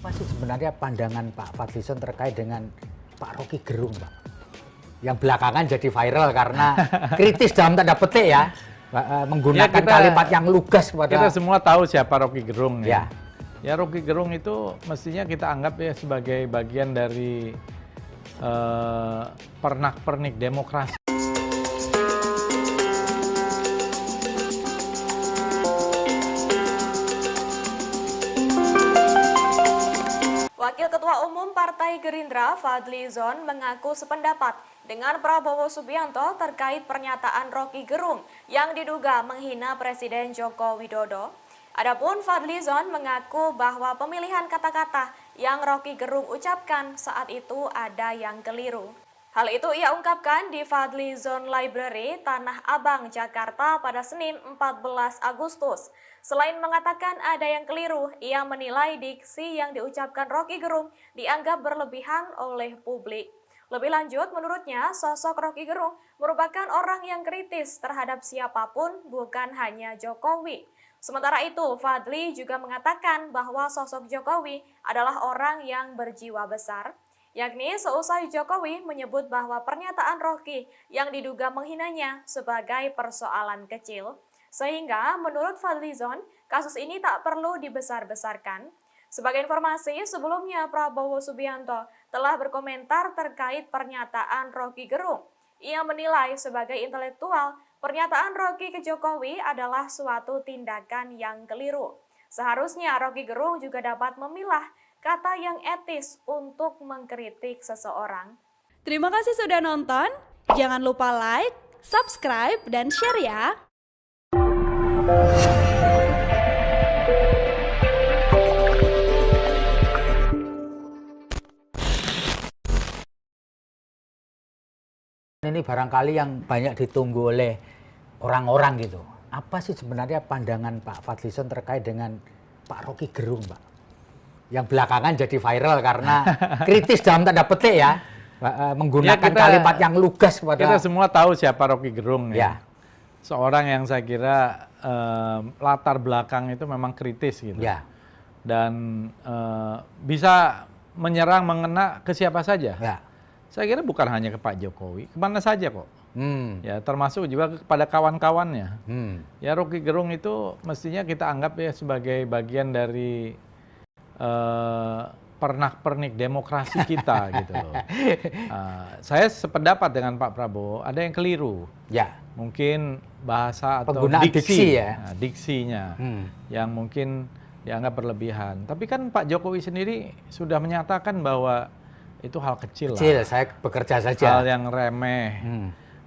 Apa sih sebenarnya pandangan Pak Fadlizon terkait dengan Pak Rocky Gerung, Pak? Yang belakangan jadi viral karena kritis dalam tanda petik ya, menggunakan kalimat yang lugas kepada... Kita semua tahu siapa Rocky Gerung ya. Ya Rocky Gerung itu mestinya kita anggap ya sebagai bagian dari pernak-pernik demokrasi. Wakil Ketua Umum Partai Gerindra Fadlizon mengaku sependapat dengan Prabowo Subianto terkait pernyataan Rocky Gerung yang diduga menghina Presiden Joko Widodo. Adapun Fadlizon mengaku bahwa pemilihan kata-kata yang Rocky Gerung ucapkan saat itu ada yang keliru. Hal itu ia ungkapkan di Fadlizon Library, Tanah Abang, Jakarta pada Senin 14 Agustus. Selain mengatakan ada yang keliru, ia menilai diksi yang diucapkan Rocky Gerung dianggap berlebihan oleh publik. Lebih lanjut, menurutnya sosok Rocky Gerung merupakan orang yang kritis terhadap siapapun, bukan hanya Jokowi. Sementara itu, Fadli juga mengatakan bahwa sosok Jokowi adalah orang yang berjiwa besar, yakni seusai Jokowi menyebut bahwa pernyataan Rocky yang diduga menghinanya sebagai persoalan kecil. Sehingga menurut Fadlizon, kasus ini tak perlu dibesar-besarkan. Sebagai informasi, sebelumnya Prabowo Subianto telah berkomentar terkait pernyataan Rocky Gerung. Ia menilai sebagai intelektual, pernyataan Rocky ke Jokowi adalah suatu tindakan yang keliru. Seharusnya Rocky Gerung juga dapat memilah kata yang etis untuk mengkritik seseorang. Terima kasih sudah nonton. Jangan lupa like, subscribe, dan share ya. Ini barangkali yang banyak ditunggu oleh orang-orang gitu. Apa sih sebenarnya pandangan Pak Fadlizon terkait dengan Pak Rocky Gerung, Pak? Yang belakangan jadi viral karena kritis dalam tanda petik ya, menggunakan kalimat yang lugas kepada... Kita semua tahu siapa Rocky Gerung ya. Seorang yang saya kira latar belakang itu memang kritis gitu. Ya. Dan bisa menyerang, mengena ke siapa saja. Ya. Saya kira bukan hanya ke Pak Jokowi, kemana saja kok. Ya, termasuk juga kepada kawan-kawannya. Ya, Rocky Gerung itu mestinya kita anggap ya sebagai bagian dari pernak-pernik demokrasi kita gitu loh. Saya sependapat dengan Pak Prabowo, ada yang keliru. Ya. Mungkin bahasa atau penggunaan diksi ya. Nah, diksinya yang mungkin dianggap berlebihan. Tapi kan Pak Jokowi sendiri sudah menyatakan bahwa itu hal kecil lah. Saya bekerja saja. Hal yang remeh,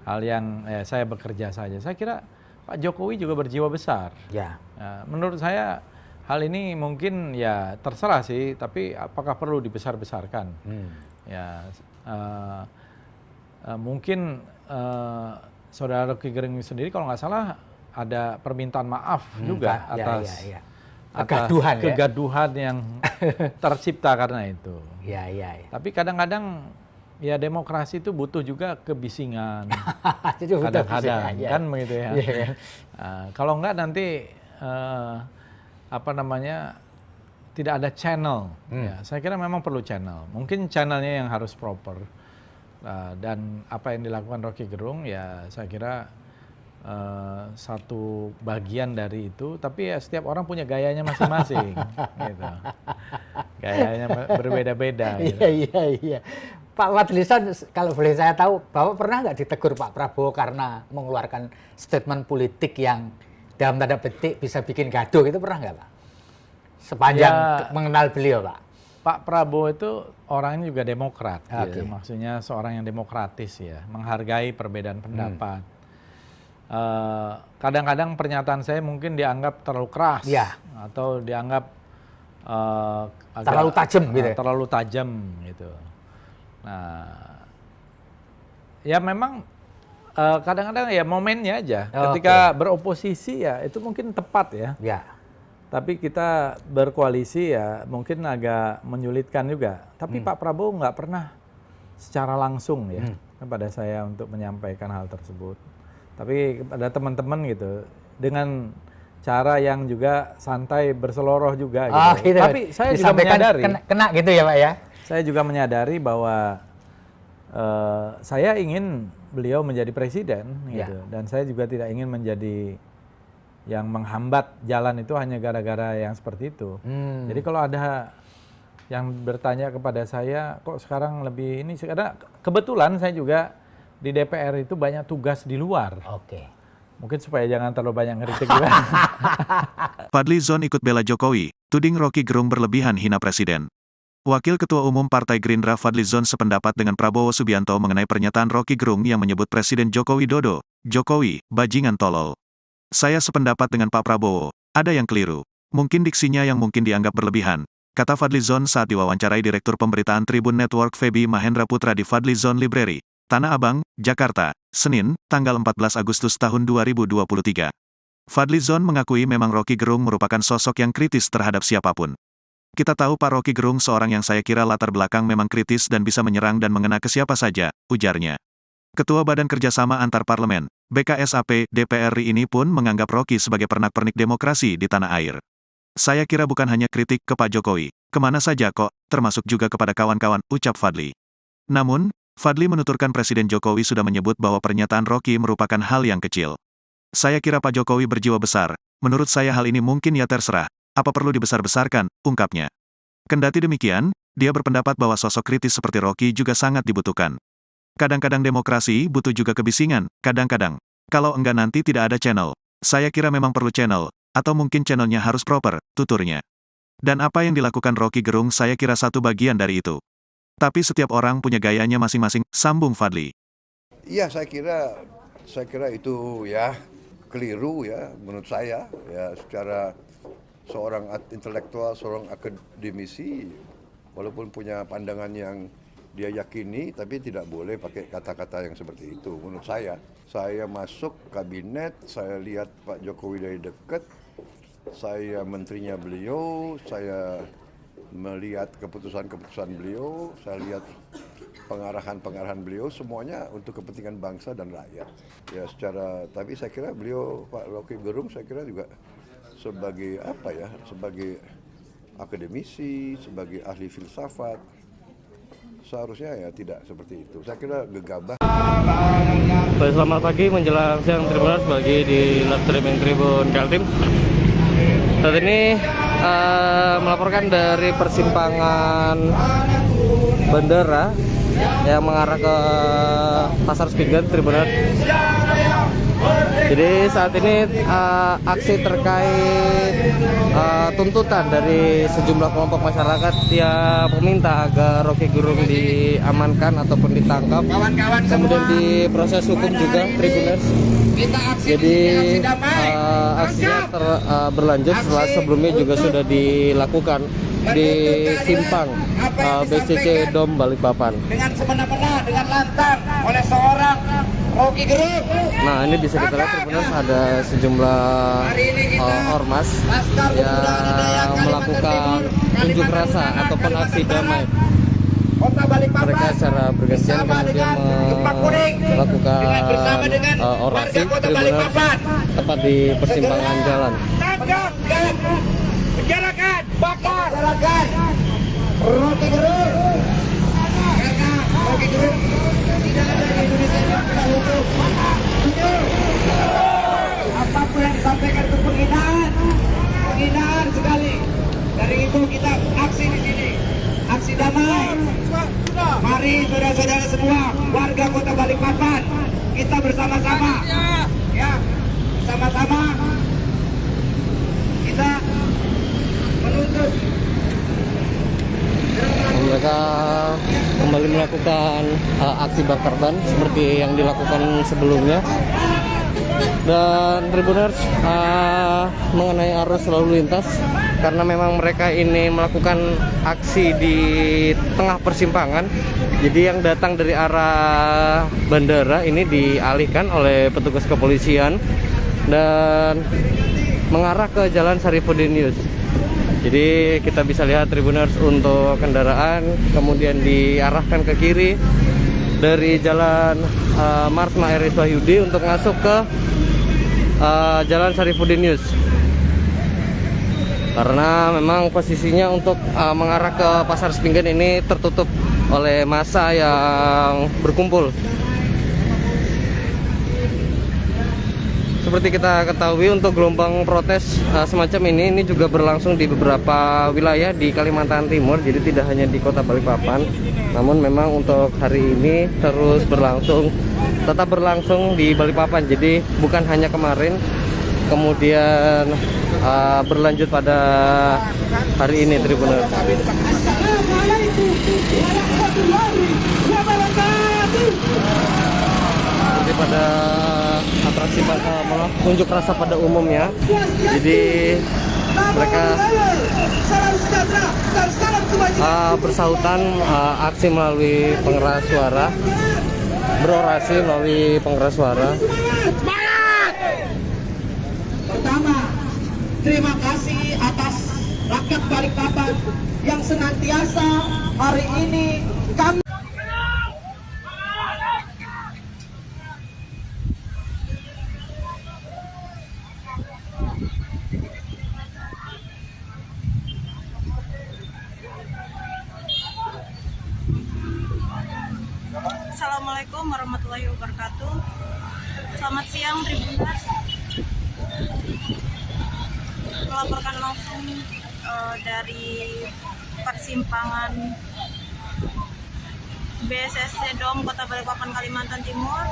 hal yang saya bekerja saja. Saya kira Pak Jokowi juga berjiwa besar. Ya. Menurut saya hal ini mungkin ya terserah sih, tapi apakah perlu dibesar-besarkan? Ya, mungkin Saudara Rocky Gerung sendiri kalau nggak salah ada permintaan maaf juga atas kegaduhan yang tercipta karena itu. Ya. Tapi kadang-kadang ya demokrasi itu butuh juga kebisingan. Kadang-kadang kan begitu ya. Kalau enggak nanti tidak ada channel. Ya, saya kira memang perlu channel. Mungkin channelnya yang harus proper. Dan apa yang dilakukan Rocky Gerung ya saya kira satu bagian dari itu, tapi ya setiap orang punya gayanya masing-masing, gitu. Gayanya berbeda-beda. Iya. Pak Fadlizon, kalau boleh saya tahu, Bapak pernah nggak ditegur Pak Prabowo karena mengeluarkan statement politik yang dalam tanda petik bisa bikin gaduh, itu pernah nggak Pak? Sepanjang mengenal beliau Pak. Pak Prabowo itu orangnya juga demokrat, ya. Maksudnya seorang yang demokratis ya, menghargai perbedaan pendapat. Kadang-kadang pernyataan saya mungkin dianggap terlalu keras, atau dianggap terlalu tajam gitu. Terlalu tajam gitu. Nah, ya memang kadang-kadang ya momennya aja. Ketika beroposisi ya itu mungkin tepat ya. Tapi kita berkoalisi ya mungkin agak menyulitkan juga. Tapi Pak Prabowo nggak pernah secara langsung ya kepada saya untuk menyampaikan hal tersebut. Tapi ada teman-teman gitu dengan cara yang juga santai berseloroh juga gitu. Tapi saya juga menyadari kena gitu ya Pak ya. Saya juga menyadari bahwa saya ingin beliau menjadi presiden gitu. Dan saya juga tidak ingin menjadi yang menghambat jalan itu hanya gara-gara yang seperti itu. Jadi kalau ada yang bertanya kepada saya kok sekarang lebih ini, karena kebetulan saya juga di DPR itu banyak tugas di luar. Mungkin supaya jangan terlalu banyak ngeritik juga. Fadlizon ikut bela Jokowi, tuding Rocky Gerung berlebihan hina presiden. Wakil Ketua Umum Partai Gerindra Fadlizon sependapat dengan Prabowo Subianto mengenai pernyataan Rocky Gerung yang menyebut Presiden Joko Widodo, Jokowi, bajingan tolol. Saya sependapat dengan Pak Prabowo, ada yang keliru. Mungkin diksinya yang mungkin dianggap berlebihan, kata Fadlizon saat diwawancarai Direktur Pemberitaan Tribun Network Feby Mahendra Putra di Fadlizon Library, Tanah Abang, Jakarta, Senin, tanggal 14 Agustus tahun 2023. Fadlizon mengakui memang Rocky Gerung merupakan sosok yang kritis terhadap siapapun. Kita tahu Pak Rocky Gerung seorang yang saya kira latar belakang memang kritis dan bisa menyerang dan mengena ke siapa saja, ujarnya. Ketua Badan Kerjasama Antar Parlemen, BKSAP, DPR RI ini pun menganggap Rocky sebagai pernak-pernik demokrasi di tanah air. Saya kira bukan hanya kritik ke Pak Jokowi, kemana saja kok, termasuk juga kepada kawan-kawan, ucap Fadli. Namun, Fadli menuturkan Presiden Jokowi sudah menyebut bahwa pernyataan Rocky merupakan hal yang kecil. Saya kira Pak Jokowi berjiwa besar, menurut saya hal ini mungkin ya terserah, apa perlu dibesar-besarkan, ungkapnya. Kendati demikian, dia berpendapat bahwa sosok kritis seperti Rocky juga sangat dibutuhkan. Kadang-kadang demokrasi butuh juga kebisingan, kadang-kadang. Kalau enggak nanti tidak ada channel. Saya kira memang perlu channel, atau mungkin channelnya harus proper, tuturnya. Dan apa yang dilakukan Rocky Gerung saya kira satu bagian dari itu. Tapi setiap orang punya gayanya masing-masing, sambung Fadli. Iya, saya kira itu ya keliru ya menurut saya ya, secara seorang intelektual, seorang akademisi walaupun punya pandangan yang dia yakini tapi tidak boleh pakai kata-kata yang seperti itu menurut saya. Saya masuk kabinet, saya lihat Pak Jokowi dari dekat, saya menterinya beliau, saya melihat keputusan-keputusan beliau, saya lihat pengarahan-pengarahan beliau, semuanya untuk kepentingan bangsa dan rakyat. Ya tapi saya kira beliau, Pak Rocky Gerung, saya kira juga sebagai sebagai akademisi, sebagai ahli filsafat, seharusnya ya tidak seperti itu. Saya kira gegabah. Baik, selamat pagi menjelang siang Tribuners bagi di live streaming Tribun Kaltim. Saat ini melaporkan dari persimpangan bandara yang mengarah ke Pasar Spingen, Tribuners. Jadi saat ini aksi terkait tuntutan dari sejumlah kelompok masyarakat yang meminta agar Rocky Gerung diamankan ataupun ditangkap, kemudian diproses hukum juga, Tribuners. Jadi aksinya berlanjut setelah sebelumnya juga sudah dilakukan di simpang BCC Dom Balikpapan. Dengan semena-mena, dengan lantang oleh seorang Rocky Gerung. Nah, ini di sekretariat Tribuners ada sejumlah ormas yang melakukan unjuk rasa ataupun aksi damai. Mereka secara bergantian kemudian melakukan orasi Tribuners tepat di persimpangan jalan. Penjarakan, bakar, Rocky Gerung. Karena Rocky Gerung tidak ada di Indonesia yang kena hukum. Apapun yang disampaikan itu penghinaan sekali. Dari itu kita aksi di sini, aksi damai. Mari saudara-saudara semua, warga Kota Balikpapan, kita bersama-sama, ya, bersama-sama kita menuntut. Mereka kembali melakukan aksi bakar ban seperti yang dilakukan sebelumnya. Dan Tribuners mengenai arus lalu lintas, karena memang mereka ini melakukan aksi di tengah persimpangan, jadi yang datang dari arah bandara ini dialihkan oleh petugas kepolisian dan mengarah ke Jalan Sarifuddin Yus. Jadi kita bisa lihat Tribuners untuk kendaraan kemudian diarahkan ke kiri dari Jalan Marsma R. Wahyudi untuk masuk ke Jalan Sarifuddin Yus. karena memang posisinya untuk mengarah ke Pasar Sepinggan ini tertutup oleh massa yang berkumpul. Seperti kita ketahui, untuk gelombang protes semacam ini juga berlangsung di beberapa wilayah di Kalimantan Timur, jadi tidak hanya di Kota Balikpapan. Namun memang untuk hari ini terus tetap berlangsung di Balikpapan. Jadi bukan hanya kemarin, kemudian berlanjut pada hari ini, Tribuners. Seperti pada atraksi unjuk rasa pada umumnya, jadi mereka bersahutan aksi melalui pengeras suara, berorasi melalui pengeras suara. Pertama, terima kasih atas rakyat Balikpapan yang senantiasa hari ini kami Assalamualaikum warahmatullahi wabarakatuh. Selamat siang Tribuners. Melaporkan langsung dari persimpangan BSSC Dom Kota Balikpapan, Kalimantan Timur,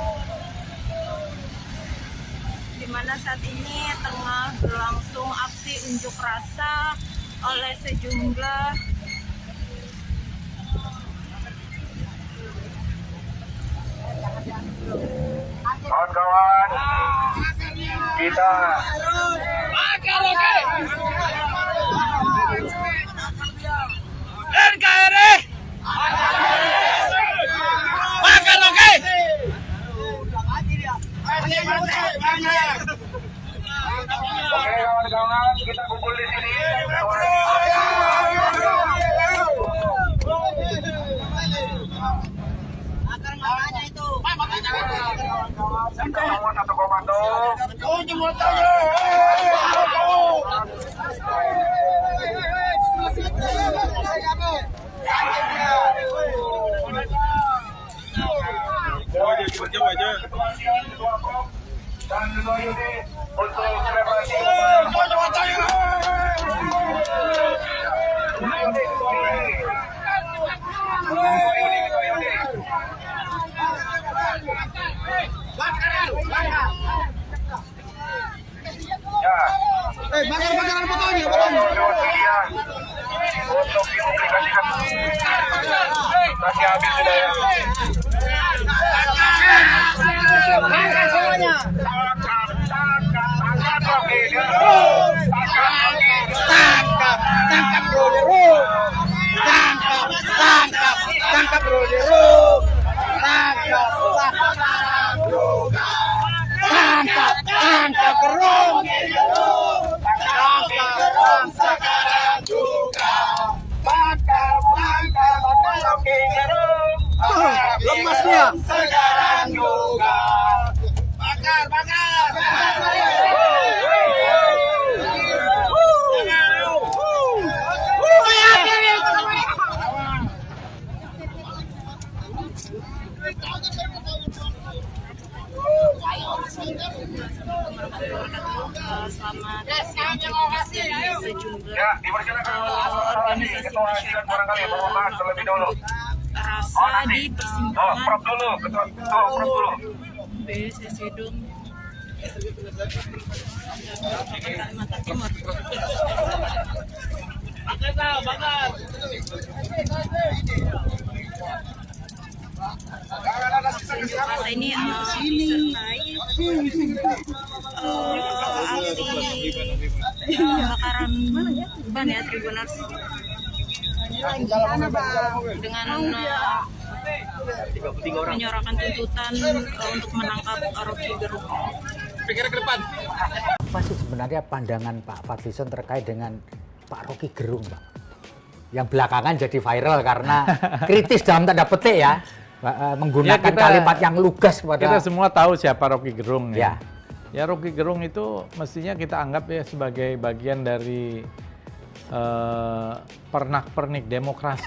di mana saat ini tengah berlangsung aksi unjuk rasa oleh sejumlah kawan-kawan kita NKRI makan oke. Oke kawan-kawan, kita kumpul di sini. Satu komando. Dan ketua unit untuk selebrasi. Bakaran fotonya, untuk dipublikasikan. Masih habis sudah ya. Bakaran semuanya. Tangkap Rodero. Tangkap Rodero. Tangkap Gerung. Sekarang juga. Tangkap Rocky Gerung. Lemasnya. Sekarang juga. Bakar. Selamat sejumlah organisasi masyarakat rasa di persimpangan BSSC Dom Kalimantan Timur. Masa ini disertai aksi pembakaran ban ya, Tribuners, dengan menyuarakan tuntutan untuk menangkap Rocky Gerung. Pikir ke depan. Apa sih sebenarnya pandangan Pak Fadlizon terkait dengan Pak Rocky Gerung, Pak? Yang belakangan jadi viral karena kritis dalam tanda petik ya, menggunakan kalimat yang lugas pada. Kita semua tahu siapa Rocky Gerung ya. Ya Rocky Gerung itu mestinya kita anggap ya sebagai bagian dari pernak-pernik demokrasi.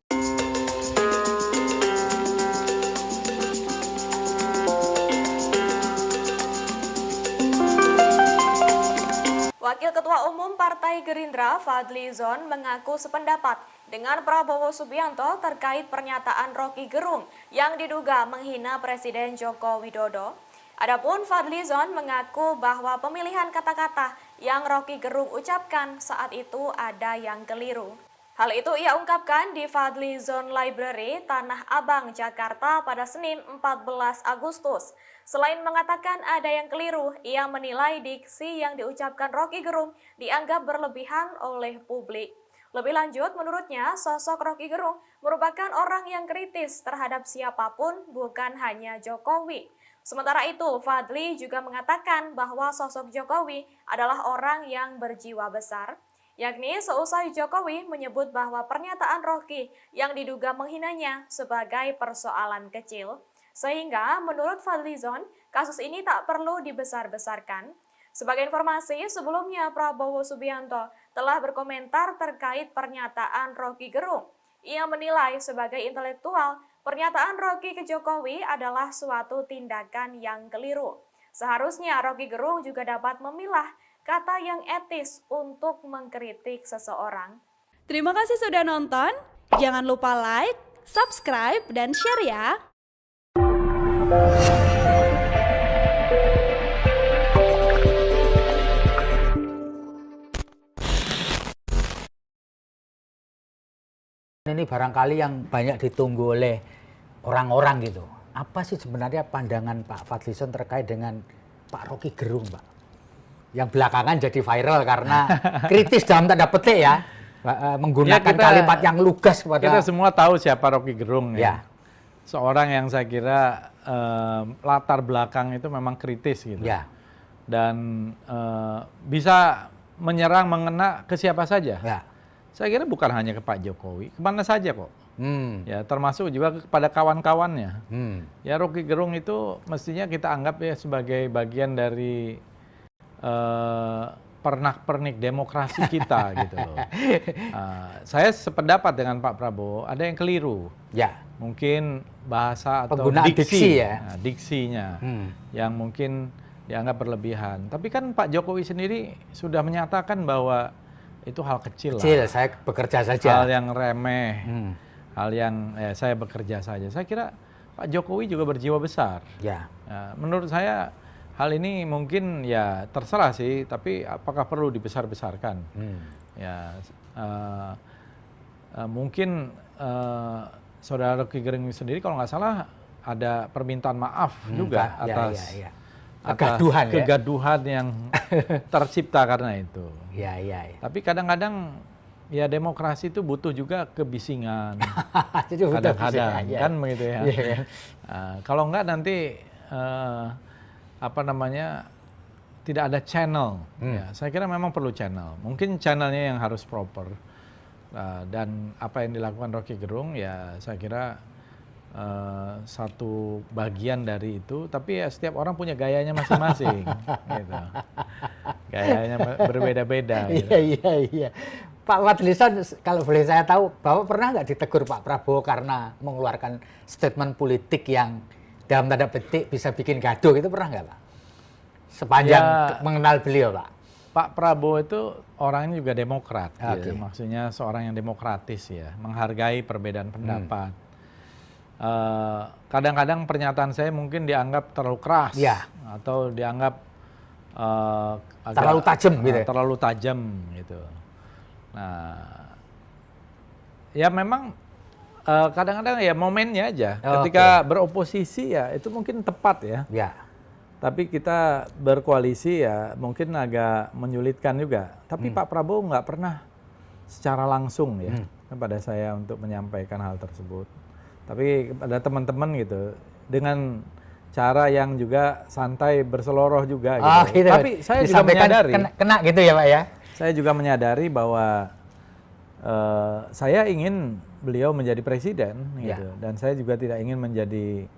Wakil Ketua Umum Partai Gerindra Fadly Zon mengaku sependapat dengan Prabowo Subianto terkait pernyataan Rocky Gerung yang diduga menghina Presiden Joko Widodo. Adapun Fadly Zon mengaku bahwa pemilihan kata-kata yang Rocky Gerung ucapkan saat itu ada yang keliru. Hal itu ia ungkapkan di Fadly Zon Library, Tanah Abang, Jakarta pada Senin 14 Agustus. Selain mengatakan ada yang keliru, ia menilai diksi yang diucapkan Rocky Gerung dianggap berlebihan oleh publik. Lebih lanjut, menurutnya sosok Rocky Gerung merupakan orang yang kritis terhadap siapapun, bukan hanya Jokowi. Sementara itu, Fadly juga mengatakan bahwa sosok Jokowi adalah orang yang berjiwa besar, yakni seusai Jokowi menyebut bahwa pernyataan Rocky yang diduga menghinanya sebagai persoalan kecil. Sehingga menurut Fadly Zon, kasus ini tak perlu dibesar-besarkan. Sebagai informasi, sebelumnya Prabowo Subianto telah berkomentar terkait pernyataan Rocky Gerung. Ia menilai sebagai intelektual, pernyataan Rocky ke Jokowi adalah suatu tindakan yang keliru. Seharusnya Rocky Gerung juga dapat memilah kata yang etis untuk mengkritik seseorang. Terima kasih sudah nonton. Jangan lupa like, subscribe, dan share ya. Ini barangkali yang banyak ditunggu oleh orang-orang gitu. Apa sih sebenarnya pandangan Pak Fadly Zon terkait dengan Pak Rocky Gerung, Pak? Yang belakangan jadi viral karena kritis dalam tanda petik ya, menggunakan kalimat yang lugas kepada... Kita semua tahu siapa Rocky Gerung ya. Seorang yang saya kira latar belakang itu memang kritis gitu. Ya. Dan bisa menyerang, mengena ke siapa saja. Ya. Saya kira bukan hanya ke Pak Jokowi, kemana saja kok. Ya, termasuk juga kepada kawan-kawannya. Ya, Rocky Gerung itu mestinya kita anggap ya sebagai bagian dari pernak-pernik demokrasi kita gitu loh. Saya sependapat dengan Pak Prabowo, ada yang keliru. Ya. Mungkin bahasa atau penggunaan diksi ya. Nah, diksinya yang mungkin dianggap berlebihan. Tapi kan Pak Jokowi sendiri sudah menyatakan bahwa itu hal kecil lah. Saya bekerja saja. Hal yang remeh, hal yang saya bekerja saja. Saya kira Pak Jokowi juga berjiwa besar. Ya. Menurut saya hal ini mungkin ya terserah sih, tapi apakah perlu dibesar-besarkan? Ya, mungkin Saudara Rocky Gerung sendiri kalau nggak salah ada permintaan maaf juga atas kegaduhan yang tercipta karena itu. Ya. Tapi kadang-kadang ya demokrasi itu butuh juga kebisingan. Kadang-kadang kan begitu ya. Kalau enggak nanti tidak ada channel. Ya, saya kira memang perlu channel. Mungkin channelnya yang harus proper. Dan apa yang dilakukan Rocky Gerung ya saya kira satu bagian dari itu, tapi ya setiap orang punya gayanya masing-masing, gitu. Gayanya berbeda-beda. Gitu. Iya. Pak Fadly Zon, kalau boleh saya tahu, Bapak pernah nggak ditegur Pak Prabowo karena mengeluarkan statement politik yang dalam tanda petik bisa bikin gaduh, itu pernah nggak Pak? Sepanjang mengenal beliau Pak. Pak Prabowo itu orangnya juga demokrat, gitu. Maksudnya seorang yang demokratis ya, menghargai perbedaan pendapat. Kadang-kadang pernyataan saya mungkin dianggap terlalu keras, atau dianggap terlalu tajam, gitu. Terlalu tajam, gitu. Nah, ya memang kadang-kadang ya momennya aja. Ketika beroposisi ya itu mungkin tepat ya. Tapi kita berkoalisi ya mungkin agak menyulitkan juga. Tapi Pak Prabowo nggak pernah secara langsung ya kepada saya untuk menyampaikan hal tersebut. Tapi ada teman-teman gitu dengan cara yang juga santai berseloroh juga gitu. Gitu. Tapi saya juga menyadari kena gitu ya Pak ya. Saya juga menyadari bahwa saya ingin beliau menjadi presiden gitu. Dan saya juga tidak ingin menjadi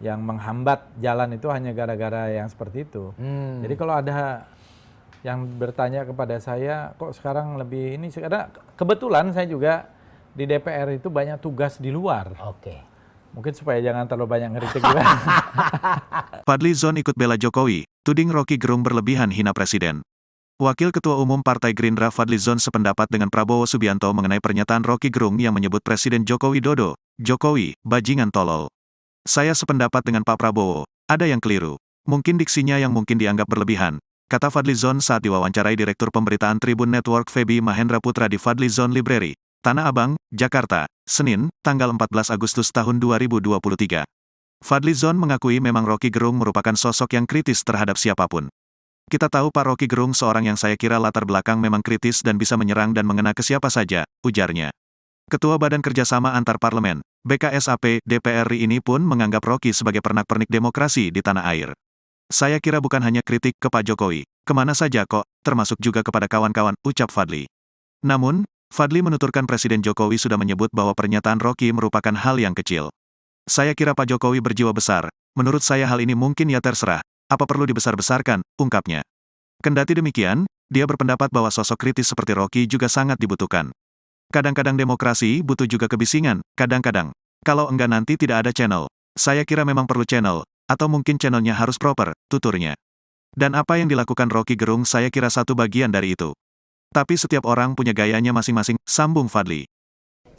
yang menghambat jalan itu hanya gara-gara yang seperti itu. Jadi kalau ada yang bertanya kepada saya, kok sekarang lebih ini, karena kebetulan saya juga di DPR itu banyak tugas di luar. Oke. Mungkin supaya jangan terlalu banyak ngeritik juga. Fadly Zon ikut bela Jokowi, tuding Rocky Gerung berlebihan hina Presiden. Wakil Ketua Umum Partai Gerindra Fadly Zon sependapat dengan Prabowo Subianto mengenai pernyataan Rocky Gerung yang menyebut Presiden Joko Widodo, Jokowi, bajingan tolol. Saya sependapat dengan Pak Prabowo, ada yang keliru. Mungkin diksinya yang mungkin dianggap berlebihan, kata Fadly Zon saat diwawancarai Direktur Pemberitaan Tribun Network Feby Mahendra Putra di Fadly Zon Library, Tanah Abang, Jakarta, Senin, tanggal 14 Agustus tahun 2023. Fadly Zon mengakui memang Rocky Gerung merupakan sosok yang kritis terhadap siapapun. Kita tahu Pak Rocky Gerung seorang yang saya kira latar belakang memang kritis dan bisa menyerang dan mengena ke siapa saja, ujarnya. Ketua Badan Kerjasama Antar Parlemen, BKSAP, DPR RI ini pun menganggap Rocky sebagai pernak-pernik demokrasi di tanah air. Saya kira bukan hanya kritik ke Pak Jokowi, kemana saja kok, termasuk juga kepada kawan-kawan, ucap Fadly. Namun, Fadly menuturkan Presiden Jokowi sudah menyebut bahwa pernyataan Rocky merupakan hal yang kecil. Saya kira Pak Jokowi berjiwa besar, menurut saya hal ini mungkin ya terserah, apa perlu dibesar-besarkan, ungkapnya. Kendati demikian, dia berpendapat bahwa sosok kritis seperti Rocky juga sangat dibutuhkan. Kadang-kadang demokrasi butuh juga kebisingan, kadang-kadang. Kalau enggak nanti tidak ada channel. Saya kira memang perlu channel, atau mungkin channelnya harus proper, tuturnya. Dan apa yang dilakukan Rocky Gerung saya kira satu bagian dari itu. Tapi setiap orang punya gayanya masing-masing, sambung Fadly.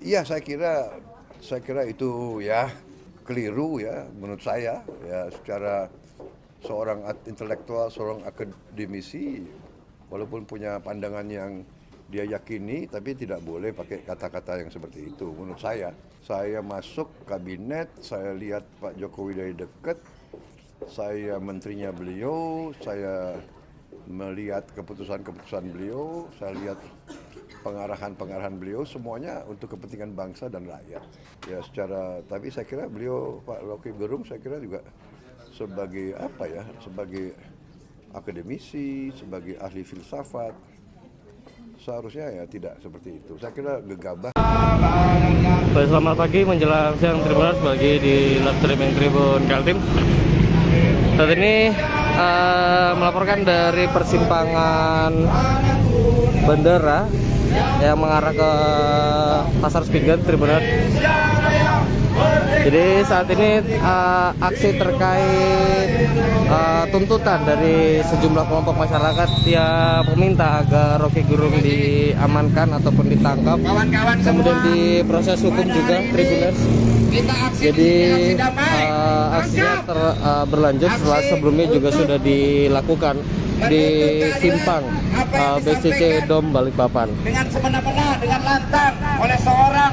Iya, saya kira itu ya keliru ya menurut saya ya, secara seorang intelektual, seorang akademisi, walaupun punya pandangan yang dia yakini, tapi tidak boleh pakai kata-kata yang seperti itu menurut saya. Saya masuk kabinet, saya lihat Pak Jokowi dari dekat, saya menterinya beliau, saya melihat keputusan-keputusan beliau, saya lihat pengarahan-pengarahan beliau, semuanya untuk kepentingan bangsa dan rakyat. Ya tapi saya kira beliau, Pak Rocky Gerung, saya kira juga sebagai apa ya, sebagai akademisi, sebagai ahli filsafat, seharusnya ya tidak seperti itu. Saya kira gegabah. Baik, selamat pagi menjelang siang Tribuners bagi di live streaming Tribun Kaltim. Saat ini melaporkan dari persimpangan bandara yang mengarah ke Pasar Spingen, Tribuners. Jadi saat ini aksi terkait tuntutan dari sejumlah kelompok masyarakat yang meminta agar Rocky Gerung diamankan ataupun ditangkap, kemudian diproses hukum juga, Tribuners. Jadi aksinya berlanjut setelah sebelumnya juga sudah dilakukan di simpang BCC Dom Balikpapan. Dengan semena-mena, dengan lantang oleh seorang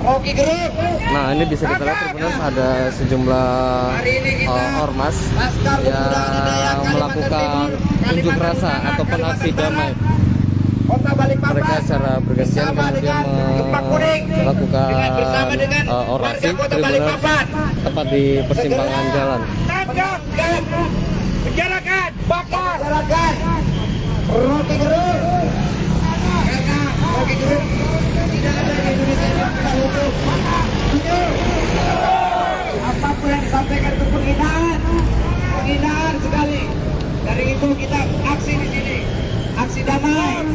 Rocky Gerung. Nah, ini bisa kita lihat Tribuners, ada sejumlah ormas yang melakukan unjuk rasa ataupun aksi damai. Mereka secara bergantian kemudian melakukan orasi Tribuners tepat di persimpangan jalan. Penjarakan, bakar, Rocky Gerung. Karena Rocky Gerung tidak ada di Indonesia untuk apapun yang disampaikan itu penghinaan sekali. Dari itu kita aksi di sini, aksi damai.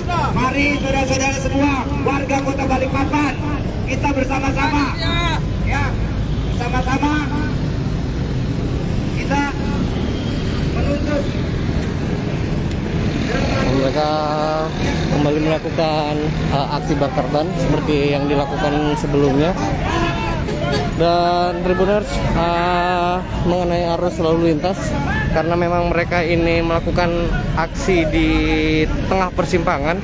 Mari saudara-saudara semua, warga Kota Balikpapan, kita bersama-sama, ya, bersama-sama kita menuntut. Mereka kembali melakukan aksi bakar ban seperti yang dilakukan sebelumnya. Dan Tribuners, mengenai arus lalu lintas, karena memang mereka ini melakukan aksi di tengah persimpangan,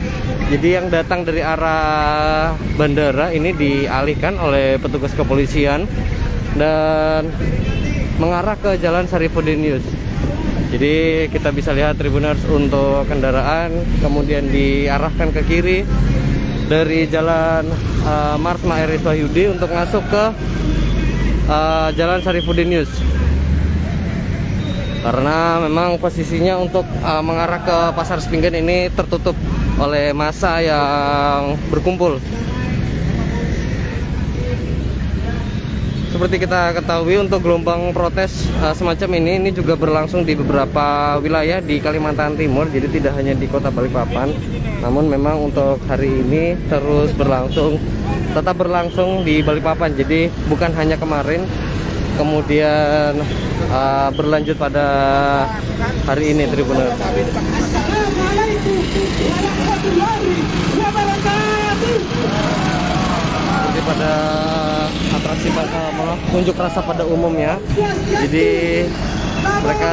jadi yang datang dari arah bandara ini dialihkan oleh petugas kepolisian dan mengarah ke Jalan Sarifudin. Jadi kita bisa lihat Tribuners, untuk kendaraan kemudian diarahkan ke kiri dari Jalan Marsma Eris Wahyudi untuk masuk ke Jalan Sarifudin News. Karena memang posisinya untuk mengarah ke Pasar Spingen ini tertutup oleh massa yang berkumpul. seperti kita ketahui untuk gelombang protes semacam ini juga berlangsung di beberapa wilayah di Kalimantan Timur, jadi tidak hanya di Kota Balikpapan. Namun memang untuk hari ini terus tetap berlangsung di Balikpapan. Jadi bukan hanya kemarin, kemudian berlanjut pada hari ini, Tribuners. Seperti pada atraksi unjuk rasa pada umumnya, jadi mereka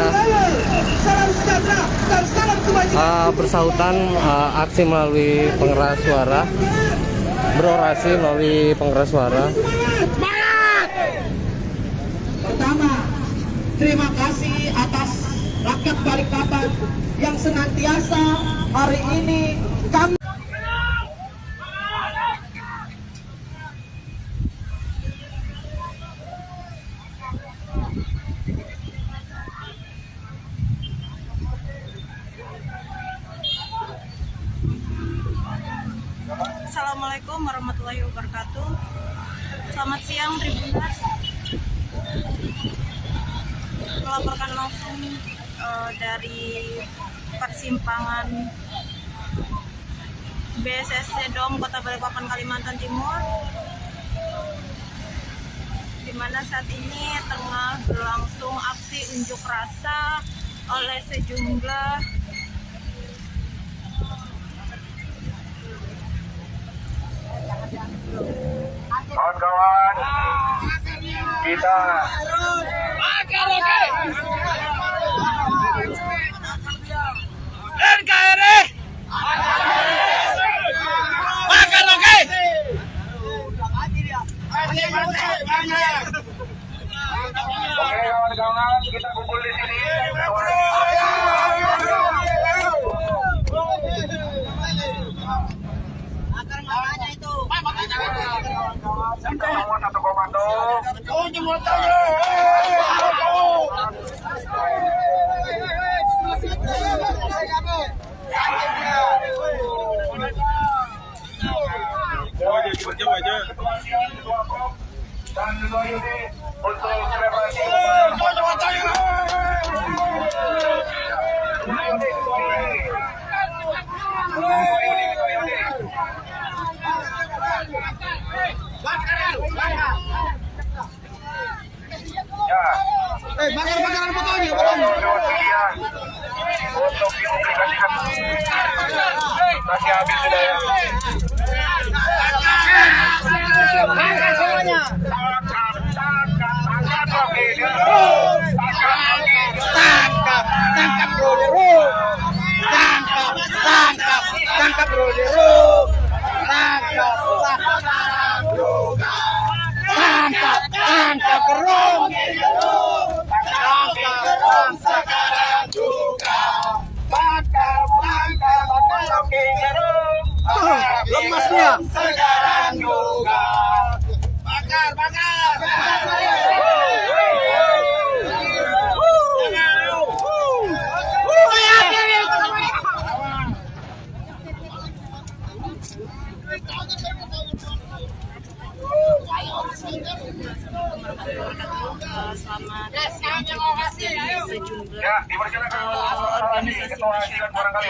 bersahutan aksi melalui pengeras suara, berorasi melalui pengeras suara. Pertama, terima kasih atas rakyat Balikpapan yang senantiasa hari ini kami Assalamualaikum warahmatullahi wabarakatuh. Selamat siang Tribuners. Melaporkan langsung dari persimpangan BSSC Dom Kota Balikpapan, Kalimantan Timur, di mana saat ini tengah berlangsung aksi unjuk rasa oleh sejumlah kawan-kawan, kita NKRI makan oke. Oke kawan-kawan, kita kumpul di sini. Kita semua satu komando. Dan kedua unit untuk selebrasi bakaran fotonya untuk dipublikasikan. Masih habis sudah ya. Tangkap semuanya. Tangkap bro. Tangkap bro. Tangkap gerung. Sekarang juga. Tangkap oke gerung. Lemasnya. Sekarang juga. Bakar. Selamat siang dari sejumlah organisasi masyarakat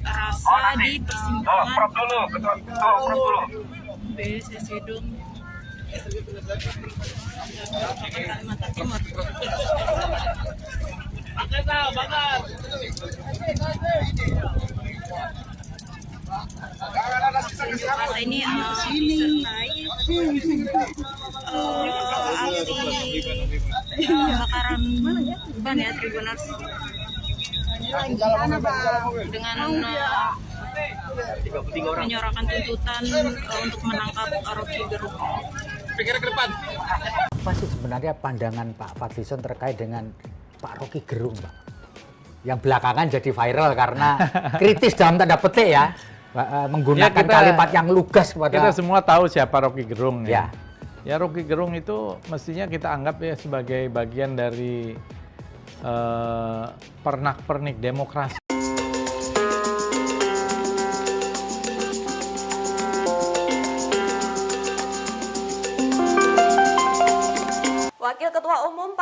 rasa di persimpangan BSSC Dom Kalimantan Timur. Masa ini disertai aksi pembakaran ban ya Tribuners, dengan menyuarakan tuntutan untuk menangkap Rocky Gerung. Pikir ke depan. Apa sih sebenarnya pandangan Pak Fadlizon terkait dengan Pak Rocky Gerung, Pak? Yang belakangan jadi viral karena kritis dalam tanda petik ya, menggunakan kalimat yang lugas pada. Kita semua tahu siapa Rocky Gerung ya. Ya Rocky Gerung itu mestinya kita anggap ya sebagai bagian dari pernak-pernik demokrasi.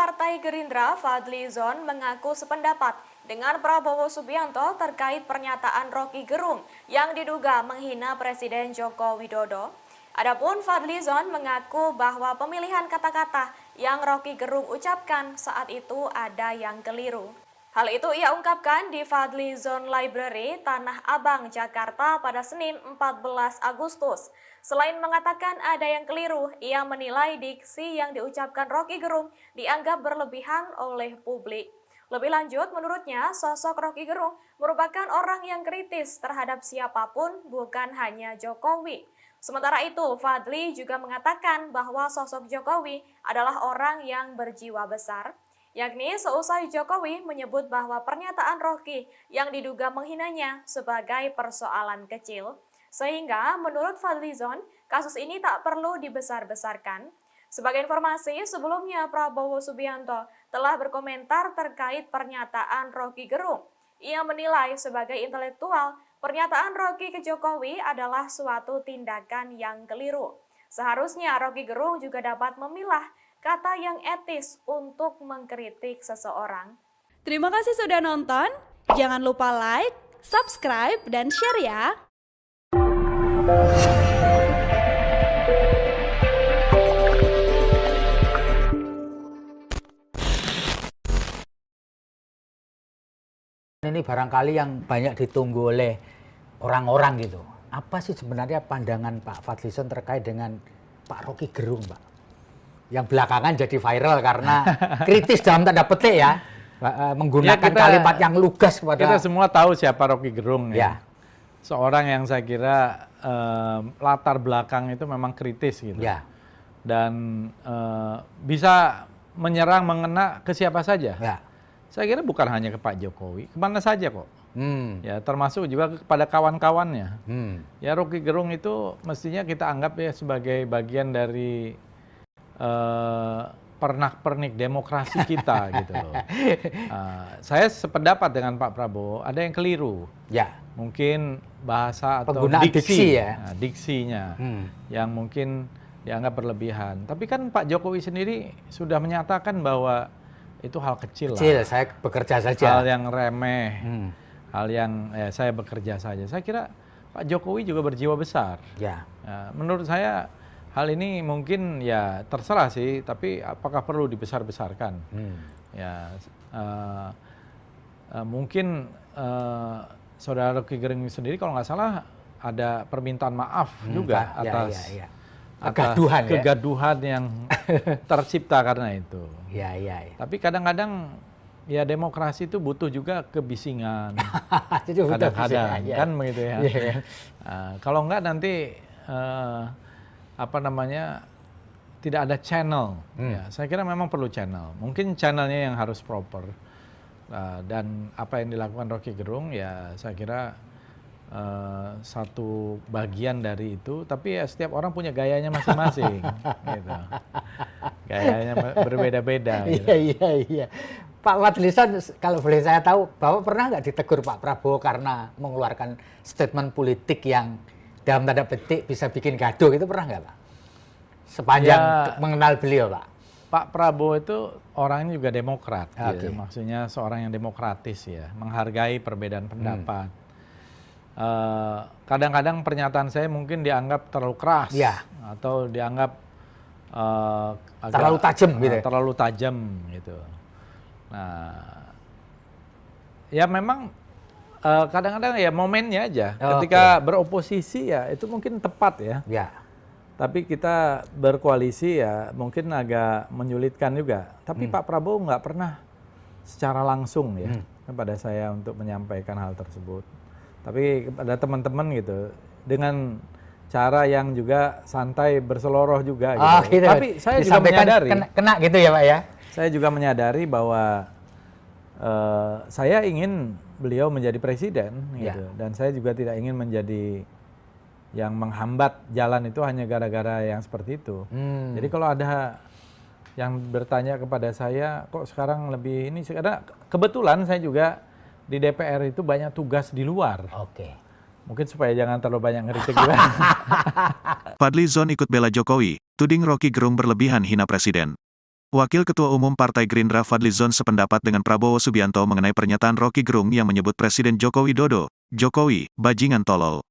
Partai Gerindra Fadly Zon mengaku sependapat dengan Prabowo Subianto terkait pernyataan Rocky Gerung yang diduga menghina Presiden Joko Widodo. Adapun Fadly Zon mengaku bahwa pemilihan kata-kata yang Rocky Gerung ucapkan saat itu ada yang keliru. Hal itu ia ungkapkan di Fadly Zon Library, Tanah Abang, Jakarta pada Senin 14 Agustus. Selain mengatakan ada yang keliru, ia menilai diksi yang diucapkan Rocky Gerung dianggap berlebihan oleh publik. Lebih lanjut, menurutnya sosok Rocky Gerung merupakan orang yang kritis terhadap siapapun, bukan hanya Jokowi. Sementara itu, Fadly juga mengatakan bahwa sosok Jokowi adalah orang yang berjiwa besar, yakni seusai Jokowi menyebut bahwa pernyataan Rocky yang diduga menghinanya sebagai persoalan kecil. Sehingga menurut Fadly Zon, kasus ini tak perlu dibesar-besarkan. Sebagai informasi, sebelumnya Prabowo Subianto telah berkomentar terkait pernyataan Rocky Gerung. Ia menilai sebagai intelektual, pernyataan Rocky ke Jokowi adalah suatu tindakan yang keliru. Seharusnya Rocky Gerung juga dapat memilah kata yang etis untuk mengkritik seseorang. Terima kasih sudah nonton. Jangan lupa like, subscribe, dan share ya. Ini barangkali yang banyak ditunggu oleh orang-orang gitu. Apa sih sebenarnya pandangan Pak Fadly Zon terkait dengan Pak Rocky Gerung, Pak? Yang belakangan jadi viral karena kritis dalam tanda petik ya, menggunakan kalimat yang lugas kepada... Kita semua tahu siapa Rocky Gerung ya. Seorang yang saya kira latar belakang itu memang kritis gitu. Ya. Dan bisa menyerang, mengena ke siapa saja. Ya. Saya kira bukan hanya ke Pak Jokowi, kemana saja kok. Ya, termasuk juga kepada kawan-kawannya. Ya, Rocky Gerung itu mestinya kita anggap ya sebagai bagian dari pernak-pernik demokrasi kita gitu loh. Saya sependapat dengan Pak Prabowo, ada yang keliru. Ya. Mungkin bahasa atau penggunaan diksi ya. Nah, diksinya yang mungkin dianggap berlebihan. Tapi kan Pak Jokowi sendiri sudah menyatakan bahwa itu hal kecil lah. Saya bekerja saja. Hal yang remeh, hal yang saya bekerja saja. Saya kira Pak Jokowi juga berjiwa besar. Ya. Menurut saya hal ini mungkin ya terserah sih, tapi apakah perlu dibesar-besarkan? Ya, mungkin saudara Rocky Gerung sendiri kalau nggak salah ada permintaan maaf juga atas kegaduhan yang tercipta karena itu. Ya. Tapi kadang-kadang ya demokrasi itu butuh juga kebisingan. Kadang-kadang kan begitu ya. Kalau enggak nanti tidak ada channel. Ya, saya kira memang perlu channel. Mungkin channelnya yang harus proper. Dan apa yang dilakukan Rocky Gerung ya saya kira satu bagian dari itu, tapi ya setiap orang punya gayanya masing-masing, gitu. Gayanya berbeda-beda. Gitu. Iya. Pak Fadly Zon, kalau boleh saya tahu, Bapak pernah nggak ditegur Pak Prabowo karena mengeluarkan statement politik yang dalam tanda petik bisa bikin gaduh, itu pernah nggak Pak? Sepanjang mengenal beliau Pak. Pak Prabowo itu orangnya juga demokrat, gitu. Maksudnya seorang yang demokratis ya, menghargai perbedaan pendapat. Kadang-kadang pernyataan saya mungkin dianggap terlalu keras atau dianggap terlalu tajam gitu. Terlalu tajam gitu. Nah, ya memang kadang-kadang ya momennya aja. Ketika beroposisi ya itu mungkin tepat ya. Tapi kita berkoalisi ya mungkin agak menyulitkan juga. Tapi Pak Prabowo nggak pernah secara langsung ya kepada saya untuk menyampaikan hal tersebut. Tapi kepada teman-teman gitu, dengan cara yang juga santai berseloroh juga gitu. Gitu. Tapi saya juga menyadari, kena gitu ya Pak ya. Saya juga menyadari bahwa saya ingin beliau menjadi presiden gitu, dan saya juga tidak ingin menjadi yang menghambat jalan itu hanya gara-gara yang seperti itu. Jadi kalau ada yang bertanya kepada saya, kok sekarang lebih ini, karena kebetulan saya juga di DPR itu banyak tugas di luar. Mungkin supaya jangan terlalu banyak ngeritik juga. Fadly Zon ikut bela Jokowi, tuding Rocky Gerung berlebihan hina presiden. Wakil Ketua Umum Partai Gerindra Fadlizon sependapat dengan Prabowo Subianto mengenai pernyataan Rocky Gerung yang menyebut Presiden Joko Widodo, "Jokowi, bajingan tolol."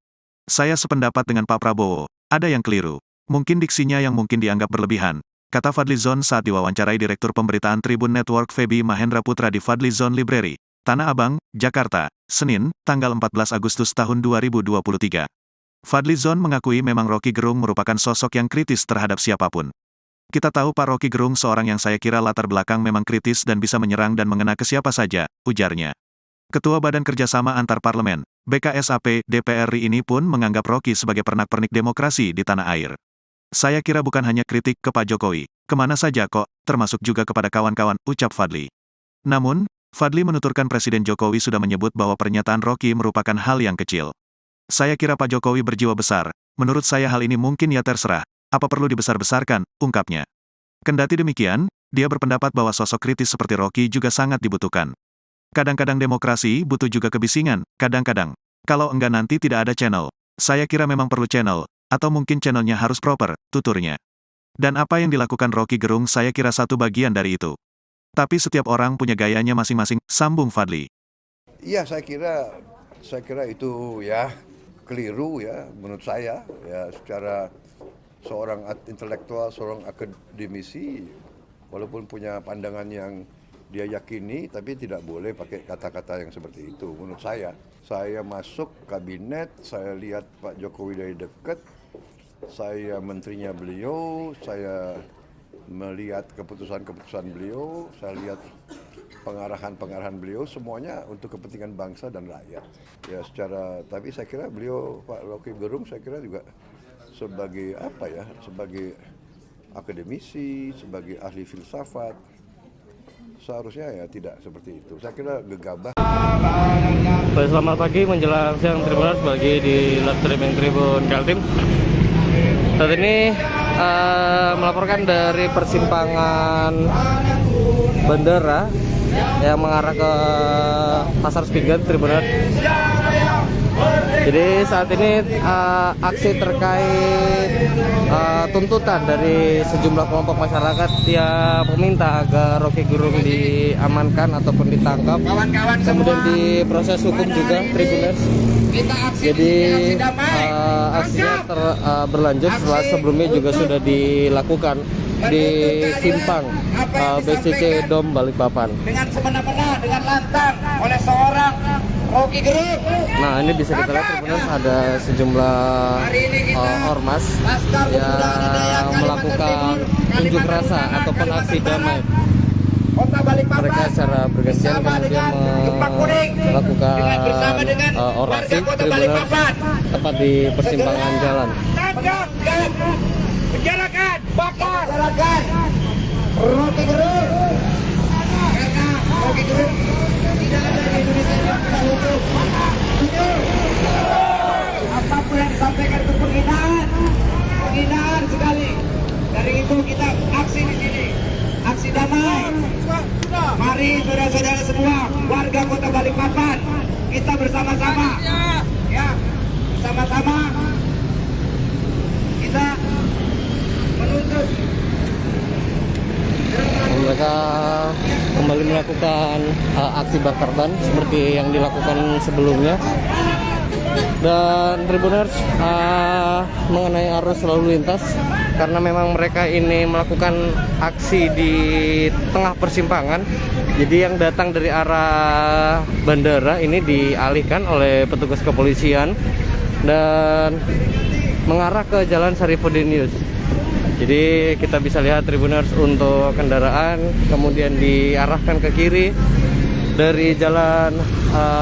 Saya sependapat dengan Pak Prabowo, ada yang keliru. Mungkin diksinya yang mungkin dianggap berlebihan, kata Fadlizon saat diwawancarai Direktur Pemberitaan Tribun Network Feby Mahendra Putra di Fadlizon Library, Tanah Abang, Jakarta, Senin, tanggal 14 Agustus tahun 2023. Fadlizon mengakui memang Rocky Gerung merupakan sosok yang kritis terhadap siapapun. Kita tahu Pak Rocky Gerung seorang yang saya kira latar belakang memang kritis dan bisa menyerang dan mengena ke siapa saja, ujarnya. Ketua Badan Kerjasama Antar Parlemen, BKSAP, DPR RI ini pun menganggap Rocky sebagai pernak-pernik demokrasi di tanah air. Saya kira bukan hanya kritik ke Pak Jokowi, kemana saja kok, termasuk juga kepada kawan-kawan, ucap Fadli. Namun, Fadli menuturkan Presiden Jokowi sudah menyebut bahwa pernyataan Rocky merupakan hal yang kecil. Saya kira Pak Jokowi berjiwa besar, menurut saya hal ini mungkin ya terserah, apa perlu dibesar-besarkan, ungkapnya. Kendati demikian, dia berpendapat bahwa sosok kritis seperti Rocky juga sangat dibutuhkan. Kadang-kadang demokrasi butuh juga kebisingan, kadang-kadang. Kalau enggak nanti tidak ada channel. Saya kira memang perlu channel, atau mungkin channelnya harus proper, tuturnya. Dan apa yang dilakukan Rocky Gerung saya kira satu bagian dari itu. Tapi setiap orang punya gayanya masing-masing, sambung Fadli. Iya, saya kira itu ya keliru ya menurut saya ya, secara seorang intelektual, seorang akademisi, walaupun punya pandangan yang dia yakini, tapi tidak boleh pakai kata-kata yang seperti itu. Menurut saya masuk kabinet, saya lihat Pak Jokowi dari dekat, saya menterinya beliau, saya melihat keputusan-keputusan beliau, saya lihat pengarahan-pengarahan beliau, semuanya untuk kepentingan bangsa dan rakyat. Ya tapi saya kira beliau, Pak Rocky Gerung, saya kira juga sebagai sebagai akademisi, sebagai ahli filsafat, seharusnya ya tidak seperti itu. Saya kira gegabah. Baik, selamat pagi menjelang siang Tribuners bagi di live streaming Tribun Kaltim. Saat ini melaporkan dari persimpangan bandara yang mengarah ke Pasar Spingen, Tribuners. Jadi saat ini aksi terkait tuntutan dari sejumlah kelompok masyarakat yang meminta agar Rocky Gerung diamankan ataupun ditangkap, kemudian diproses hukum juga, Tribuners. Jadi aksinya berlanjut setelah sebelumnya juga sudah dilakukan di simpang BCC Dom Balikpapan. Dengan semena-mena, dengan lantang oleh seorang Rocky Gerung. Nah, ini bisa kita lihat Tribuners, ada sejumlah ormas yang melakukan unjuk rasa ataupun aksi damai. Mereka secara bergantian kemudian melakukan orasi Tribuners tepat di persimpangan jalan. Penjarakan, bakar, Rocky Gerung. Karena Rocky Gerung tidak ada di Indonesia untuk apapun yang disampaikan itu penghinaan sekali. Dari itu kita aksi di sini, aksi damai. Mari saudara-saudara semua, warga Kota Balikpapan, kita bersama-sama, ya, bersama-sama kita menuntut. Mereka kembali melakukan aksi bakar ban seperti yang dilakukan sebelumnya. Dan Tribuners, mengenai arus lalu lintas, karena memang mereka ini melakukan aksi di tengah persimpangan, jadi yang datang dari arah bandara ini dialihkan oleh petugas kepolisian dan mengarah ke Jalan Sarifudin. Jadi kita bisa lihat Tribuners, untuk kendaraan kemudian diarahkan ke kiri dari Jalan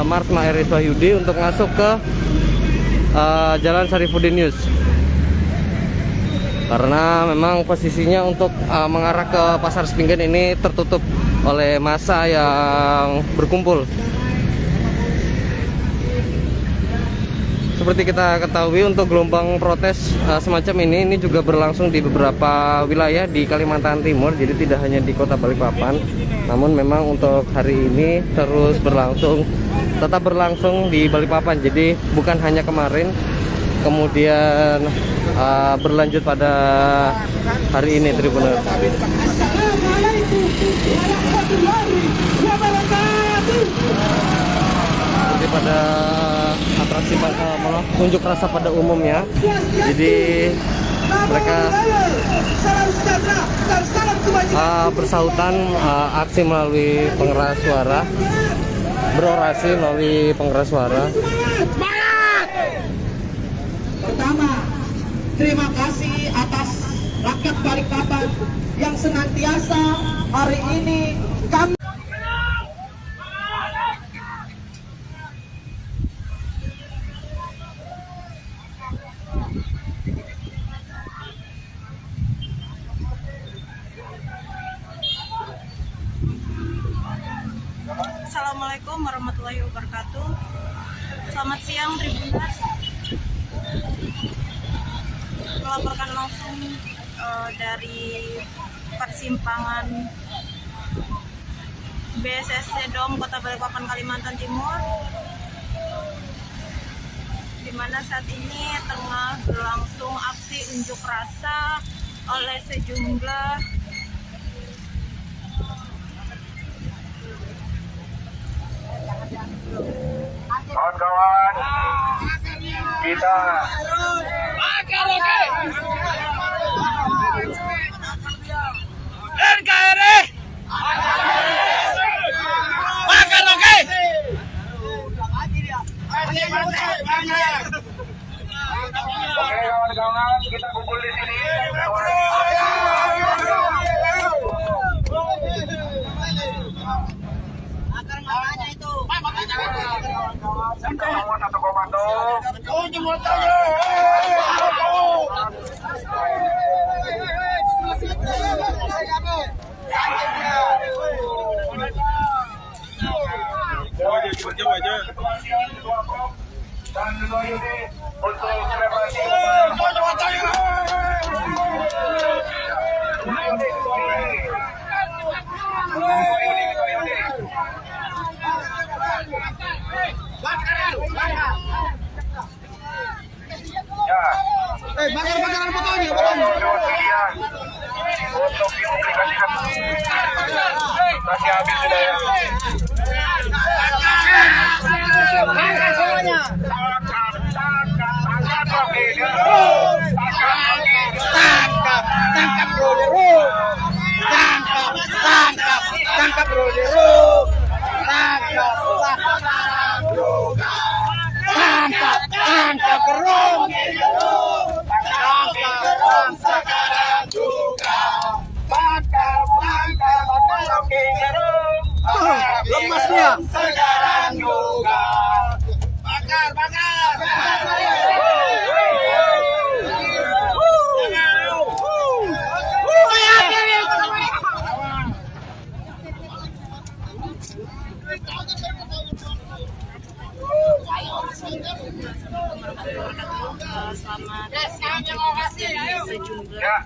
Marsma Eris Wahyudi untuk masuk ke Jalan Sarifudin News. Karena memang posisinya untuk mengarah ke Pasar Spingen ini tertutup oleh massa yang berkumpul. Seperti kita ketahui, untuk gelombang protes semacam ini juga berlangsung di beberapa wilayah di Kalimantan Timur. Jadi tidak hanya di Kota Balikpapan, namun memang untuk hari ini terus tetap berlangsung di Balikpapan. Jadi bukan hanya kemarin, kemudian berlanjut pada hari ini, Tribuners. daripada atraksi unjuk rasa pada umumnya. Jadi mereka bersahutan aksi melalui pengeras suara, berorasi melalui pengeras suara. Pertama, terima kasih atas rakyat Balikpapan yang senantiasa hari ini kami Assalamualaikum warahmatullahi wabarakatuh. Selamat siang Tribuners. Melaporkan langsung dari persimpangan BSSC Dom Kota Balikpapan, Kalimantan Timur, di mana saat ini tengah berlangsung aksi unjuk rasa oleh sejumlah kawan-kawan, kita NKRI makan oke. Oke kawan-kawan, kita kumpul di sini. Semua satu komando. Jauh aja. Dan kedua ini untuk selebrasi. Bakaran fotonya, untuk dipublikasikan. Masih habis sudah ya. Tangkap semuanya. Tangkap Bro. Tangkap Bro. Tangkap Gerung. Sekarang juga. Tangkap Rocky Gerung. Lemasnya. Sekarang juga. Bakar. Selamat siang dari sejumlah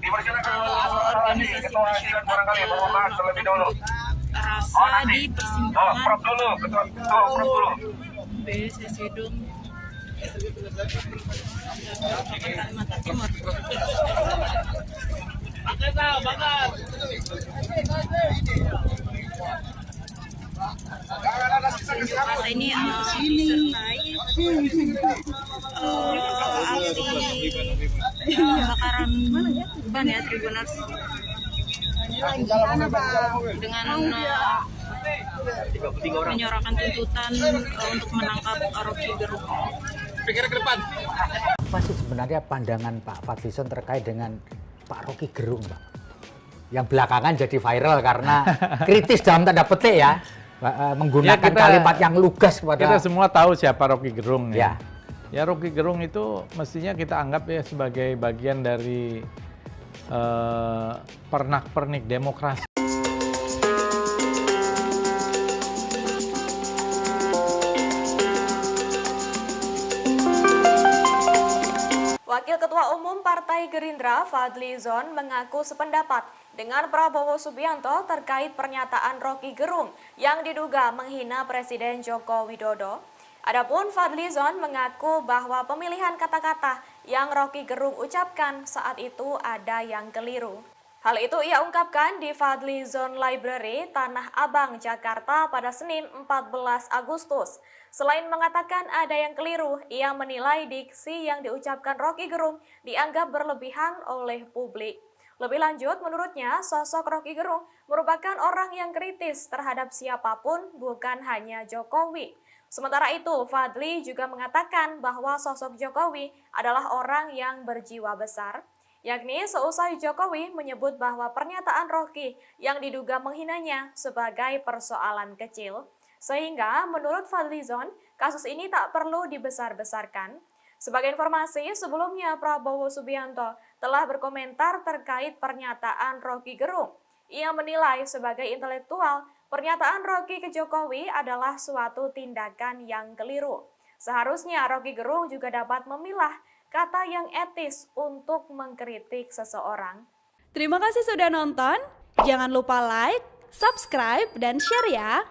organisasi masyarakat rasa di persimpangan BSSC Dom Kalimantan Timur. Masa ini disertai aksi pembakaran ban ya Tribuners, dengan menyuarakan tuntutan untuk menangkap Rocky Gerung. Apa sih sebenarnya pandangan Pak Fadlizon terkait dengan Pak Rocky Gerung, Pak? Yang belakangan jadi viral karena kritis dalam tanda petik ya, menggunakan kalimat yang lugas kepada... Kita semua tahu siapa Rocky Gerung ya. Ya Rocky Gerung itu mestinya kita anggap ya sebagai bagian dari pernak-pernik demokrasi. Wakil Ketua Umum Partai Gerindra Fadlizon mengaku sependapat dengan Prabowo Subianto terkait pernyataan Rocky Gerung yang diduga menghina Presiden Joko Widodo. Adapun Fadlizon mengaku bahwa pemilihan kata-kata yang Rocky Gerung ucapkan saat itu ada yang keliru. Hal itu ia ungkapkan di Fadli Zone Library, Tanah Abang, Jakarta pada Senin 14 Agustus. Selain mengatakan ada yang keliru, ia menilai diksi yang diucapkan Roky Gerung dianggap berlebihan oleh publik. Lebih lanjut, menurutnya sosok Roky Gerung merupakan orang yang kritis terhadap siapapun, bukan hanya Jokowi. Sementara itu, Fadli juga mengatakan bahwa sosok Jokowi adalah orang yang berjiwa besar, yakni seusai Jokowi menyebut bahwa pernyataan Roky yang diduga menghinanya sebagai persoalan kecil, sehingga menurut Fadli Zon, kasus ini tak perlu dibesar-besarkan. Sebagai informasi, sebelumnya Prabowo Subianto telah berkomentar terkait pernyataan Roky Gerung. Ia menilai sebagai intelektual, pernyataan Roky ke Jokowi adalah suatu tindakan yang keliru. Seharusnya Roky Gerung juga dapat memilah kata yang etis untuk mengkritik seseorang. Terima kasih sudah nonton. Jangan lupa like, subscribe, dan share ya.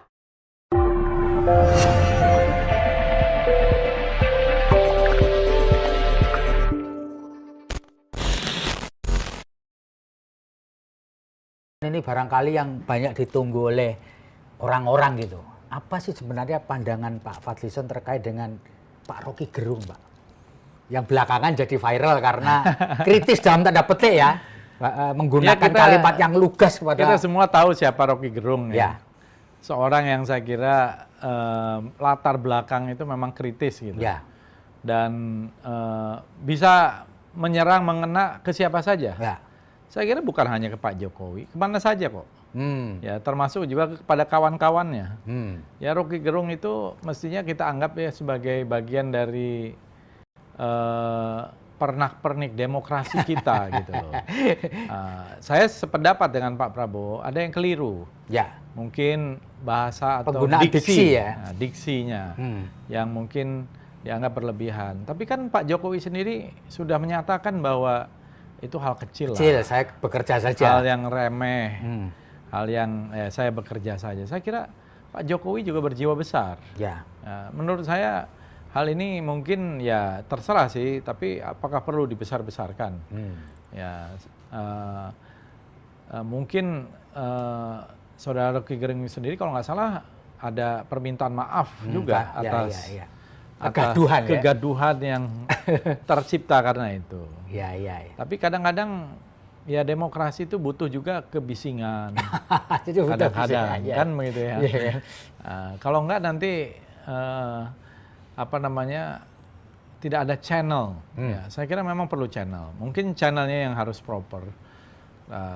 Ini barangkali yang banyak ditunggu oleh orang-orang gitu. Apa sih sebenarnya pandangan Pak Fadlizon terkait dengan Pak Roky Gerung, Pak? Yang belakangan jadi viral karena kritis dalam tanda petik ya, menggunakan kalimat yang lugas pada... Kita semua tahu siapa Roky Gerung ya. Seorang yang saya kira latar belakang itu memang kritis gitu. Ya. Dan bisa menyerang, mengena ke siapa saja. Ya. Saya kira bukan hanya ke Pak Jokowi, kemana saja kok. Ya, termasuk juga kepada kawan-kawannya. Ya, Roky Gerung itu mestinya kita anggap ya sebagai bagian dari pernak-pernik demokrasi kita gitu loh. Saya sependapat dengan Pak Prabowo, ada yang keliru. Ya. Mungkin bahasa atau penggunaan diksi ya. Diksinya yang mungkin dianggap berlebihan. Tapi kan Pak Jokowi sendiri sudah menyatakan bahwa itu hal kecil lah. Saya bekerja saja. Hal yang remeh, hal yang saya bekerja saja. Saya kira Pak Jokowi juga berjiwa besar. Ya. Menurut saya hal ini mungkin ya terserah sih, tapi apakah perlu dibesar-besarkan? Ya, mungkin Saudara Roky Gerung sendiri kalau nggak salah ada permintaan maaf juga atas kegaduhan yang tercipta karena itu. Tapi kadang-kadang ya demokrasi itu butuh juga kebisingan. Kadang-kadang kan begitu ya. Kalau enggak nanti tidak ada channel. Ya, saya kira memang perlu channel. Mungkin channelnya yang harus proper.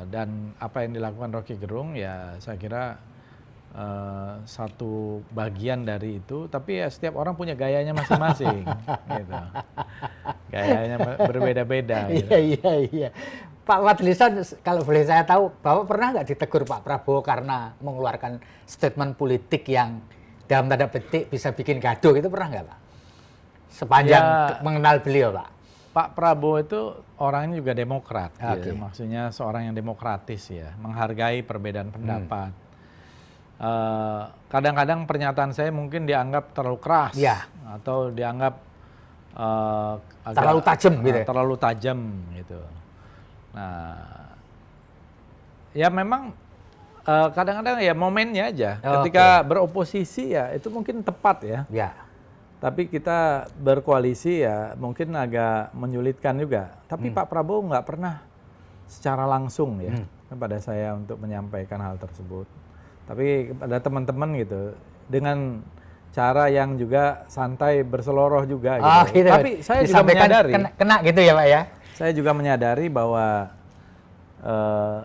Dan apa yang dilakukan Roky Gerung ya saya kira satu bagian dari itu, tapi ya setiap orang punya gayanya masing-masing, gitu. Gayanya berbeda-beda. Iya. Pak Fadlizon, kalau boleh saya tahu, Bapak pernah nggak ditegur Pak Prabowo karena mengeluarkan statement politik yang dalam tanda petik bisa bikin gaduh, itu pernah nggak Pak? Sepanjang mengenal beliau Pak. Pak Prabowo itu orangnya juga demokrat, ya. Maksudnya seorang yang demokratis ya, menghargai perbedaan pendapat. Kadang-kadang pernyataan saya mungkin dianggap terlalu keras, atau dianggap terlalu tajam gitu. Terlalu tajam gitu. Nah, ya memang kadang-kadang ya momennya aja. Ketika beroposisi ya itu mungkin tepat ya. Tapi kita berkoalisi ya mungkin agak menyulitkan juga. Tapi Pak Prabowo nggak pernah secara langsung ya kepada saya untuk menyampaikan hal tersebut. Tapi ada teman-teman gitu dengan cara yang juga santai berseloroh juga gitu. Tapi saya juga menyadari kena gitu ya Pak ya. Saya juga menyadari bahwa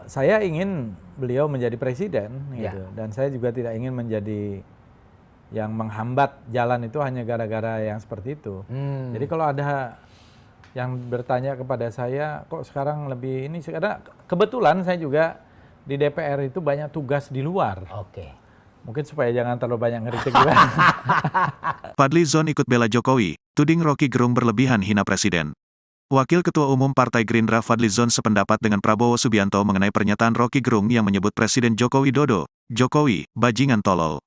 saya ingin beliau menjadi presiden gitu. Dan saya juga tidak ingin menjadi yang menghambat jalan itu hanya gara-gara yang seperti itu. Jadi kalau ada yang bertanya kepada saya kok sekarang lebih ini, karena kebetulan saya juga di DPR itu banyak tugas di luar. Mungkin supaya jangan terlalu banyak ngeritik juga. Fadlizon ikut bela Jokowi, tuding Roky Gerung berlebihan hina presiden. Wakil Ketua Umum Partai Gerindra Fadlizon sependapat dengan Prabowo Subianto mengenai pernyataan Roky Gerung yang menyebut Presiden Joko Widodo, Jokowi, bajingan tolol.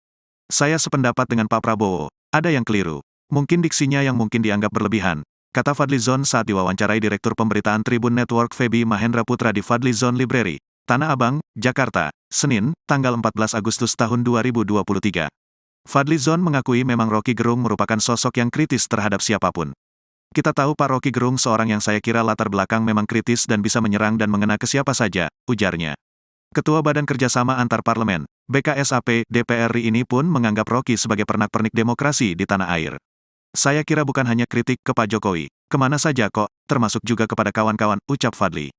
Saya sependapat dengan Pak Prabowo, ada yang keliru. Mungkin diksinya yang mungkin dianggap berlebihan, kata Fadlizon saat diwawancarai Direktur Pemberitaan Tribun Network Feby Mahendra Putra di Fadli Zone Library, Tanah Abang, Jakarta, Senin, tanggal 14 Agustus tahun 2023. Fadlizon mengakui memang Roky Gerung merupakan sosok yang kritis terhadap siapapun. Kita tahu Pak Roky Gerung seorang yang saya kira latar belakang memang kritis dan bisa menyerang dan mengena ke siapa saja, ujarnya. Ketua Badan Kerjasama Antar Parlemen, BKSAP, DPR RI ini pun menganggap Roky sebagai pernak-pernik demokrasi di tanah air. Saya kira bukan hanya kritik ke Pak Jokowi, kemana saja kok, termasuk juga kepada kawan-kawan, ucap Fadli.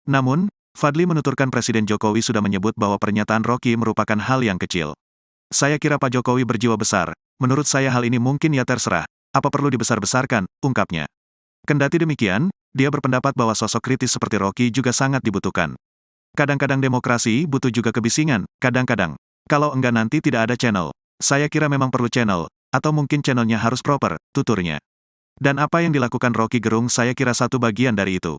Namun, Fadli menuturkan Presiden Jokowi sudah menyebut bahwa pernyataan Roky merupakan hal yang kecil. Saya kira Pak Jokowi berjiwa besar, menurut saya hal ini mungkin ya terserah, apa perlu dibesar-besarkan, ungkapnya. Kendati demikian, dia berpendapat bahwa sosok kritis seperti Roky juga sangat dibutuhkan. Kadang-kadang demokrasi butuh juga kebisingan, kadang-kadang. Kalau enggak nanti tidak ada channel. Saya kira memang perlu channel, atau mungkin channelnya harus proper, tuturnya. Dan apa yang dilakukan Roky Gerung saya kira satu bagian dari itu.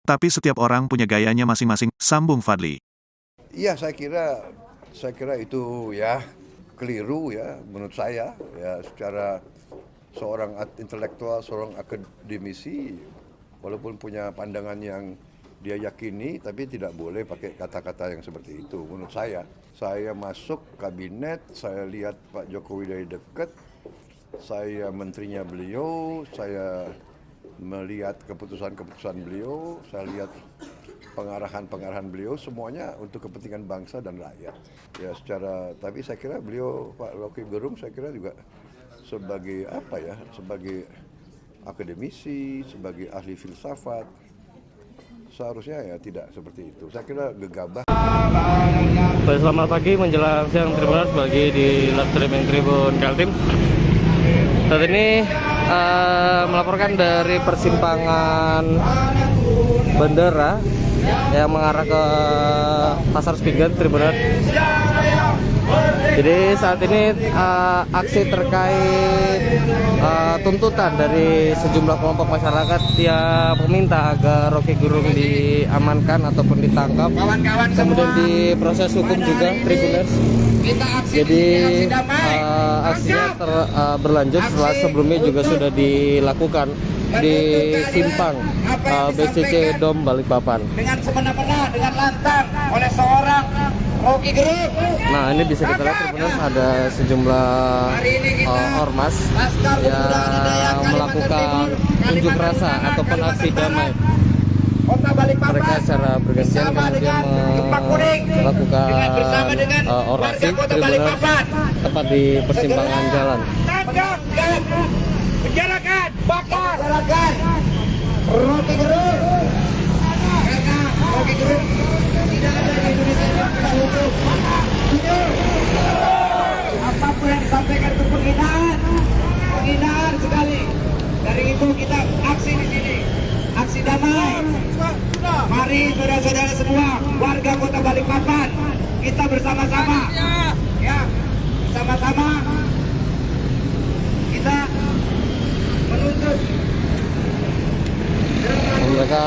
Tapi setiap orang punya gayanya masing-masing, sambung Fadli. Iya, saya kira itu ya keliru ya menurut saya ya, secara seorang intelektual, seorang akademisi walaupun punya pandangan yang dia yakini tapi tidak boleh pakai kata-kata yang seperti itu menurut saya. Saya masuk kabinet, saya lihat Pak Jokowi dari dekat, saya menterinya beliau, saya melihat keputusan-keputusan beliau, saya lihat pengarahan-pengarahan beliau, semuanya untuk kepentingan bangsa dan rakyat. Ya tapi saya kira beliau, Pak Roky Gerung, saya kira juga sebagai apa ya, sebagai akademisi, sebagai ahli filsafat, seharusnya ya tidak seperti itu. Saya kira gegabah. Baik, selamat pagi menjelang siang Tribuners bagi di live streaming Tribun Kaltim. Saat ini melaporkan dari persimpangan bandara yang mengarah ke Pasar Spingen, Tribuners. Jadi saat ini aksi terkait tuntutan dari sejumlah kelompok masyarakat yang meminta agar Roky Gerung diamankan ataupun ditangkap, kemudian diproses hukum juga, Tribuners. Jadi aksinya berlanjut setelah sebelumnya juga sudah dilakukan di simpang BCC Dom Balikpapan. Dengan semena-mena, dengan lantang oleh seorang Roky Gerung. Nah, ini bisa kita lihat Tribuners, ada sejumlah ormas yang melakukan unjuk rasa ataupun aksi damai. Mereka secara bergantian kemudian melakukan orasi Tribuners tepat di persimpangan jalan. Penjarakan, bakar, Roky Gerung. Karena Roky Gerung tidak ada di Indonesia yang bisa hukum. Apapun yang disampaikan itu penghinaan sekali. Dari itu kita aksi di sini, aksi damai. Mari saudara-saudara semua, warga Kota Balikpapan, kita bersama-sama, ya, bersama-sama kita menuntut. Mereka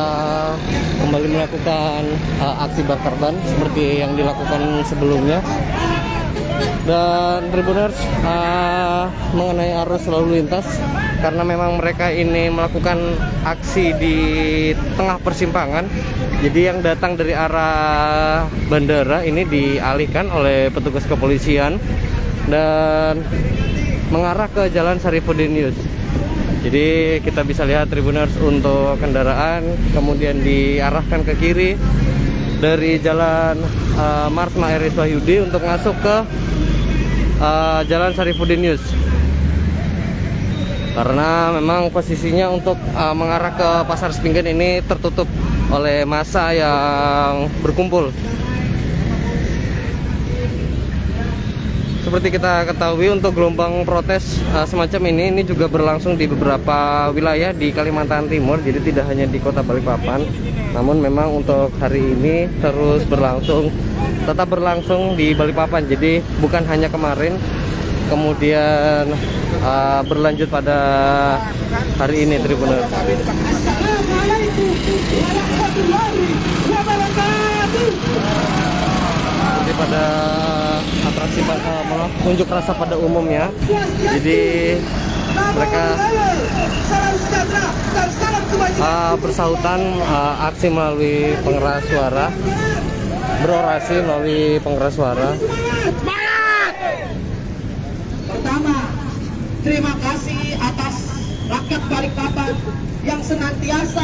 kembali melakukan aksi bakar ban seperti yang dilakukan sebelumnya. Dan Tribuners, mengenai arus lalu lintas, karena memang mereka ini melakukan aksi di tengah persimpangan, jadi yang datang dari arah bandara ini dialihkan oleh petugas kepolisian dan mengarah ke Jalan Sarifuddin Yus. Jadi kita bisa lihat Tribuners, untuk kendaraan kemudian diarahkan ke kiri dari Jalan Marsma Eris Wahyudi untuk masuk ke Jalan Sarifuddin Yus. Karena memang posisinya untuk mengarah ke Pasar Spingen ini tertutup oleh massa yang berkumpul. Seperti kita ketahui, untuk gelombang protes semacam ini juga berlangsung di beberapa wilayah di Kalimantan Timur. Jadi tidak hanya di Kota Balikpapan, namun memang untuk hari ini terus berlangsung, tetap berlangsung di Balikpapan. Jadi bukan hanya kemarin, kemudian berlanjut pada hari ini, Tribuners. Pada atraksi unjuk rasa pada umumnya, jadi mereka bersahutan aksi melalui pengeras suara berorasi melalui pengeras suara. Pertama, terima kasih atas rakyat Balikpapan yang senantiasa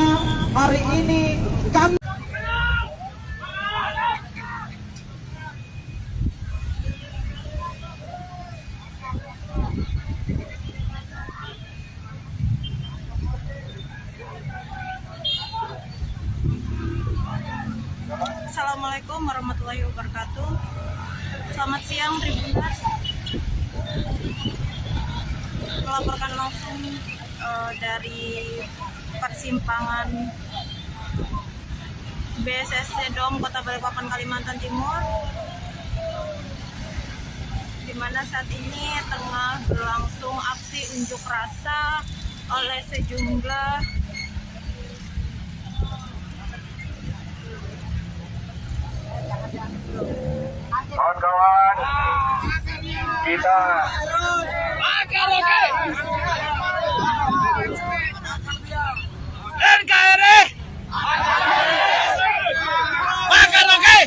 hari ini kami Assalamualaikum warahmatullahi wabarakatuh. Selamat siang Tribuners. Melaporkan langsung dari persimpangan BSSC Dom Kota Balikpapan, Kalimantan Timur, di mana saat ini tengah berlangsung aksi unjuk rasa oleh sejumlah kawan-kawan, kita NKRI makan oke.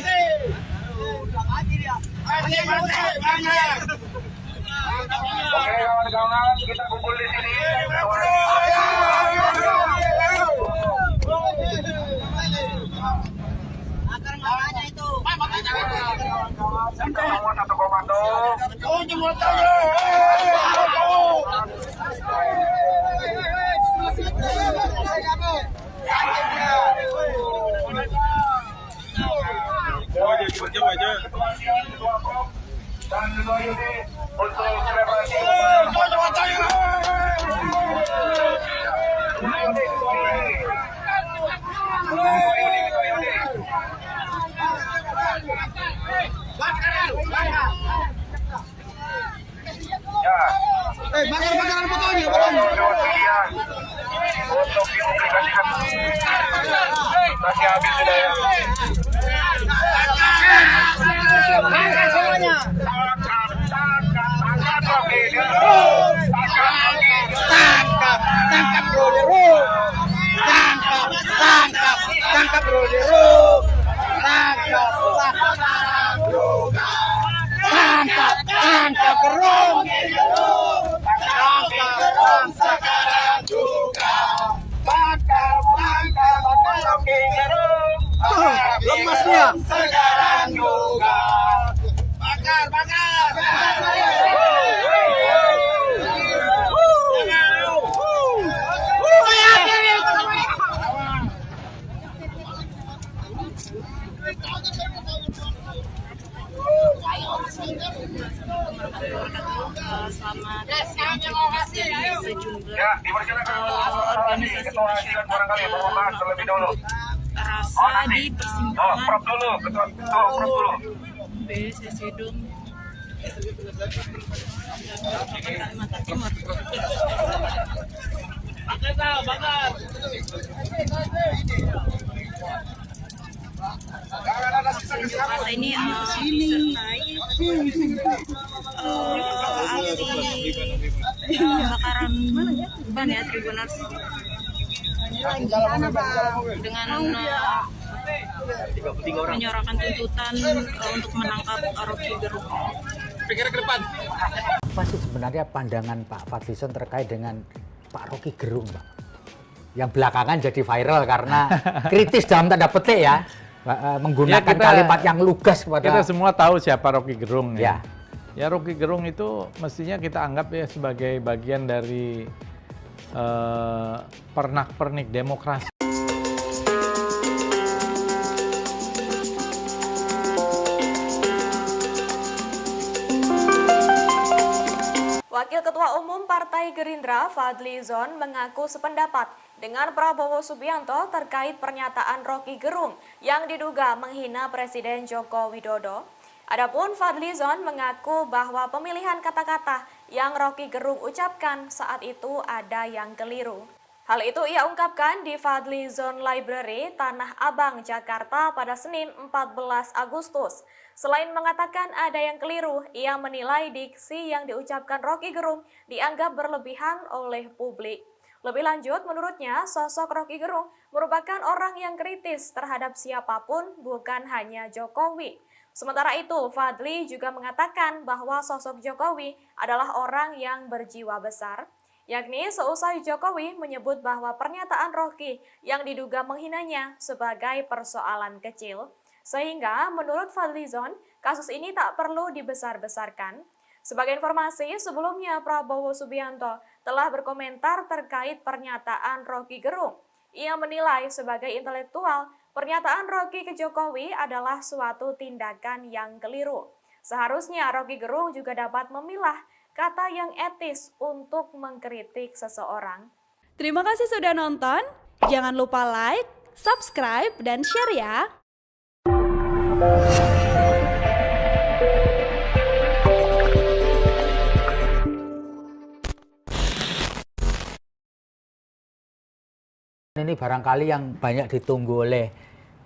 Oke kawan-kawan, kita kumpul di sini. Kita semua satu komando. Dan kedua unit untuk selebrasi. Bakar fotonya. Untuk dipublikasikan. Masih habis sudah ya. Bakar semuanya. Tangkap Rocky Gerung. Tangkap Rocky Gerung. Tangkap Gerung. Sekarang juga. Bakar Rocky Gerung. Lemas dia. Sekarang juga. Bakar. Selamat siang Tribuners. Dari sejumlah organisasi masyarakat rasa di persimpangan BSSC Dom Kalimantan Timur. Unjuk rasa ini disertai aksi pembakaran ban ya Tribuners, dengan menyuarakan tuntutan untuk menangkap Rocky Gerung. Apa sih sebenarnya pandangan Pak Fadlizon terkait dengan Pak Rocky Gerung, Pak? Yang belakangan jadi viral karena kritis dalam tanda petik ya, menggunakan kalimat yang lugas kepada... Kita semua tahu siapa Rocky Gerung ya. Ya Rocky Gerung itu mestinya kita anggap ya sebagai bagian dari pernak-pernik demokrasi. Wakil Ketua Umum Partai Gerindra Fadlizon mengaku sependapat dengan Prabowo Subianto terkait pernyataan Rocky Gerung yang diduga menghina Presiden Joko Widodo. Adapun Fadlizon mengaku bahwa pemilihan kata-kata yang Rocky Gerung ucapkan saat itu ada yang keliru. Hal itu ia ungkapkan di Fadlizon Library, Tanah Abang, Jakarta pada Senin 14 Agustus. Selain mengatakan ada yang keliru, ia menilai diksi yang diucapkan Rocky Gerung dianggap berlebihan oleh publik. Lebih lanjut, menurutnya sosok Rocky Gerung merupakan orang yang kritis terhadap siapapun, bukan hanya Jokowi. Sementara itu, Fadli juga mengatakan bahwa sosok Jokowi adalah orang yang berjiwa besar, yakni seusai Jokowi menyebut bahwa pernyataan Rocky yang diduga menghinanya sebagai persoalan kecil, sehingga menurut Fadlizon, kasus ini tak perlu dibesar-besarkan. Sebagai informasi, sebelumnya Prabowo Subianto telah berkomentar terkait pernyataan Rocky Gerung. Ia menilai sebagai intelektual, pernyataan Rocky ke Jokowi adalah suatu tindakan yang keliru. Seharusnya Rocky Gerung juga dapat memilah kata yang etis untuk mengkritik seseorang. Terima kasih sudah nonton. Jangan lupa like, subscribe, dan share ya. Ini barangkali yang banyak ditunggu oleh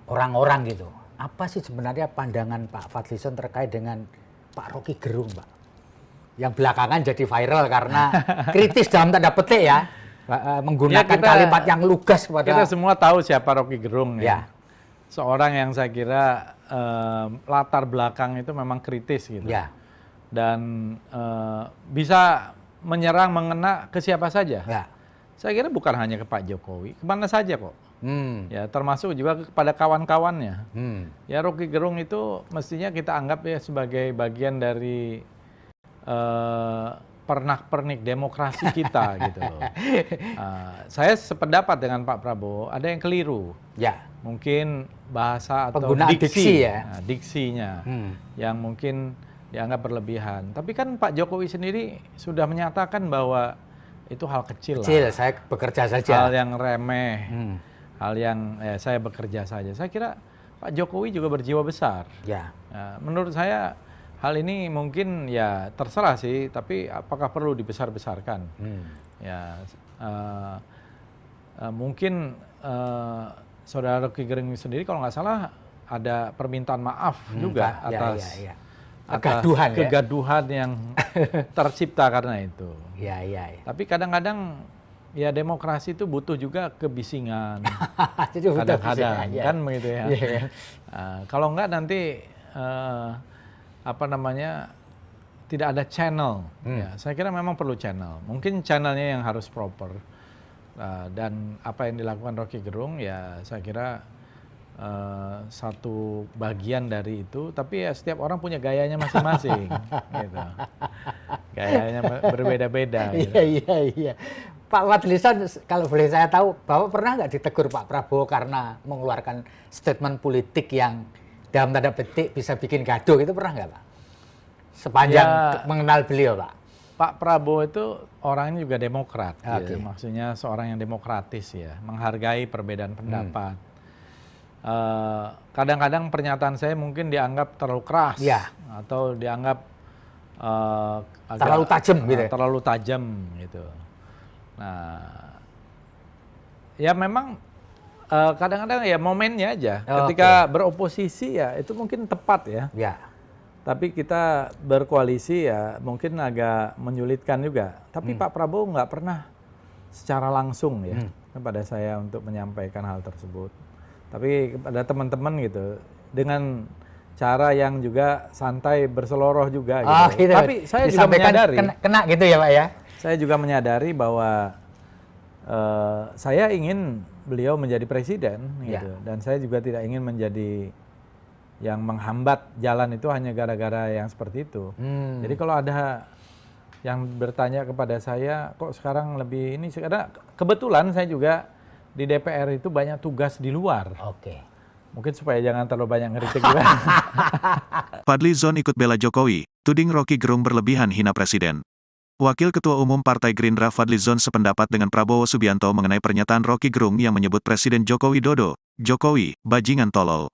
orang-orang gitu. Apa sih sebenarnya pandangan Pak Fadlizon terkait dengan Pak Rocky Gerung, Pak? Yang belakangan jadi viral karena kritis dalam tanda petik ya, menggunakan kalimat yang lugas pada... Kita semua tahu siapa Rocky Gerung ya. Seorang yang saya kira latar belakang itu memang kritis gitu. Ya. Dan bisa menyerang, mengena ke siapa saja. Ya. Saya kira bukan hanya ke Pak Jokowi, kemana saja kok. Ya, termasuk juga kepada kawan-kawannya. Ya, Rocky Gerung itu mestinya kita anggap ya sebagai bagian dari pernak-pernik demokrasi kita gitu loh. Saya sependapat dengan Pak Prabowo, ada yang keliru. Ya. Mungkin bahasa atau penggunaan diksi ya. Diksinya yang mungkin dianggap berlebihan. Tapi kan Pak Jokowi sendiri sudah menyatakan bahwa itu hal kecil lah. Saya bekerja saja. Hal yang remeh, hal yang saya bekerja saja. Saya kira Pak Jokowi juga berjiwa besar. Ya. Menurut saya hal ini mungkin ya terserah sih, tapi apakah perlu dibesar-besarkan? Ya, mungkin Saudara Rocky Gerung sendiri kalau nggak salah ada permintaan maaf juga atas kegaduhan yang tercipta karena itu. Ya. Tapi kadang-kadang ya demokrasi itu butuh juga kebisingan. Kadang-kadang kan begitu ya. Kalau enggak nanti tidak ada channel. Ya, saya kira memang perlu channel. Mungkin channelnya yang harus proper. Dan apa yang dilakukan Rocky Gerung ya saya kira satu bagian dari itu, tapi ya setiap orang punya gayanya masing-masing, gitu. Gayanya berbeda-beda. Iya. Pak Fadlizon, kalau boleh saya tahu, Bapak pernah nggak ditegur Pak Prabowo karena mengeluarkan statement politik yang dalam tanda petik bisa bikin gaduh, itu pernah nggak Pak? Sepanjang mengenal beliau Pak. Pak Prabowo itu orangnya juga demokrat, ya. Maksudnya seorang yang demokratis ya, menghargai perbedaan pendapat. Kadang-kadang pernyataan saya mungkin dianggap terlalu keras atau dianggap terlalu tajam gitu. Terlalu tajam gitu. Nah, ya memang kadang-kadang ya momennya aja. Ketika beroposisi ya itu mungkin tepat ya. Tapi kita berkoalisi ya mungkin agak menyulitkan juga. Tapi Pak Prabowo nggak pernah secara langsung ya kepada saya untuk menyampaikan hal tersebut. Tapi kepada teman-teman gitu, dengan cara yang juga santai berseloroh juga gitu. Tapi saya juga menyadari, kena gitu ya Pak ya? Saya juga menyadari bahwa saya ingin beliau menjadi presiden gitu. Dan saya juga tidak ingin menjadi yang menghambat jalan itu hanya gara-gara yang seperti itu. Jadi kalau ada yang bertanya kepada saya, kok sekarang lebih ini, karena kebetulan saya juga di DPR itu banyak tugas di luar. Mungkin supaya jangan terlalu banyak ngeritik juga. Fadlizon ikut bela Jokowi, tuding Rocky Gerung berlebihan hina presiden. Wakil Ketua Umum Partai Gerindra Fadlizon sependapat dengan Prabowo Subianto mengenai pernyataan Rocky Gerung yang menyebut Presiden Joko Widodo, Jokowi, bajingan tolol.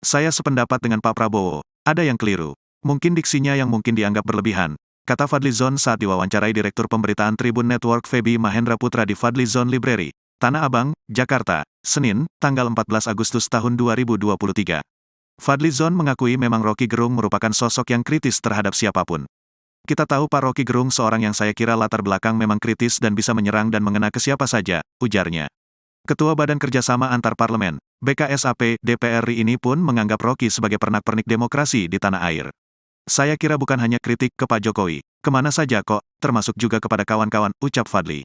Saya sependapat dengan Pak Prabowo, ada yang keliru. Mungkin diksinya yang mungkin dianggap berlebihan, kata Fadlizon saat diwawancarai Direktur Pemberitaan Tribun Network Feby Mahendra Putra di Fadlizon Library, Tanah Abang, Jakarta, Senin, tanggal 14 Agustus tahun 2023. Fadlizon mengakui memang Rocky Gerung merupakan sosok yang kritis terhadap siapapun. Kita tahu Pak Rocky Gerung seorang yang saya kira latar belakang memang kritis dan bisa menyerang dan mengena ke siapa saja, ujarnya. Ketua Badan Kerjasama Antar Parlemen, BKSAP, DPR RI ini pun menganggap Rocky sebagai pernak-pernik demokrasi di tanah air. Saya kira bukan hanya kritik ke Pak Jokowi, kemana saja kok, termasuk juga kepada kawan-kawan, ucap Fadli.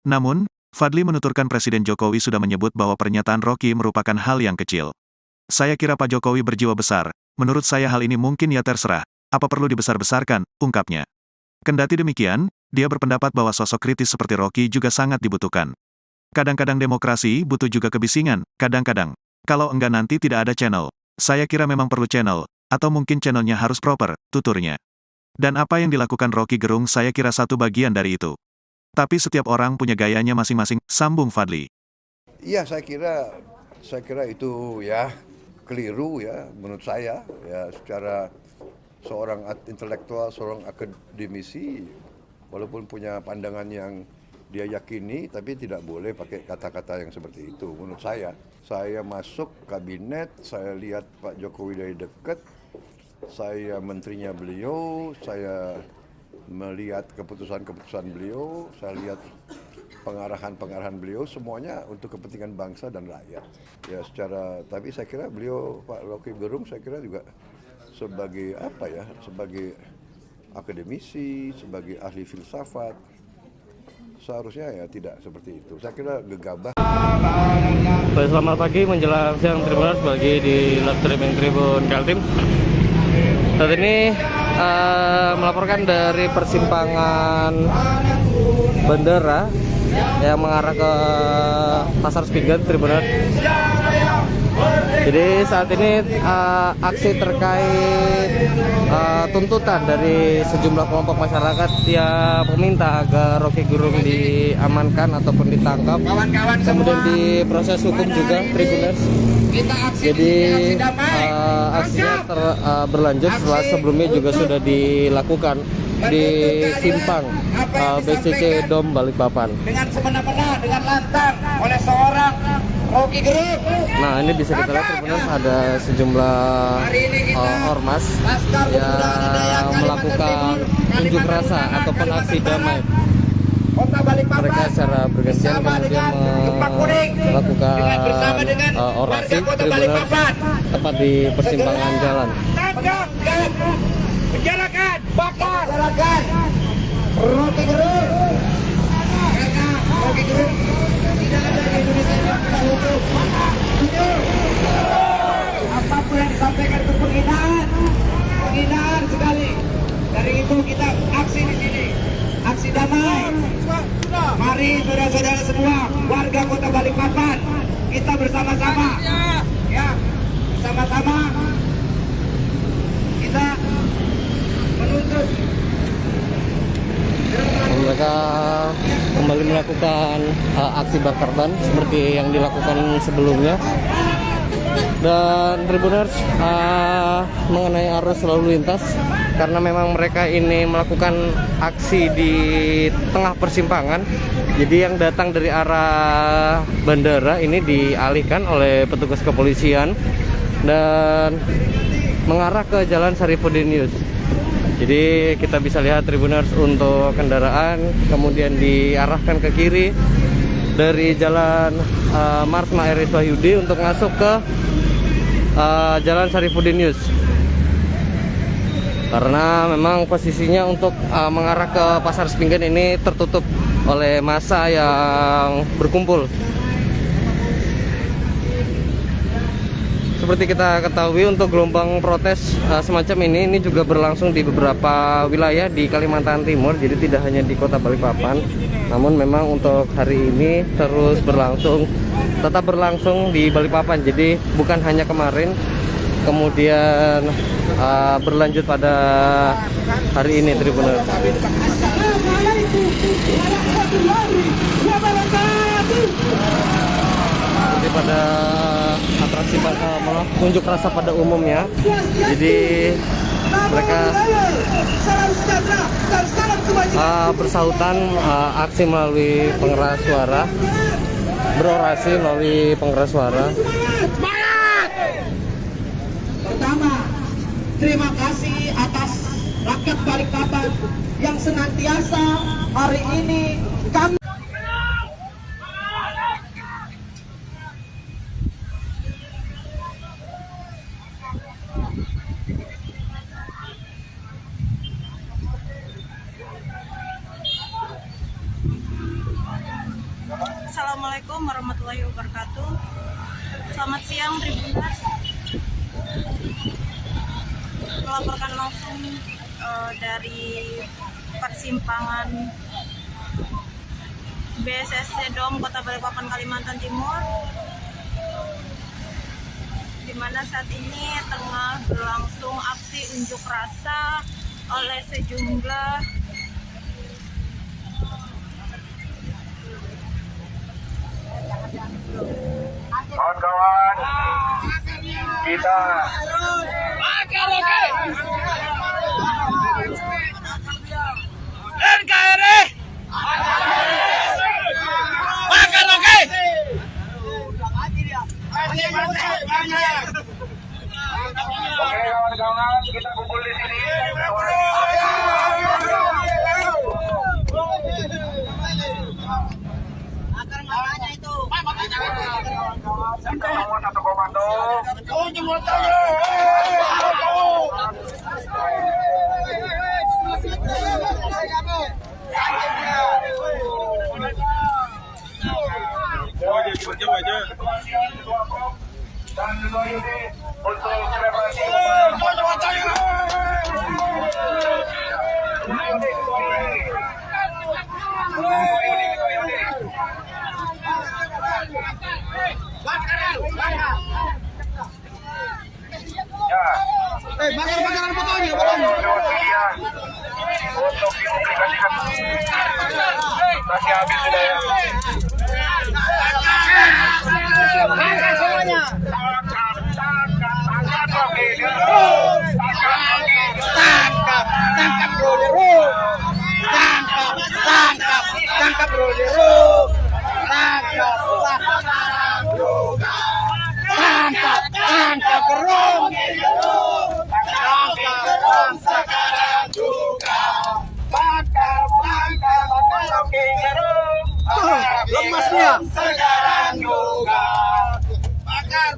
Namun, Fadli menuturkan Presiden Jokowi sudah menyebut bahwa pernyataan Rocky merupakan hal yang kecil. Saya kira Pak Jokowi berjiwa besar, menurut saya hal ini mungkin ya terserah, apa perlu dibesar-besarkan, ungkapnya. Kendati demikian, dia berpendapat bahwa sosok kritis seperti Rocky juga sangat dibutuhkan. Kadang-kadang demokrasi butuh juga kebisingan, kadang-kadang. Kalau enggak nanti tidak ada channel. Saya kira memang perlu channel, atau mungkin channelnya harus proper, tuturnya. Dan apa yang dilakukan Rocky Gerung saya kira satu bagian dari itu. Tapi setiap orang punya gayanya masing-masing, sambung Fadli. Iya, saya kira itu ya keliru ya menurut saya ya, secara seorang intelektual, seorang akademisi, walaupun punya pandangan yang dia yakini, tapi tidak boleh pakai kata-kata yang seperti itu. Menurut saya masuk kabinet, saya lihat Pak Jokowi dari dekat, saya menterinya beliau, saya melihat keputusan-keputusan beliau, saya lihat pengarahan-pengarahan beliau, semuanya untuk kepentingan bangsa dan rakyat. Ya tapi saya kira beliau, Pak Rocky Gerung, saya kira juga sebagai sebagai akademisi, sebagai ahli filsafat, seharusnya ya tidak seperti itu. Saya kira gegabah. Baik, selamat pagi menjelang siang Tribuners bagi di live streaming Tribun Kaltim. Saat ini melaporkan dari persimpangan bandara yang mengarah ke Pasar Spingen, Tribuners. Jadi saat ini aksi terkait tuntutan dari sejumlah kelompok masyarakat yang meminta agar Rocky Gerung diamankan ataupun ditangkap, kemudian diproses hukum juga, Tribuners. Jadi aksinya berlanjut setelah sebelumnya juga sudah dilakukan di simpang BCC Dom Balikpapan. Dengan semena-mena, dengan lantang oleh seorang Rocky Gerung. Nah, ini bisa kita lihat Tribuners, ada sejumlah ormas yang melakukan unjuk rasa ataupun aksi damai. Mereka secara bergantian kemudian melakukan orasi Tribuners tepat di persimpangan jalan. Penjarakan, bakar, Rocky Gerung. Karena Rocky Gerung tidak ada di Indonesia. Apapun yang disampaikan itu penghinaan sekali. Dari itu kita aksi di sini, aksi damai. Mari saudara-saudara semua, warga Kota Balikpapan, kita bersama-sama, ya, bersama-sama kita menuntut. Mereka kembali melakukan aksi bakar ban seperti yang dilakukan sebelumnya. Dan Tribuners, mengenai arus lalu lintas, karena memang mereka ini melakukan aksi di tengah persimpangan, jadi yang datang dari arah bandara ini dialihkan oleh petugas kepolisian dan mengarah ke Jalan Sarifuddin Yus. Jadi kita bisa lihat Tribuners, untuk kendaraan kemudian diarahkan ke kiri dari Jalan Marsma Eris Wahyudi untuk masuk ke Jalan Sarifuddin Yus. Karena memang posisinya untuk mengarah ke Pasar Spingen ini tertutup oleh massa yang berkumpul. Seperti kita ketahui, untuk gelombang protes semacam ini juga berlangsung di beberapa wilayah di Kalimantan Timur. Jadi tidak hanya di Kota Balikpapan, namun memang untuk hari ini terus tetap berlangsung di Balikpapan. Jadi bukan hanya kemarin, kemudian berlanjut pada hari ini, Tribuners. Pada atraksi unjuk rasa pada umumnya, jadi mereka bersautan aksi melalui pengeras suara, berorasi melalui pengeras suara. Pertama, terima kasih atas rakyat Balikpapan yang senantiasa hari ini kami Assalamualaikum warahmatullahi wabarakatuh. Selamat siang Tribuners. Melaporkan langsung dari persimpangan BSSC Dom Kota Balikpapan, Kalimantan Timur, di mana saat ini tengah berlangsung aksi unjuk rasa oleh sejumlah kawan-kawan kita NKRI makan oke. Oke kawan-kawan, kita kumpul di sini. Kita semua satu komando. Dan kedua unit untuk selebrasi. Bakar fotonya. Untuk dipublikasikan. Masih habis sudah ya. Bakar semuanya. Tangkap bro Jeruk. Tangkap bro Jeruk. Tangkap gerung. Sekarang juga. Bakar oke gerung. Lemas dia. Sekarang juga. Bakar.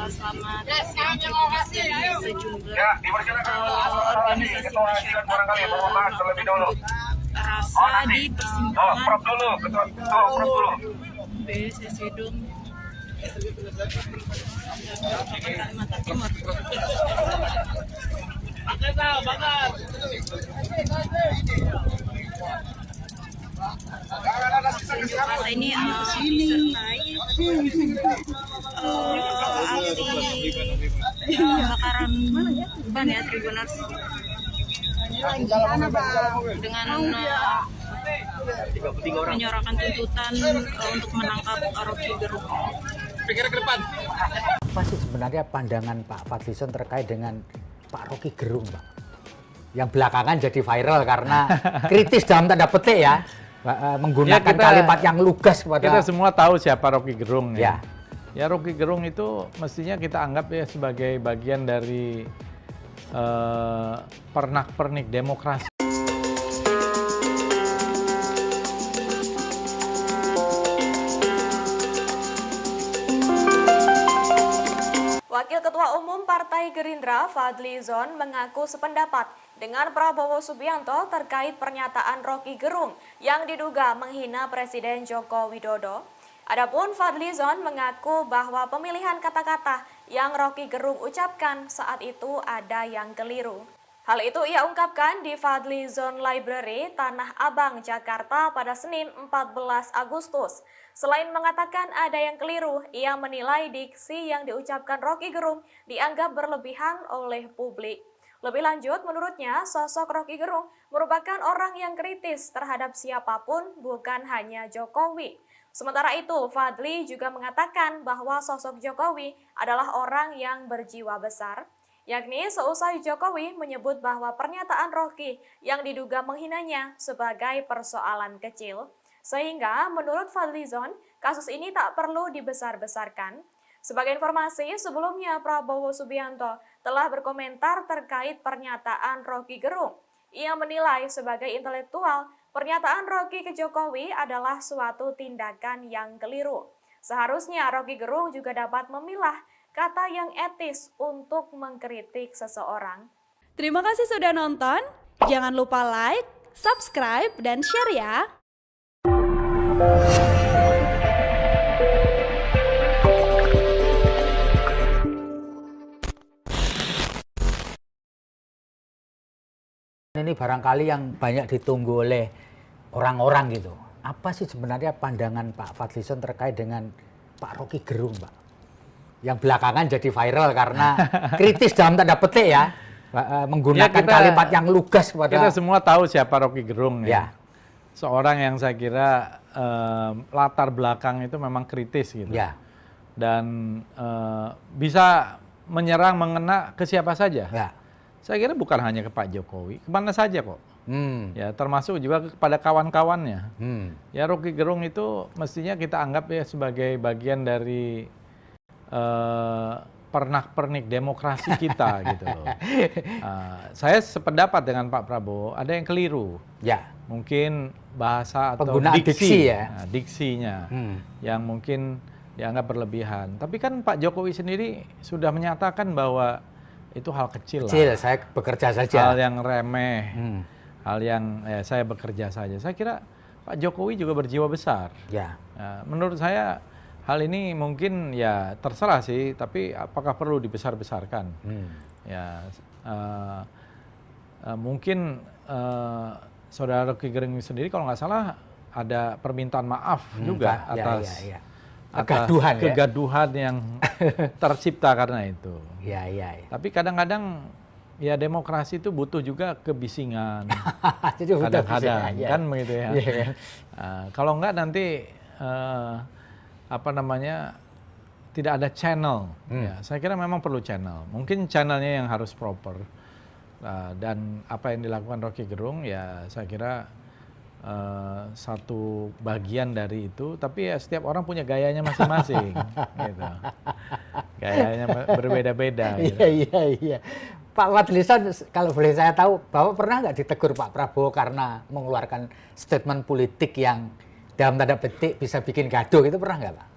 Selamat siang Tribuners. Jadi sejumlah organisasi masyarakat rasa di persimpangan BSSC Dom Kalimantan Timur. Unjuk rasa ini disertai aksi pembakaran ban ya Tribuners, dengan menyuarakan tuntutan untuk menangkap Rocky Gerung. Apa sih sebenarnya pandangan Pak Fadlizon terkait dengan Pak Rocky Gerung, Pak? Yang belakangan jadi viral karena kritis dalam tanda petik ya, menggunakan kalimat yang lugas pada... Kita semua tahu siapa Rocky Gerung ya. Ya Rocky Gerung itu mestinya kita anggap ya sebagai bagian dari pernak-pernik demokrasi. Wakil Ketua Umum Partai Gerindra Fadlizon mengaku sependapat dengan Prabowo Subianto terkait pernyataan Rocky Gerung yang diduga menghina Presiden Joko Widodo. Adapun Fadlizon mengaku bahwa pemilihan kata-kata yang Rocky Gerung ucapkan saat itu ada yang keliru. Hal itu ia ungkapkan di Fadlizon Library, Tanah Abang, Jakarta pada Senin 14 Agustus. Selain mengatakan ada yang keliru, ia menilai diksi yang diucapkan Rocky Gerung dianggap berlebihan oleh publik. Lebih lanjut, menurutnya sosok Rocky Gerung merupakan orang yang kritis terhadap siapapun, bukan hanya Jokowi. Sementara itu, Fadli juga mengatakan bahwa sosok Jokowi adalah orang yang berjiwa besar, yakni seusai Jokowi menyebut bahwa pernyataan Rocky yang diduga menghinanya sebagai persoalan kecil. Sehingga menurut Fadlizon, kasus ini tak perlu dibesar-besarkan. Sebagai informasi, sebelumnya Prabowo Subianto telah berkomentar terkait pernyataan Rocky Gerung. Ia menilai sebagai intelektual, Pernyataan Rocky ke Jokowi adalah suatu tindakan yang keliru. Seharusnya Rocky Gerung juga dapat memilah kata yang etis untuk mengkritik seseorang. Terima kasih sudah nonton. Jangan lupa like, subscribe, dan share ya. Ini barangkali yang banyak ditunggu oleh orang-orang gitu. Apa sih sebenarnya pandangan Pak Fadlizon terkait dengan Pak Rocky Gerung, Pak? Yang belakangan jadi viral karena kritis dalam tanda petik ya, menggunakan kalimat yang lugas pada... Kita semua tahu siapa Rocky Gerung ya. Seorang yang saya kira latar belakang itu memang kritis gitu. Ya. Dan bisa menyerang, mengena ke siapa saja. Ya. Saya kira bukan hanya ke Pak Jokowi, kemana saja kok. Ya, termasuk juga kepada kawan-kawannya. Ya, Rocky Gerung itu mestinya kita anggap ya sebagai bagian dari pernak-pernik demokrasi kita gitu loh. Saya sependapat dengan Pak Prabowo, ada yang keliru. Ya. Mungkin bahasa atau penggunaan diksi ya. Diksinya yang mungkin dianggap berlebihan. Tapi kan Pak Jokowi sendiri sudah menyatakan bahwa itu hal kecil lah. Saya bekerja saja. Hal yang remeh, hal yang saya bekerja saja. Saya kira Pak Jokowi juga berjiwa besar. Ya. Menurut saya hal ini mungkin ya terserah sih, tapi apakah perlu dibesar-besarkan? Ya, mungkin Saudara Rocky Gerung sendiri kalau nggak salah ada permintaan maaf juga atas kegaduhan yang tercipta karena itu. Ya. Tapi kadang-kadang ya demokrasi itu butuh juga kebisingan. Kadang-kadang kan begitu ya. Kalau enggak nanti tidak ada channel. Ya, saya kira memang perlu channel. Mungkin channelnya yang harus proper. Dan apa yang dilakukan Rocky Gerung ya saya kira satu bagian dari itu, tapi ya setiap orang punya gayanya masing-masing, gitu. Gayanya berbeda-beda. Gitu. Iya. Pak Fadlizon, kalau boleh saya tahu, Bapak pernah nggak ditegur Pak Prabowo karena mengeluarkan statement politik yang dalam tanda petik bisa bikin gaduh, itu pernah nggak Pak?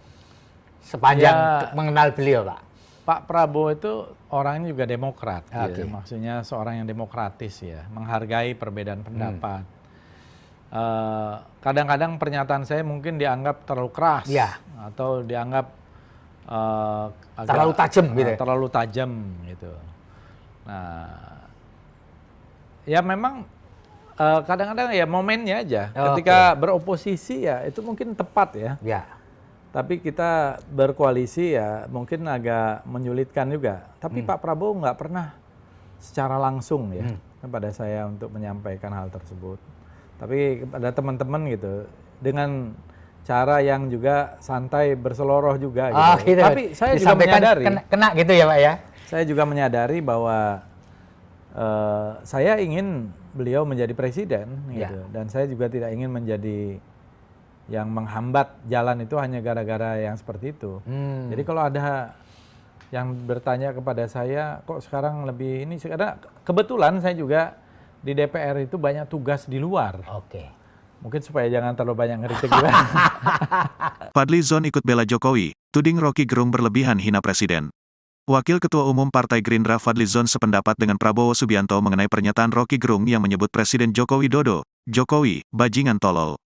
Sepanjang mengenal beliau Pak. Pak Prabowo itu orangnya juga demokrat, ya. Maksudnya seorang yang demokratis ya, menghargai perbedaan pendapat. Kadang-kadang pernyataan saya mungkin dianggap terlalu keras atau dianggap terlalu tajam gitu. Terlalu tajam gitu. Nah, ya memang kadang-kadang ya momennya aja. Ketika beroposisi ya itu mungkin tepat ya. Tapi kita berkoalisi ya mungkin agak menyulitkan juga. Tapi Pak Prabowo nggak pernah secara langsung ya kepada saya untuk menyampaikan hal tersebut. Tapi ada teman-teman gitu dengan cara yang juga santai berseloroh juga gitu. Tapi saya juga menyadari kena gitu ya Pak ya. Saya juga menyadari bahwa saya ingin beliau menjadi presiden gitu. Dan saya juga tidak ingin menjadi yang menghambat jalan itu hanya gara-gara yang seperti itu. Jadi kalau ada yang bertanya kepada saya kok sekarang lebih ini, karena kebetulan saya juga di DPR itu banyak tugas di luar. Mungkin supaya jangan terlalu banyak ngeritik juga. Fadlizon ikut bela Jokowi, tuding Rocky Gerung berlebihan hina presiden. Wakil Ketua Umum Partai Gerindra Fadlizon sependapat dengan Prabowo Subianto mengenai pernyataan Rocky Gerung yang menyebut Presiden Joko Widodo, Jokowi, bajingan tolol.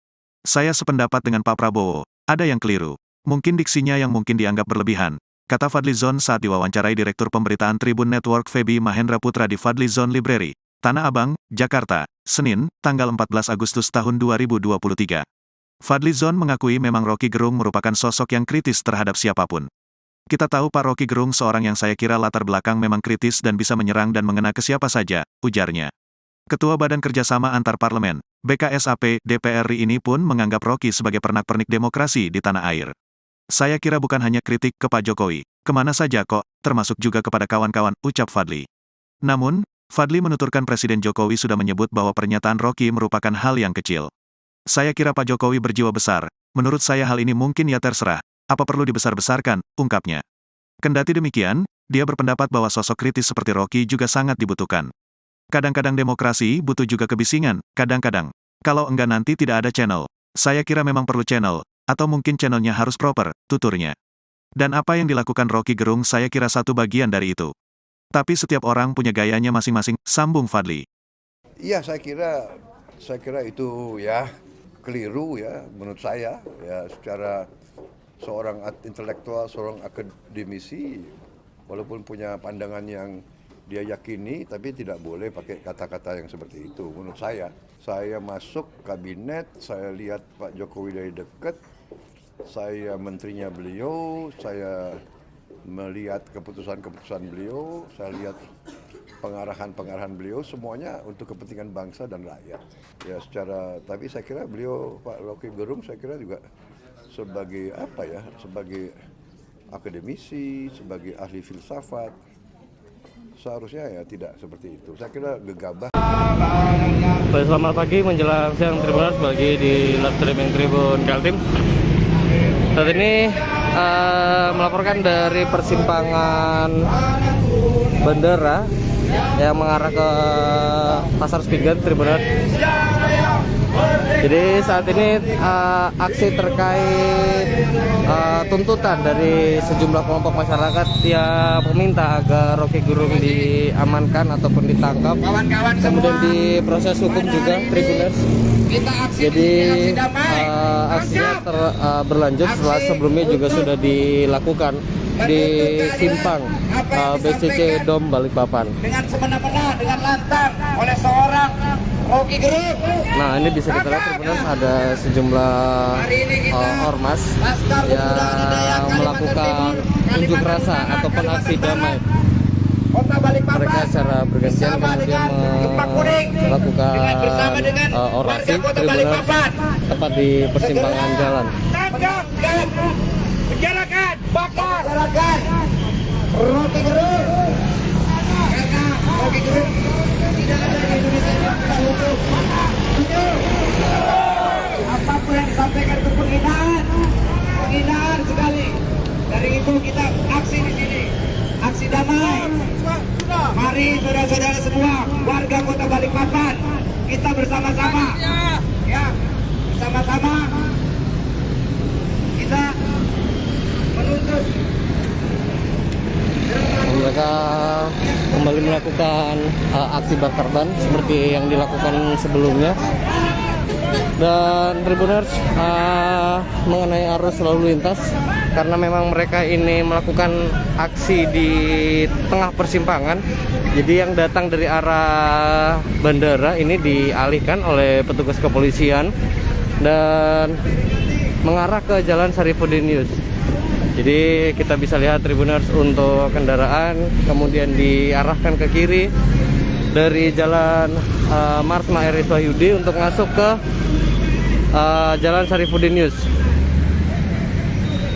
Saya sependapat dengan Pak Prabowo, ada yang keliru. Mungkin diksinya yang mungkin dianggap berlebihan, kata Fadlizon saat diwawancarai Direktur Pemberitaan Tribun Network Feby Mahendra Putra di Fadlizon Library, Tanah Abang, Jakarta, Senin, tanggal 14 Agustus tahun 2023. Fadlizon mengakui memang Rocky Gerung merupakan sosok yang kritis terhadap siapapun. Kita tahu Pak Rocky Gerung seorang yang saya kira latar belakang memang kritis dan bisa menyerang dan mengena ke siapa saja, ujarnya. Ketua Badan Kerjasama Antar Parlemen, BKSAP, DPR RI ini pun menganggap Rocky sebagai pernak-pernik demokrasi di tanah air. Saya kira bukan hanya kritik ke Pak Jokowi, kemana saja kok, termasuk juga kepada kawan-kawan, ucap Fadli. Namun, Fadli menuturkan Presiden Jokowi sudah menyebut bahwa pernyataan Rocky merupakan hal yang kecil. Saya kira Pak Jokowi berjiwa besar, menurut saya hal ini mungkin ya terserah, apa perlu dibesar-besarkan, ungkapnya. Kendati demikian, dia berpendapat bahwa sosok kritis seperti Rocky juga sangat dibutuhkan. Kadang-kadang demokrasi butuh juga kebisingan, kadang-kadang Kalau enggak nanti tidak ada channel. Saya kira memang perlu channel, atau mungkin channelnya harus proper, tuturnya. Dan apa yang dilakukan Rocky Gerung saya kira satu bagian dari itu. Tapi setiap orang punya gayanya masing-masing, sambung Fadli. Iya, saya kira itu ya keliru ya menurut saya ya, secara seorang intelektual, seorang akademisi, walaupun punya pandangan yang dia yakini, tapi tidak boleh pakai kata-kata yang seperti itu menurut saya. Saya masuk kabinet, saya lihat Pak Jokowi dari dekat, saya menterinya beliau, saya melihat keputusan-keputusan beliau, saya lihat pengarahan-pengarahan beliau, semuanya untuk kepentingan bangsa dan rakyat. Ya tapi saya kira beliau, Pak Rocky Gerung, saya kira juga sebagai apa ya, sebagai akademisi, sebagai ahli filsafat, seharusnya ya tidak seperti itu. Saya kira gegabah. Baik, selamat pagi menjelang siang Tribuners bagi di live streaming Tribun Kaltim. Saat ini melaporkan dari persimpangan bandara yang mengarah ke Pasar Spingen, Tribuners. Jadi saat ini aksi terkait tuntutan dari sejumlah kelompok masyarakat yang meminta agar Rocky Gerung diamankan ataupun ditangkap, kemudian diproses hukum juga, Tribuners. Jadi aksinya berlanjut setelah sebelumnya juga sudah dilakukan di simpang BCC Dom Balikpapan. Dengan semena-mena, dengan lantang oleh seorang Rocky Gerung. Nah, ini bisa kita lihat Tribuners, ada sejumlah ormas yang melakukan unjuk rasa ataupun aksi damai. Mereka secara bergantian kemudian melakukan orasi Tribuners tepat di persimpangan jalan. Penjarakan, bakar, Rocky Gerung. Karena Rocky Gerung tidak ada di Indonesia untuk apapun yang disampaikan itu penghinaan sekali. Dari itu kita aksi di sini, aksi damai. Mari saudara-saudara semua, warga Kota Balikpapan, kita bersama-sama, ya, bersama-sama kita menuntut. Mereka kembali melakukan aksi bakar ban seperti yang dilakukan sebelumnya. Dan Tribuners, mengenai arus lalu lintas, karena memang mereka ini melakukan aksi di tengah persimpangan, jadi yang datang dari arah bandara ini dialihkan oleh petugas kepolisian dan mengarah ke Jalan Sarifuddin Yus. Jadi kita bisa lihat Tribuners, untuk kendaraan kemudian diarahkan ke kiri dari Jalan Marsma Eris Wahyudi untuk masuk ke Jalan Sarifuddin Yus.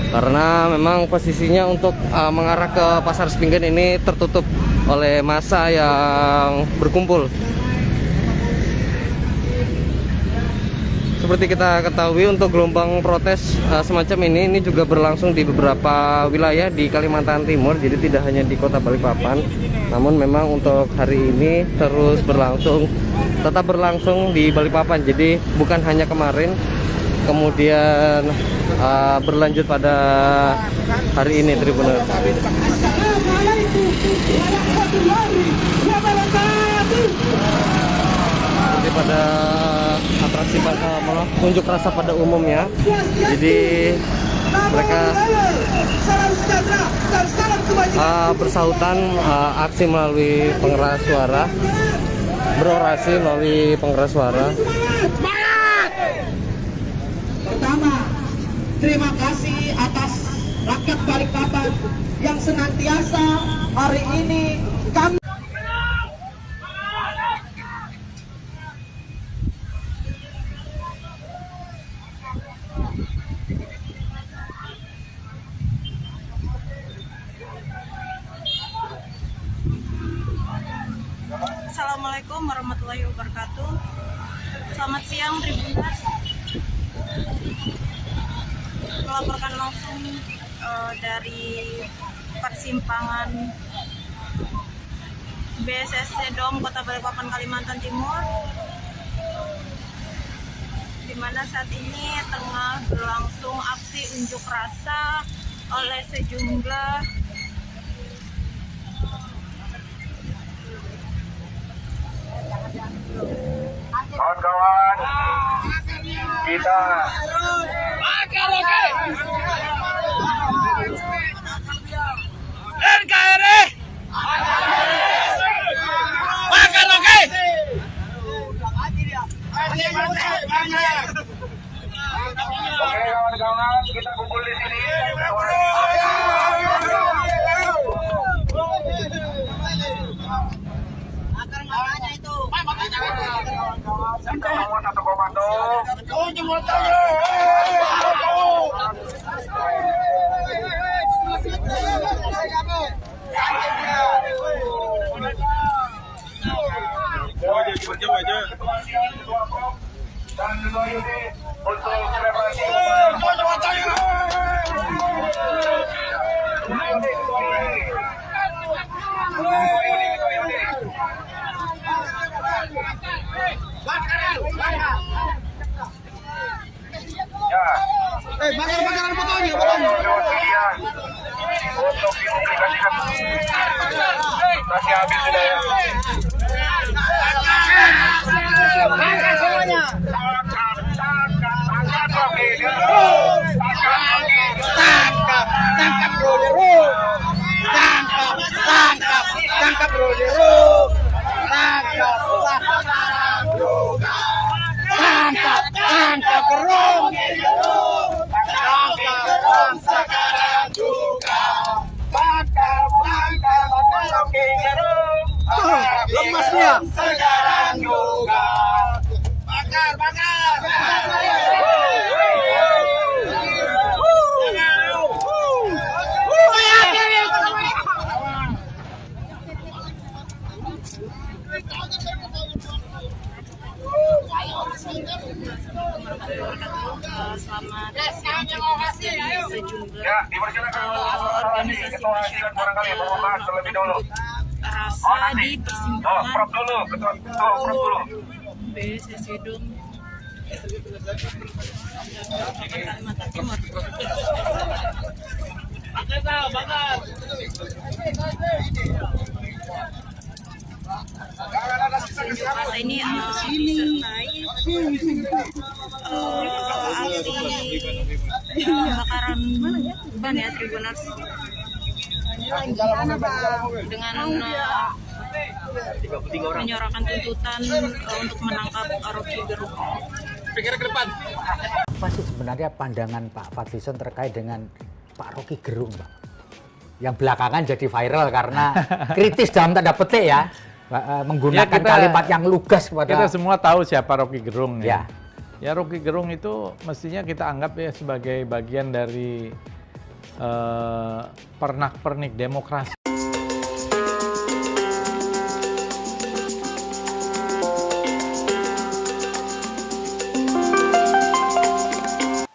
Karena memang posisinya untuk mengarah ke Pasar Spingen ini tertutup oleh massa yang berkumpul. Seperti kita ketahui, untuk gelombang protes semacam ini juga berlangsung di beberapa wilayah di Kalimantan Timur. Jadi tidak hanya di Kota Balikpapan, namun memang untuk hari ini terus berlangsung, tetap berlangsung di Balikpapan. Jadi bukan hanya kemarin, kemudian berlanjut pada hari ini, Tribuners. Pada atraksi unjuk rasa pada umumnya, jadi mereka bersautan aksi melalui pengeras suara, berorasi melalui pengeras suara. Pertama, terima kasih atas rakyat Balikpapan yang senantiasa hari ini kami. Assalamualaikum warahmatullahi wabarakatuh. Selamat siang Tribuners. Melaporkan langsung dari persimpangan BCC Dom Kota Balikpapan, Kalimantan Timur. di mana saat ini tengah berlangsung aksi unjuk rasa oleh sejumlah kawan-kawan, kita NKRI makan oke. Oke kawan-kawan, kita kumpul di sini. Kita semua satu komando. Dan juga ini untuk selebrasi Bakar fotonya. Untuk dipublikasikan. Masih habis sudah ya. Bakar semuanya. Tangkap Rocky Gerung. Tangkap Rocky Gerung. Tangkap Gerung. Sekarang juga. Bakar Rocky Gerung. Lemas dia. Sekarang juga. Bakar. Selamat kontribusi dari sejumlah organisasi rasa di persimpangan BSS Hidung Kalimantan Timur. Masa ini disertai aksi pembakaran ban ya Tribuners dengan menyuarakan tuntutan untuk menangkap Rocky Gerung. Apa sih sebenarnya pandangan Pak Fadlizon terkait dengan Pak Rocky Gerung, Pak? Yang belakangan jadi viral karena kritis dalam tanda petik ya, menggunakan kalimat yang lugas kepada... Kita semua tahu siapa Rocky Gerung ya. Ya Rocky Gerung itu mestinya kita anggap ya sebagai bagian dari pernak-pernik demokrasi.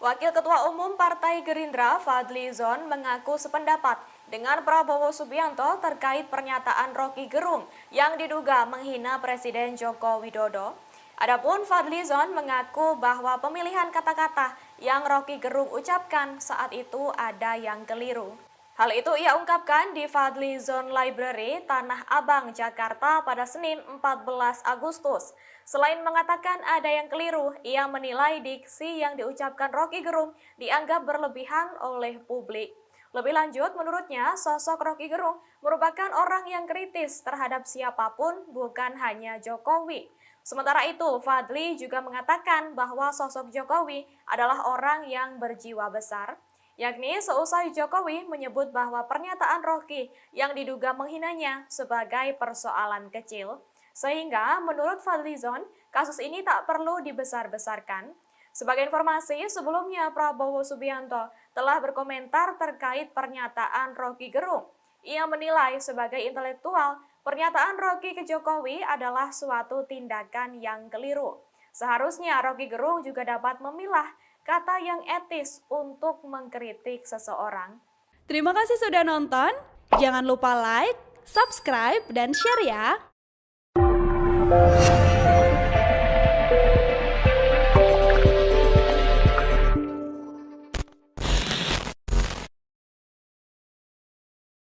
Wakil Ketua Umum Partai Gerindra Fadlizon mengaku sependapat dengan Prabowo Subianto terkait pernyataan Rocky Gerung yang diduga menghina Presiden Joko Widodo. Adapun Fadlizon mengaku bahwa pemilihan kata-kata yang Rocky Gerung ucapkan saat itu ada yang keliru. Hal itu ia ungkapkan di Fadlizon Library, Tanah Abang, Jakarta pada Senin 14 Agustus. Selain mengatakan ada yang keliru, ia menilai diksi yang diucapkan Rocky Gerung dianggap berlebihan oleh publik. Lebih lanjut, menurutnya sosok Rocky Gerung merupakan orang yang kritis terhadap siapapun, bukan hanya Jokowi. Sementara itu, Fadli juga mengatakan bahwa sosok Jokowi adalah orang yang berjiwa besar, yakni seusai Jokowi menyebut bahwa pernyataan Rocky yang diduga menghinanya sebagai persoalan kecil. Sehingga menurut Fadlizon, kasus ini tak perlu dibesar-besarkan. Sebagai informasi, sebelumnya Prabowo Subianto telah berkomentar terkait pernyataan Rocky Gerung. Ia menilai sebagai intelektual, pernyataan Rocky ke Jokowi adalah suatu tindakan yang keliru. Seharusnya Rocky Gerung juga dapat memilah kata yang etis untuk mengkritik seseorang. Terima kasih sudah nonton. Jangan lupa like, subscribe, dan share ya.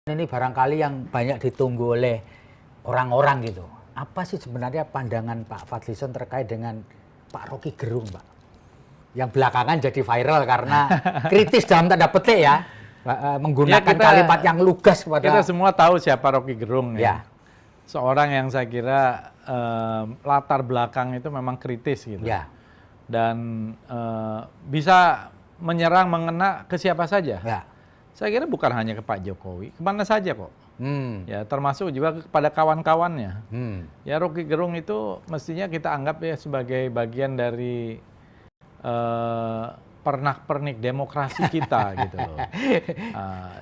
Ini barangkali yang banyak ditunggu oleh orang-orang gitu. Apa sih sebenarnya pandangan Pak Fadlizon terkait dengan Pak Rocky Gerung, Pak? Yang belakangan jadi viral karena kritis dalam tanda petik ya, menggunakan kalimat yang lugas kepada... Kita semua tahu siapa Rocky Gerung ya. Seorang yang saya kira latar belakang itu memang kritis gitu. Ya. Dan bisa menyerang, mengena ke siapa saja. Ya. Saya kira bukan hanya ke Pak Jokowi, kemana saja kok. Ya, termasuk juga kepada kawan-kawannya. Ya, Rocky Gerung itu mestinya kita anggap ya sebagai bagian dari pernak-pernik demokrasi kita gitu loh.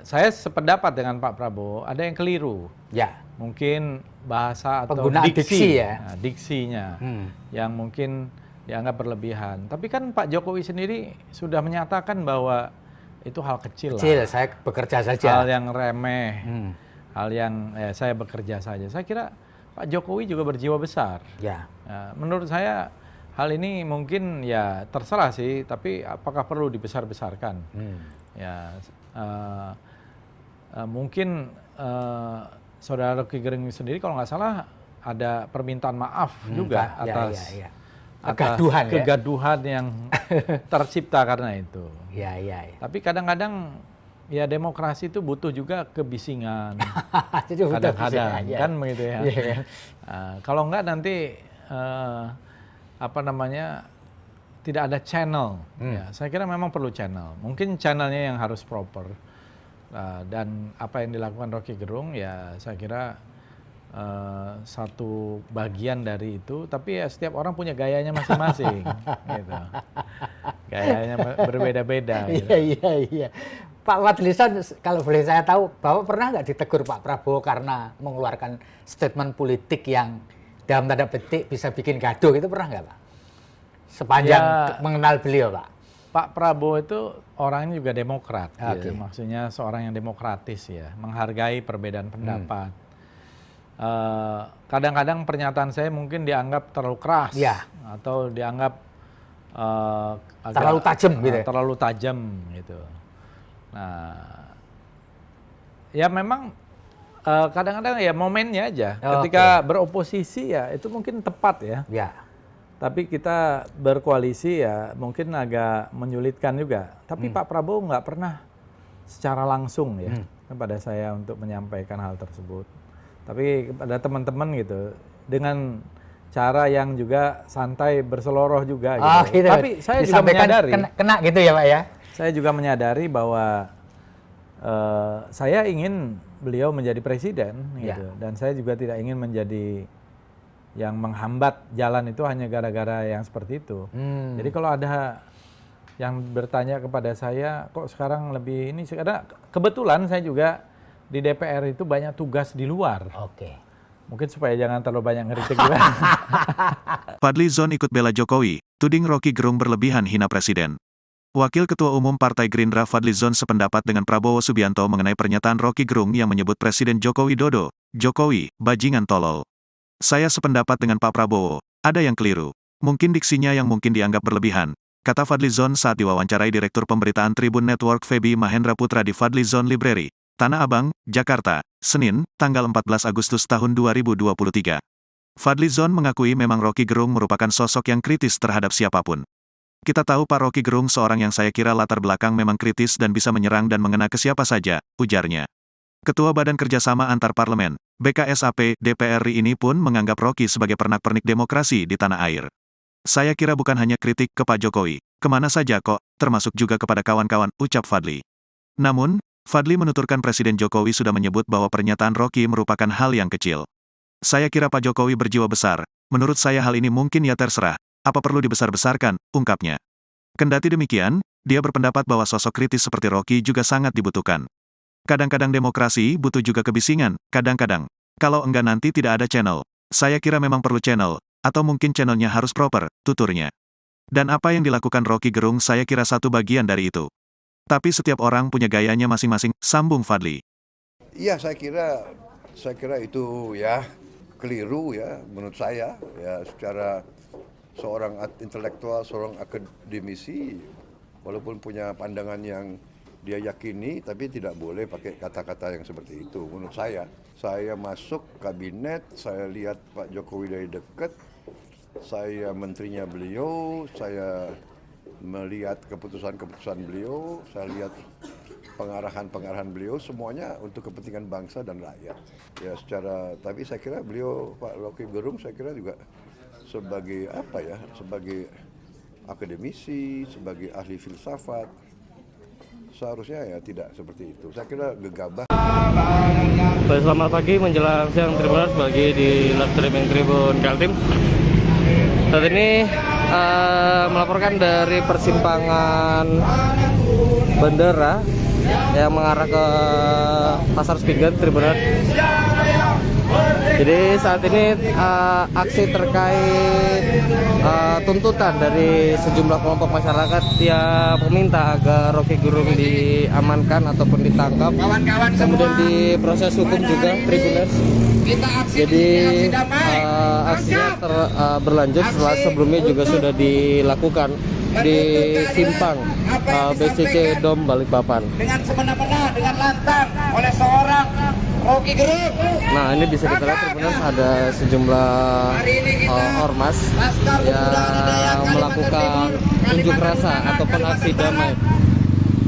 Saya sependapat dengan Pak Prabowo, ada yang keliru. Ya. Mungkin bahasa atau penggunaan diksi ya. Diksinya yang mungkin dianggap berlebihan. Tapi kan Pak Jokowi sendiri sudah menyatakan bahwa itu hal kecil lah. Saya bekerja saja. Hal yang remeh, hal yang saya bekerja saja. Saya kira Pak Jokowi juga berjiwa besar. Ya. Menurut saya hal ini mungkin ya terserah sih, tapi apakah perlu dibesar-besarkan? Ya, mungkin Saudara Rocky Gerung sendiri kalau nggak salah ada permintaan maaf juga atas kegaduhan yang tercipta karena itu. Ya. Tapi kadang-kadang ya demokrasi itu butuh juga kebisingan. Kadang-kadang kan begitu ya. Kalau enggak nanti tidak ada channel. Ya, saya kira memang perlu channel. Mungkin channelnya yang harus proper. Dan apa yang dilakukan Rocky Gerung ya saya kira satu bagian dari itu, tapi ya setiap orang punya gayanya masing-masing, gitu. Gayanya berbeda-beda. Gitu. Iya. Pak Fadlizon, kalau boleh saya tahu, Bapak pernah nggak ditegur Pak Prabowo karena mengeluarkan statement politik yang dalam tanda petik bisa bikin gaduh, itu pernah nggak Pak? Sepanjang mengenal beliau Pak. Pak Prabowo itu orangnya juga demokrat, gitu. Maksudnya seorang yang demokratis ya, menghargai perbedaan pendapat. Kadang-kadang pernyataan saya mungkin dianggap terlalu keras atau dianggap terlalu tajam gitu. Terlalu tajam gitu. Nah, ya memang kadang-kadang ya momennya aja. Ketika beroposisi ya itu mungkin tepat ya. Tapi kita berkoalisi ya mungkin agak menyulitkan juga. Tapi Pak Prabowo nggak pernah secara langsung ya kepada saya untuk menyampaikan hal tersebut. Tapi kepada teman-teman gitu, dengan cara yang juga santai berseloroh juga gitu. Tapi saya juga menyadari, kena gitu ya Pak ya? Saya juga menyadari bahwa saya ingin beliau menjadi presiden gitu. Dan saya juga tidak ingin menjadi yang menghambat jalan itu hanya gara-gara yang seperti itu. Jadi kalau ada yang bertanya kepada saya, kok sekarang lebih ini, karena kebetulan saya juga di DPR itu banyak tugas di luar. Mungkin supaya jangan terlalu banyak ngeritik juga. Fadlizon ikut bela Jokowi, tuding Rocky Gerung berlebihan hina presiden. Wakil Ketua Umum Partai Gerindra Fadlizon sependapat dengan Prabowo Subianto mengenai pernyataan Rocky Gerung yang menyebut Presiden Joko Widodo, Jokowi, bajingan tolol. Saya sependapat dengan Pak Prabowo, ada yang keliru. Mungkin diksinya yang mungkin dianggap berlebihan, kata Fadlizon saat diwawancarai Direktur Pemberitaan Tribun Network Feby Mahendra Putra di Fadlizon Library, Tanah Abang, Jakarta, Senin, tanggal 14 Agustus tahun 2023. Fadlizon mengakui memang Rocky Gerung merupakan sosok yang kritis terhadap siapapun. Kita tahu Pak Rocky Gerung seorang yang saya kira latar belakang memang kritis dan bisa menyerang dan mengena ke siapa saja, ujarnya. Ketua Badan Kerjasama Antar Parlemen, BKSAP, DPR RI ini pun menganggap Rocky sebagai pernak-pernik demokrasi di tanah air. Saya kira bukan hanya kritik ke Pak Jokowi, kemana saja kok, termasuk juga kepada kawan-kawan, ucap Fadli. Namun, Fadli menuturkan Presiden Jokowi sudah menyebut bahwa pernyataan Rocky merupakan hal yang kecil. Saya kira Pak Jokowi berjiwa besar, menurut saya hal ini mungkin ya terserah, apa perlu dibesar-besarkan, ungkapnya. Kendati demikian, dia berpendapat bahwa sosok kritis seperti Rocky juga sangat dibutuhkan. Kadang-kadang demokrasi butuh juga kebisingan, kadang-kadang. Kalau enggak nanti tidak ada channel. Saya kira memang perlu channel, atau mungkin channelnya harus proper, tuturnya. Dan apa yang dilakukan Rocky Gerung saya kira satu bagian dari itu. Tapi setiap orang punya gayanya masing-masing, sambung Fadli. Iya, saya kira itu ya keliru ya menurut saya ya, secara seorang intelektual, seorang akademisi walaupun punya pandangan yang dia yakini, tapi tidak boleh pakai kata-kata yang seperti itu. Menurut saya masuk kabinet, saya lihat Pak Jokowi dari dekat, saya menterinya beliau, saya melihat keputusan-keputusan beliau, saya lihat pengarahan-pengarahan beliau, semuanya untuk kepentingan bangsa dan rakyat. Ya tapi saya kira beliau, Pak Rocky Gerung, saya kira juga sebagai sebagai akademisi, sebagai ahli filsafat, seharusnya ya tidak seperti itu. Saya kira gegabah. Baik, selamat pagi menjelang siang Tribuners bagi di live streaming Tribun Kaltim. Saat ini melaporkan dari persimpangan bandara yang mengarah ke Pasar Spingen, Tribuners. Jadi saat ini aksi terkait tuntutan dari sejumlah kelompok masyarakat yang meminta agar Rocky Gerung diamankan ataupun ditangkap, kemudian diproses hukum juga, Tribuners. Jadi aksinya berlanjut setelah sebelumnya juga sudah dilakukan di simpang BCC Dom Balikpapan. Dengan semena-mena, dengan lantang oleh seorang Rocky Gerung. Nah, ini bisa kita lihat Tribuners, ada sejumlah ormas yang melakukan unjuk rasa ataupun aksi damai.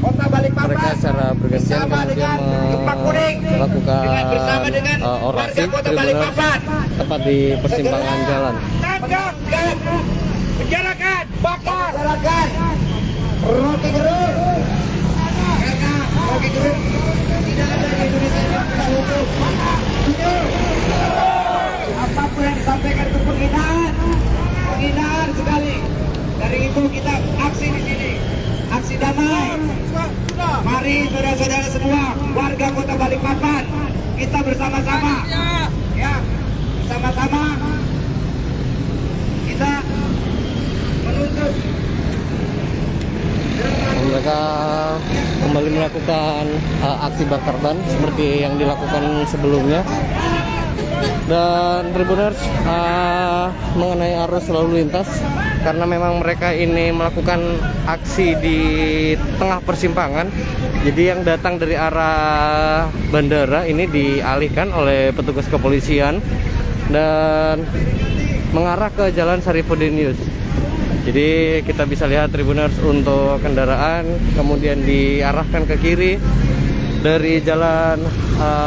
Mereka secara bergantian kemudian melakukan orasi Tribuners tepat di persimpangan jalan. Tangkap dan penjarakan, bakar Rocky Gerung. Karena Rocky Gerung tidak ada di Indonesia yang bisa hukum. Apapun yang disampaikan itu penghinaan sekali. Dari itu kita aksi di sini, aksi damai. Mari saudara-saudara semua, warga Kota Balikpapan, kita bersama-sama, ya, bersama-sama kita menuntut. Mereka kembali melakukan aksi bakar ban seperti yang dilakukan sebelumnya. Dan Tribuners, mengenai arus lalu lintas, karena memang mereka ini melakukan aksi di tengah persimpangan, jadi yang datang dari arah bandara ini dialihkan oleh petugas kepolisian dan mengarah ke Jalan Sarifuddin Yus. Jadi kita bisa lihat Tribuners, untuk kendaraan kemudian diarahkan ke kiri dari Jalan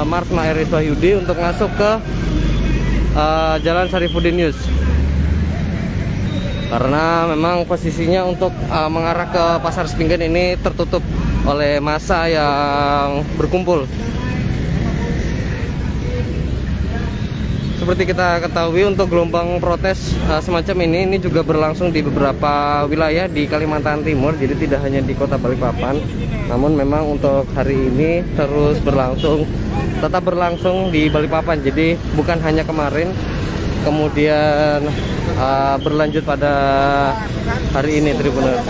Marsma Eris Wahyudi untuk masuk ke Jalan Sarifuddin Yus. Karena memang posisinya untuk mengarah ke Pasar Spingen ini tertutup oleh massa yang berkumpul. Seperti kita ketahui, untuk gelombang protes semacam ini juga berlangsung di beberapa wilayah di Kalimantan Timur, jadi tidak hanya di Kota Balikpapan. Namun memang untuk hari ini terus tetap berlangsung di Balikpapan. Jadi bukan hanya kemarin, kemudian berlanjut pada hari ini, Tribuners.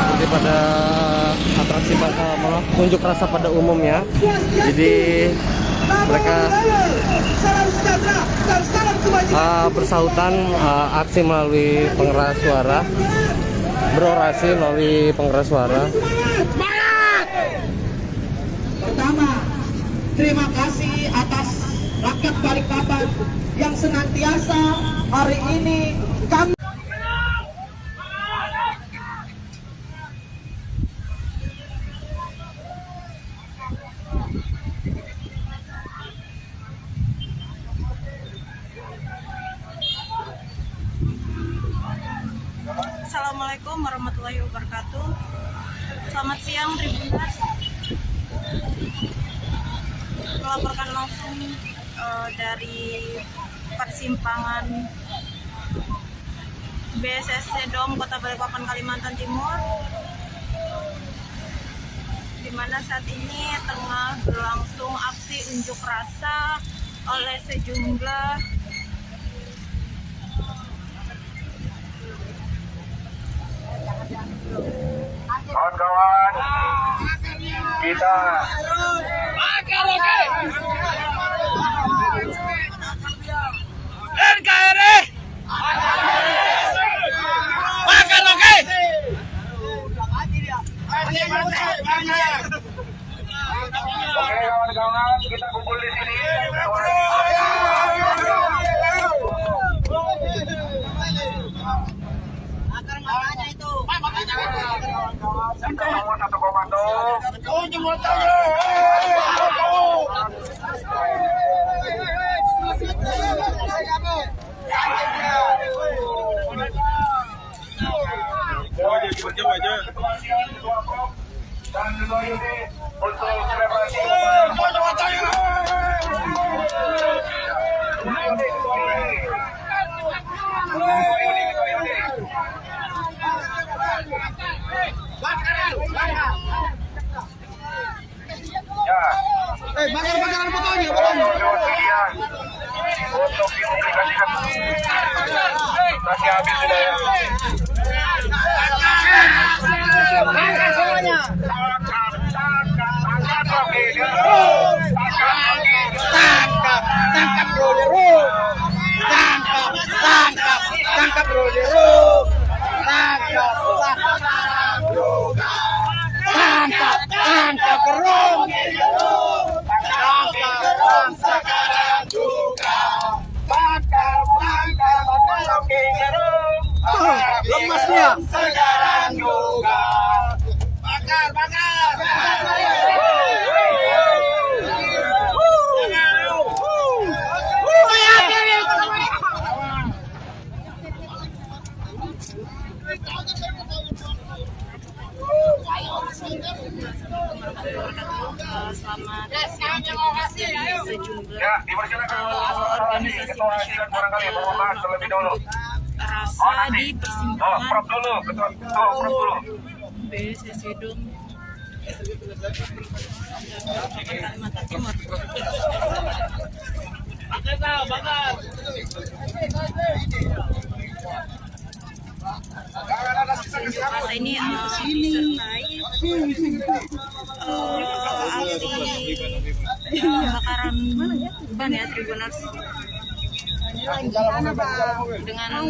Seperti pada atraksi unjuk rasa pada umumnya, jadi mereka bersautan aksi melalui pengeras suara, berorasi melalui pengeras suara. Pertama, terima kasih atas rakyat Balikpapan yang senantiasa hari ini kami. Assalamualaikum warahmatullahi wabarakatuh. Selamat siang Tribuners. Melaporkan langsung dari persimpangan BCC Dom Kota Balikpapan, Kalimantan Timur, di mana saat ini tengah berlangsung aksi unjuk rasa oleh sejumlah kawan-kawan, kita NKRI Oke, kawan-kawan, kita kumpul di sini. Kita semua satu komando. Dan juga ini untuk selebrasi. Bakar fotonya. Untuk dipublikasikan. Masih habis sudah ya. Bakar semuanya. Tangkap Rocky Gerung. Tangkap Rocky Gerung. Tangkap Gerung. Sekarang juga. Bakar Rocky Gerung. Lemas dia. Sekarang juga. Bakar. Selamat siang sejumlah organisasi masyarakat rasa di persimpangan BSS Hidung Kalimantan Timur. Rasa ini disertai aksi pembakaran ban ya Tribuners dengan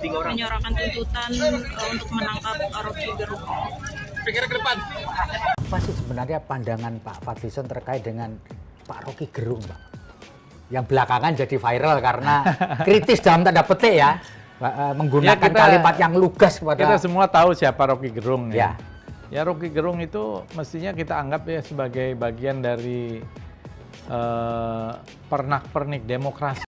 menyuarakan tuntutan untuk menangkap Rocky Gerung. Apa sih sebenarnya pandangan Pak Fadlizon terkait dengan Pak Rocky Gerung, Pak? Yang belakangan jadi viral karena kritis dalam tanda petik ya, menggunakan kalimat yang lugas kepada... Kita semua tahu siapa Rocky Gerung ya. Ya Rocky Gerung itu mestinya kita anggap ya sebagai bagian dari pernak-pernik demokrasi.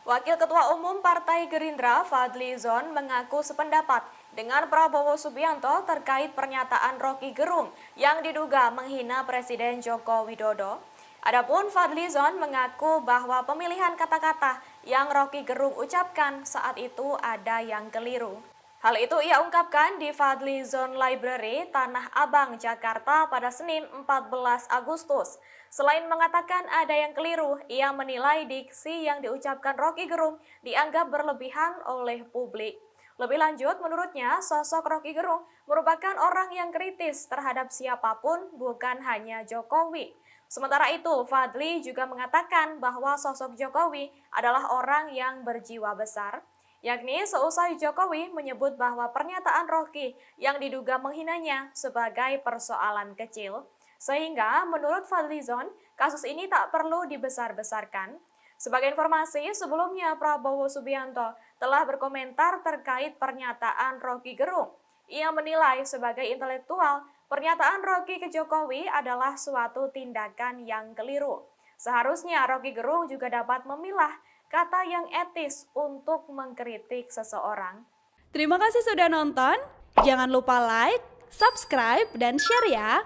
Wakil Ketua Umum Partai Gerindra Fadlizon mengaku sependapat dengan Prabowo Subianto terkait pernyataan Rocky Gerung yang diduga menghina Presiden Joko Widodo. Adapun Fadlizon mengaku bahwa pemilihan kata-kata yang Rocky Gerung ucapkan saat itu ada yang keliru. Hal itu ia ungkapkan di Fadlizon Library, Tanah Abang, Jakarta pada Senin 14 Agustus. Selain mengatakan ada yang keliru, ia menilai diksi yang diucapkan Rocky Gerung dianggap berlebihan oleh publik. Lebih lanjut, menurutnya sosok Rocky Gerung merupakan orang yang kritis terhadap siapapun, bukan hanya Jokowi. Sementara itu, Fadli juga mengatakan bahwa sosok Jokowi adalah orang yang berjiwa besar, yakni seusai Jokowi menyebut bahwa pernyataan Rocky yang diduga menghinanya sebagai persoalan kecil. Sehingga menurut Fadlizon, kasus ini tak perlu dibesar-besarkan. Sebagai informasi, sebelumnya Prabowo Subianto telah berkomentar terkait pernyataan Rocky Gerung. Ia menilai sebagai intelektual, pernyataan Rocky ke Jokowi adalah suatu tindakan yang keliru. Seharusnya Rocky Gerung juga dapat memilah kata yang etis untuk mengkritik seseorang. Terima kasih sudah nonton. Jangan lupa like, subscribe, dan share ya.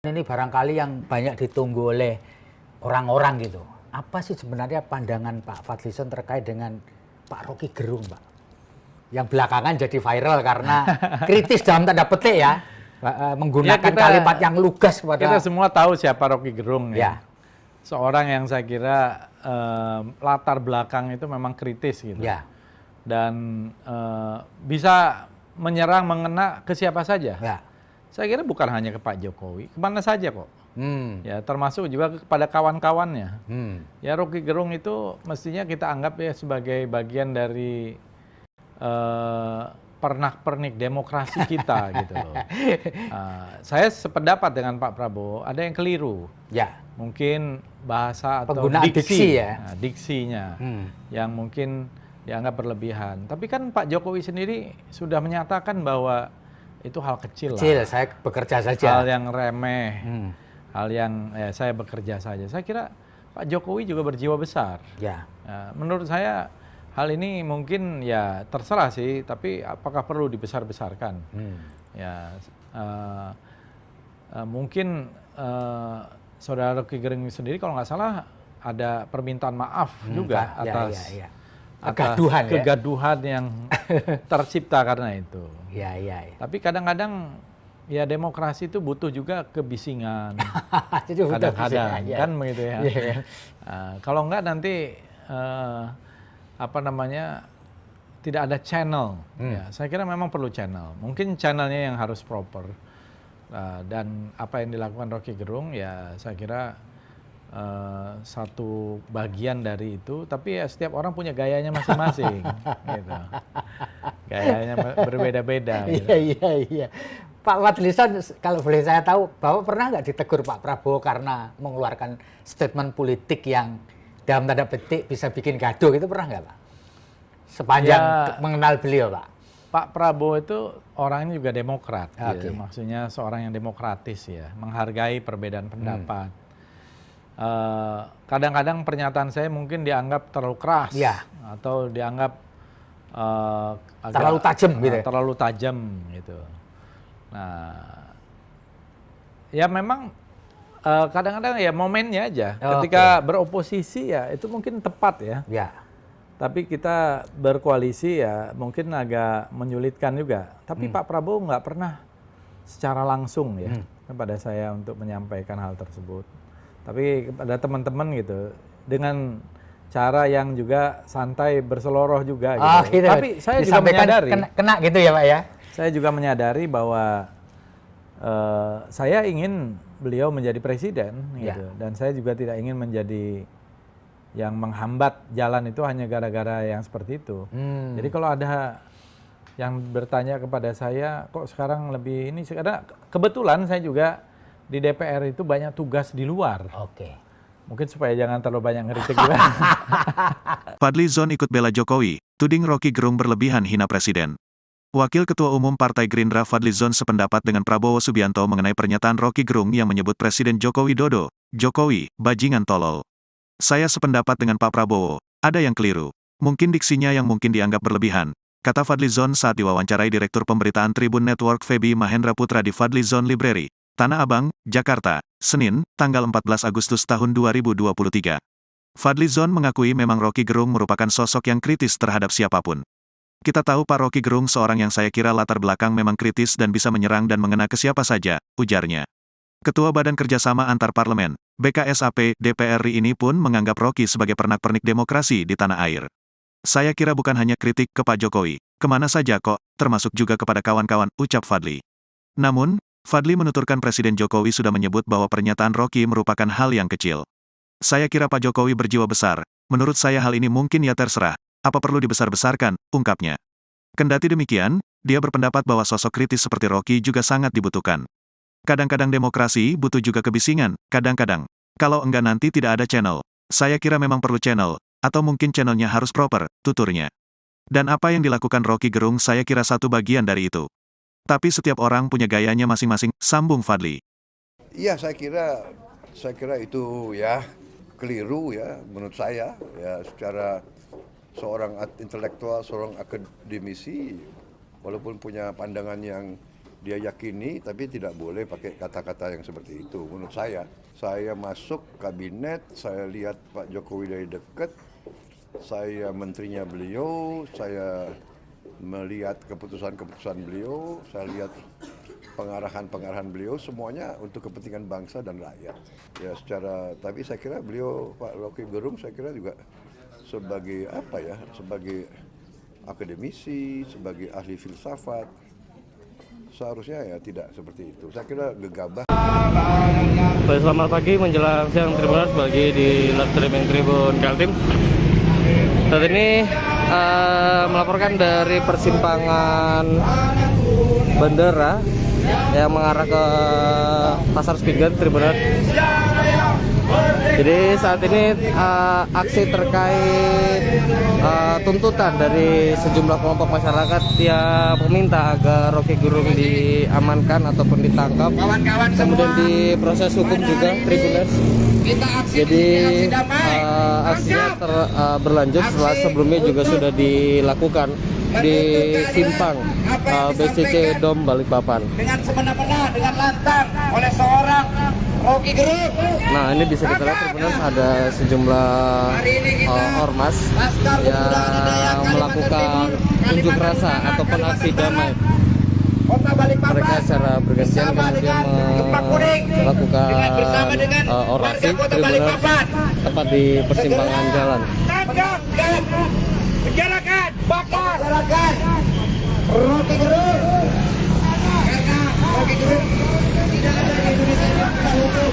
Ini barangkali yang banyak ditunggu oleh orang-orang gitu. Apa sih sebenarnya pandangan Pak Fadlizon terkait dengan Pak Rocky Gerung, Pak? Yang belakangan jadi viral karena kritis dalam tanda petik ya, menggunakan kalimat yang lugas kepada... Kita semua tahu siapa Rocky Gerung ya. Seorang yang saya kira latar belakang itu memang kritis gitu. Ya. Dan bisa menyerang, mengena ke siapa saja. Ya. Saya kira bukan hanya ke Pak Jokowi, kemana saja kok. Ya, termasuk juga kepada kawan-kawannya. Ya, Rocky Gerung itu mestinya kita anggap ya sebagai bagian dari pernak-pernik demokrasi kita gitu loh. Saya sependapat dengan Pak Prabowo, ada yang keliru. Ya. Mungkin bahasa atau penggunaan diksi ya. Nah, diksinya yang mungkin dianggap berlebihan. Tapi kan Pak Jokowi sendiri sudah menyatakan bahwa itu hal kecil lah. Saya bekerja saja. Hal yang remeh. Hal yang saya bekerja saja. Saya kira Pak Jokowi juga berjiwa besar. Ya. Menurut saya hal ini mungkin ya terserah sih, tapi apakah perlu dibesar-besarkan? Ya, mungkin Saudara Rocky Gerung sendiri kalau nggak salah ada permintaan maaf juga atas kegaduhan yang tercipta karena itu. Ya. Tapi kadang-kadang ya demokrasi itu butuh juga kebisingan. Kadang-kadang kan begitu ya. Kalau enggak nanti tidak ada channel. Ya, saya kira memang perlu channel. Mungkin channelnya yang harus proper. Dan apa yang dilakukan Rocky Gerung ya saya kira satu bagian dari itu. Tapi ya setiap orang punya gayanya masing-masing. Gitu. Gayanya berbeda-beda. Iya. Pak Fadlizon, kalau boleh saya tahu, Bapak pernah nggak ditegur Pak Prabowo karena mengeluarkan statement politik yang dalam tanda petik bisa bikin gaduh, itu pernah nggak Pak? Sepanjang mengenal beliau Pak. Pak Prabowo itu orangnya juga demokrat, gitu. Maksudnya seorang yang demokratis ya, menghargai perbedaan pendapat. Kadang-kadang pernyataan saya mungkin dianggap terlalu keras, atau dianggap terlalu tajam, gitu. Terlalu tajam gitu. Nah, ya memang kadang-kadang ya momennya aja. Ketika beroposisi ya itu mungkin tepat ya. Tapi kita berkoalisi ya mungkin agak menyulitkan juga. Tapi Pak Prabowo nggak pernah secara langsung ya kepada saya untuk menyampaikan hal tersebut. Tapi kepada teman-teman gitu dengan cara yang juga santai berseloroh juga gitu. Tapi saya juga menyadari kena gitu ya Pak ya. Saya juga menyadari bahwa saya ingin beliau menjadi presiden, gitu. Dan saya juga tidak ingin menjadi yang menghambat jalan itu hanya gara-gara yang seperti itu. Jadi kalau ada yang bertanya kepada saya, kok sekarang lebih ini, karena kebetulan saya juga di DPR itu banyak tugas di luar. Mungkin supaya jangan terlalu banyak ngeritik juga. Fadlizon ikut bela Jokowi, tuding Rocky Gerung berlebihan hina presiden. Wakil Ketua Umum Partai Gerindra Fadlizon sependapat dengan Prabowo Subianto mengenai pernyataan Rocky Gerung yang menyebut Presiden Joko Widodo, Jokowi, bajingan tolol. Saya sependapat dengan Pak Prabowo, ada yang keliru. Mungkin diksinya yang mungkin dianggap berlebihan, kata Fadlizon saat diwawancarai Direktur Pemberitaan Tribun Network Feby Mahendra Putra di Fadlizon Library, Tanah Abang, Jakarta, Senin, tanggal 14 Agustus tahun 2023. Fadlizon mengakui memang Rocky Gerung merupakan sosok yang kritis terhadap siapapun. Kita tahu Pak Rocky Gerung seorang yang saya kira latar belakang memang kritis dan bisa menyerang dan mengena ke siapa saja, ujarnya. Ketua Badan Kerjasama Antar Parlemen, BKSAP, DPR RI ini pun menganggap Rocky sebagai pernak-pernik demokrasi di tanah air. Saya kira bukan hanya kritik ke Pak Jokowi, kemana saja kok, termasuk juga kepada kawan-kawan, ucap Fadli. Namun, Fadli menuturkan Presiden Jokowi sudah menyebut bahwa pernyataan Rocky merupakan hal yang kecil. Saya kira Pak Jokowi berjiwa besar, menurut saya hal ini mungkin ya terserah. Apa perlu dibesar-besarkan, ungkapnya. Kendati demikian, dia berpendapat bahwa sosok kritis seperti Rocky juga sangat dibutuhkan. Kadang-kadang demokrasi butuh juga kebisingan, kadang-kadang. Kalau enggak nanti tidak ada channel. Saya kira memang perlu channel, atau mungkin channelnya harus proper, tuturnya. Dan apa yang dilakukan Rocky Gerung saya kira satu bagian dari itu. Tapi setiap orang punya gayanya masing-masing, sambung Fadli. Iya, saya kira itu ya keliru ya menurut saya ya secara seorang intelektual, seorang akademisi, walaupun punya pandangan yang dia yakini, tapi tidak boleh pakai kata-kata yang seperti itu. Menurut saya masuk kabinet, saya lihat Pak Jokowi dari dekat, saya menterinya beliau, saya melihat keputusan-keputusan beliau, saya lihat pengarahan beliau semuanya untuk kepentingan bangsa dan rakyat. Ya tapi saya kira beliau Pak Rocky Gerung saya kira juga sebagai sebagai akademisi, sebagai ahli filsafat seharusnya ya tidak seperti itu. Saya kira gegabah. Selamat pagi menjelang siang Tribuners bagi di live streaming Tribun Kaltim. Saat ini melaporkan dari persimpangan bandara yang mengarah ke Pasar Sepinggan Tribuners. Jadi saat ini aksi terkait tuntutan dari sejumlah kelompok masyarakat yang meminta agar Rocky Gerung diamankan ataupun ditangkap, kemudian diproses hukum juga Tribuners. Jadi aksinya berlanjut setelah sebelumnya juga sudah dilakukan di simpang BCC Dom Balikpapan. Dengan semena-mena, dengan lantang oleh seorang Rocky Gerung. Nah, ini bisa kita lihat Tribuners ada sejumlah ormas yang melakukan unjuk rasa ataupun aksi damai. Mereka secara bergantian kemudian melakukan orasi Tribuners tepat di persimpangan jalan. Penjarakan, bakar, Rocky Gerung. Karena Rocky Gerung tidak ada di Indonesia hukum.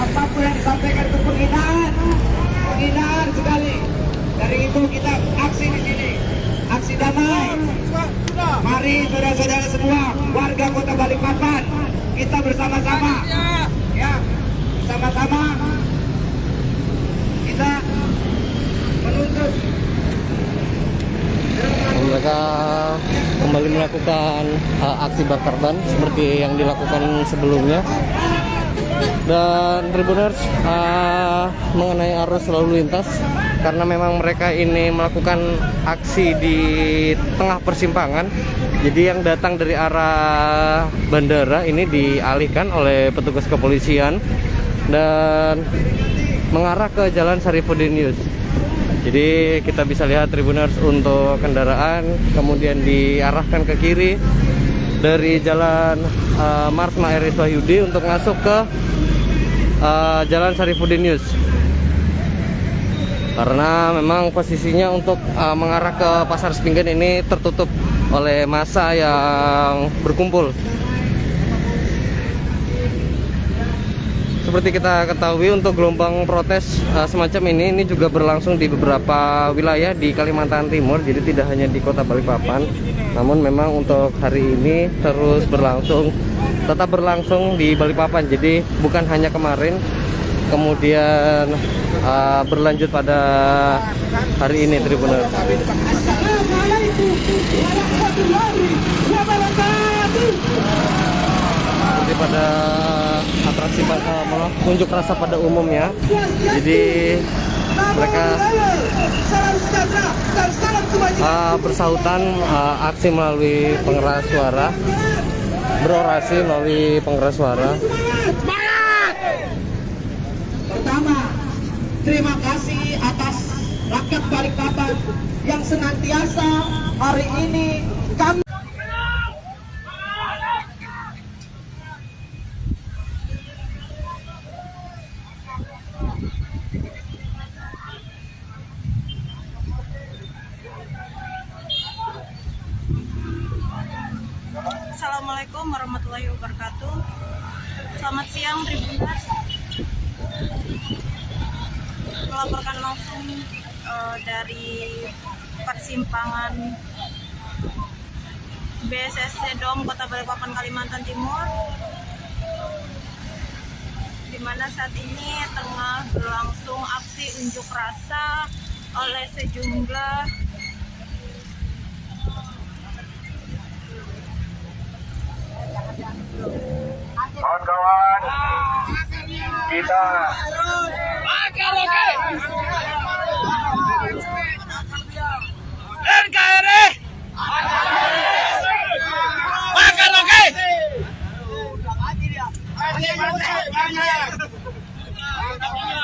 Apapun yang disampaikan itu penghinaan sekali. Dari itu kita aksi di sini, aksi damai. Mari saudara-saudara semua, warga Kota Balikpapan, kita bersama-sama, ya, bersama-sama kita menuntut. Mereka kembali melakukan aksi bakar ban seperti yang dilakukan sebelumnya. Dan Tribuners mengenai arus lalu lintas, karena memang mereka ini melakukan aksi di tengah persimpangan, jadi yang datang dari arah bandara ini dialihkan oleh petugas kepolisian dan mengarah ke Jalan Sarifuddin Yus. Jadi kita bisa lihat Tribuners untuk kendaraan kemudian diarahkan ke kiri dari Jalan Marsma Eris Wahyudi untuk masuk ke Jalan Sarifuddin Yus. Karena memang posisinya untuk mengarah ke Pasar Sepinggan ini tertutup oleh massa yang berkumpul. Seperti kita ketahui, untuk gelombang protes semacam ini juga berlangsung di beberapa wilayah di Kalimantan Timur. Jadi tidak hanya di Kota Balikpapan, namun memang untuk hari ini terus tetap berlangsung di Balikpapan. Jadi bukan hanya kemarin, kemudian berlanjut pada hari ini Tribuners. Seperti pada atraksi unjuk rasa pada umumnya, jadi mereka bersahutan aksi melalui pengeras suara, berorasi melalui pengeras suara. Pertama, terima kasih atas rakyat Balikpapan yang senantiasa hari ini kami Assalamualaikum warahmatullahi wabarakatuh. Selamat siang Tribuners. Melaporkan langsung dari persimpangan BCC Dom Kota Balikpapan, Kalimantan Timur, di mana saat ini tengah berlangsung aksi unjuk rasa oleh sejumlah kawan-kawan, kita NKRI bakar Rocky.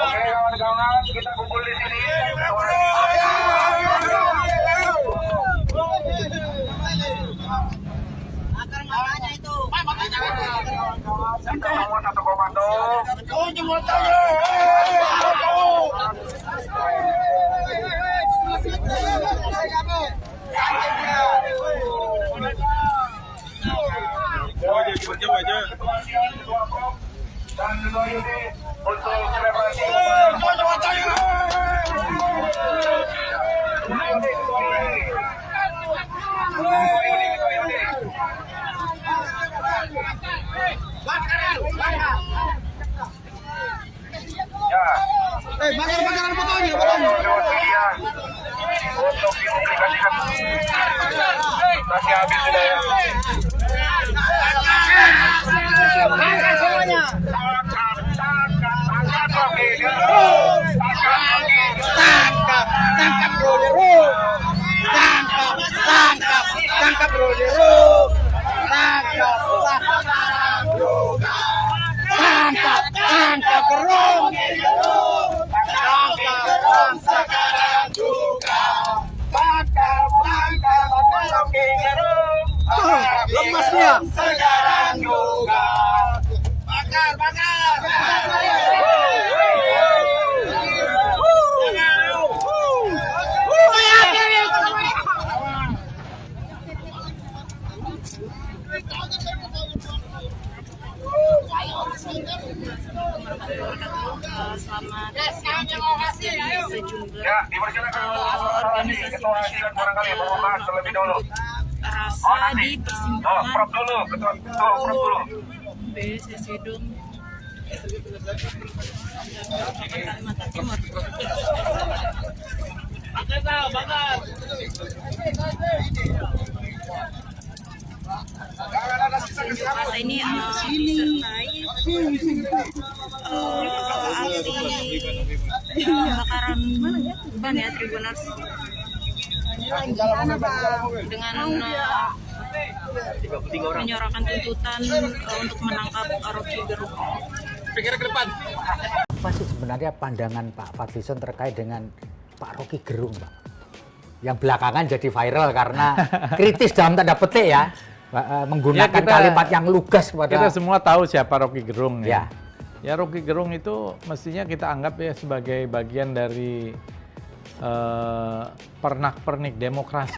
Oke kawan-kawan, kita kumpul di sini. Jauh aja. Dan juga ini untuk selebrasi Bakaran fotonya, untuk dipublikasikan. Masih habis sudah ya. Angkat semuanya. Tangkap Roger. Tangkap Roger. Tangkap Gerung. Sekarang juga. Tangkap Rocky Gerung. Lemas dia. Sekarang juga. Bakar. Selamat sejumlah organisasi masyarakat rasa di persimpangan BSS Hidung Kalimantan Timur. Rasa ini disertai aksi pembakaran ban ya Tribuners dengan menyuarakan tuntutan untuk menangkap Rocky Gerung. Apa sih sebenarnya pandangan Pak Fadlizon terkait dengan Pak Rocky Gerung, Pak? Yang belakangan jadi viral karena kritis dalam tanda petik ya, menggunakan kalimat yang lugas pada. Kita semua tahu siapa Rocky Gerung ya. Ya Rocky Gerung itu mestinya kita anggap ya sebagai bagian dari pernak-pernik demokrasi.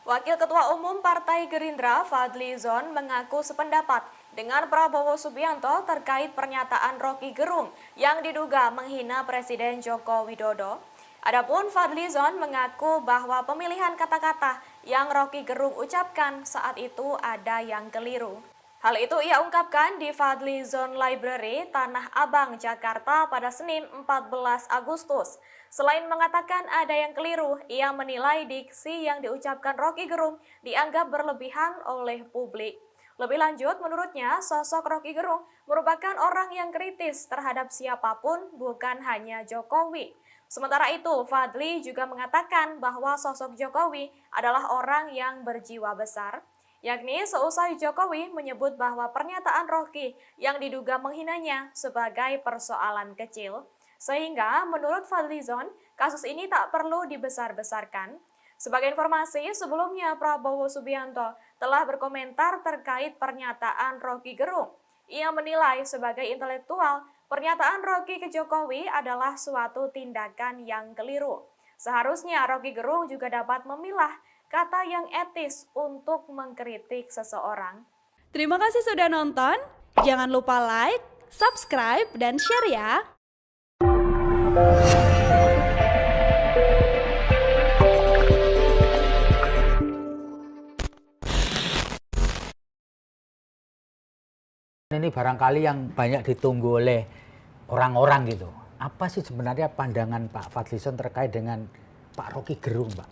Wakil Ketua Umum Partai Gerindra Fadlizon mengaku sependapat dengan Prabowo Subianto terkait pernyataan Rocky Gerung yang diduga menghina Presiden Joko Widodo. Adapun Fadlizon mengaku bahwa pemilihan kata-kata yang Rocky Gerung ucapkan saat itu ada yang keliru. Hal itu ia ungkapkan di Fadlizon Library, Tanah Abang, Jakarta pada Senin 14 Agustus. Selain mengatakan ada yang keliru, ia menilai diksi yang diucapkan Rocky Gerung dianggap berlebihan oleh publik. Lebih lanjut, menurutnya sosok Rocky Gerung merupakan orang yang kritis terhadap siapapun, bukan hanya Jokowi. Sementara itu, Fadli juga mengatakan bahwa sosok Jokowi adalah orang yang berjiwa besar, yakni seusai Jokowi menyebut bahwa pernyataan Rocky yang diduga menghinanya sebagai persoalan kecil. Sehingga menurut Fadlizon, kasus ini tak perlu dibesar-besarkan. Sebagai informasi, sebelumnya Prabowo Subianto telah berkomentar terkait pernyataan Rocky Gerung. Ia menilai sebagai intelektual, pernyataan Rocky ke Jokowi adalah suatu tindakan yang keliru. Seharusnya Rocky Gerung juga dapat memilah kata yang etis untuk mengkritik seseorang. Terima kasih sudah nonton. Jangan lupa like, subscribe, dan share ya. Ini barangkali yang banyak ditunggu oleh orang-orang gitu. Apa sih sebenarnya pandangan Pak Fadlizon terkait dengan Pak Rocky Gerung, Pak?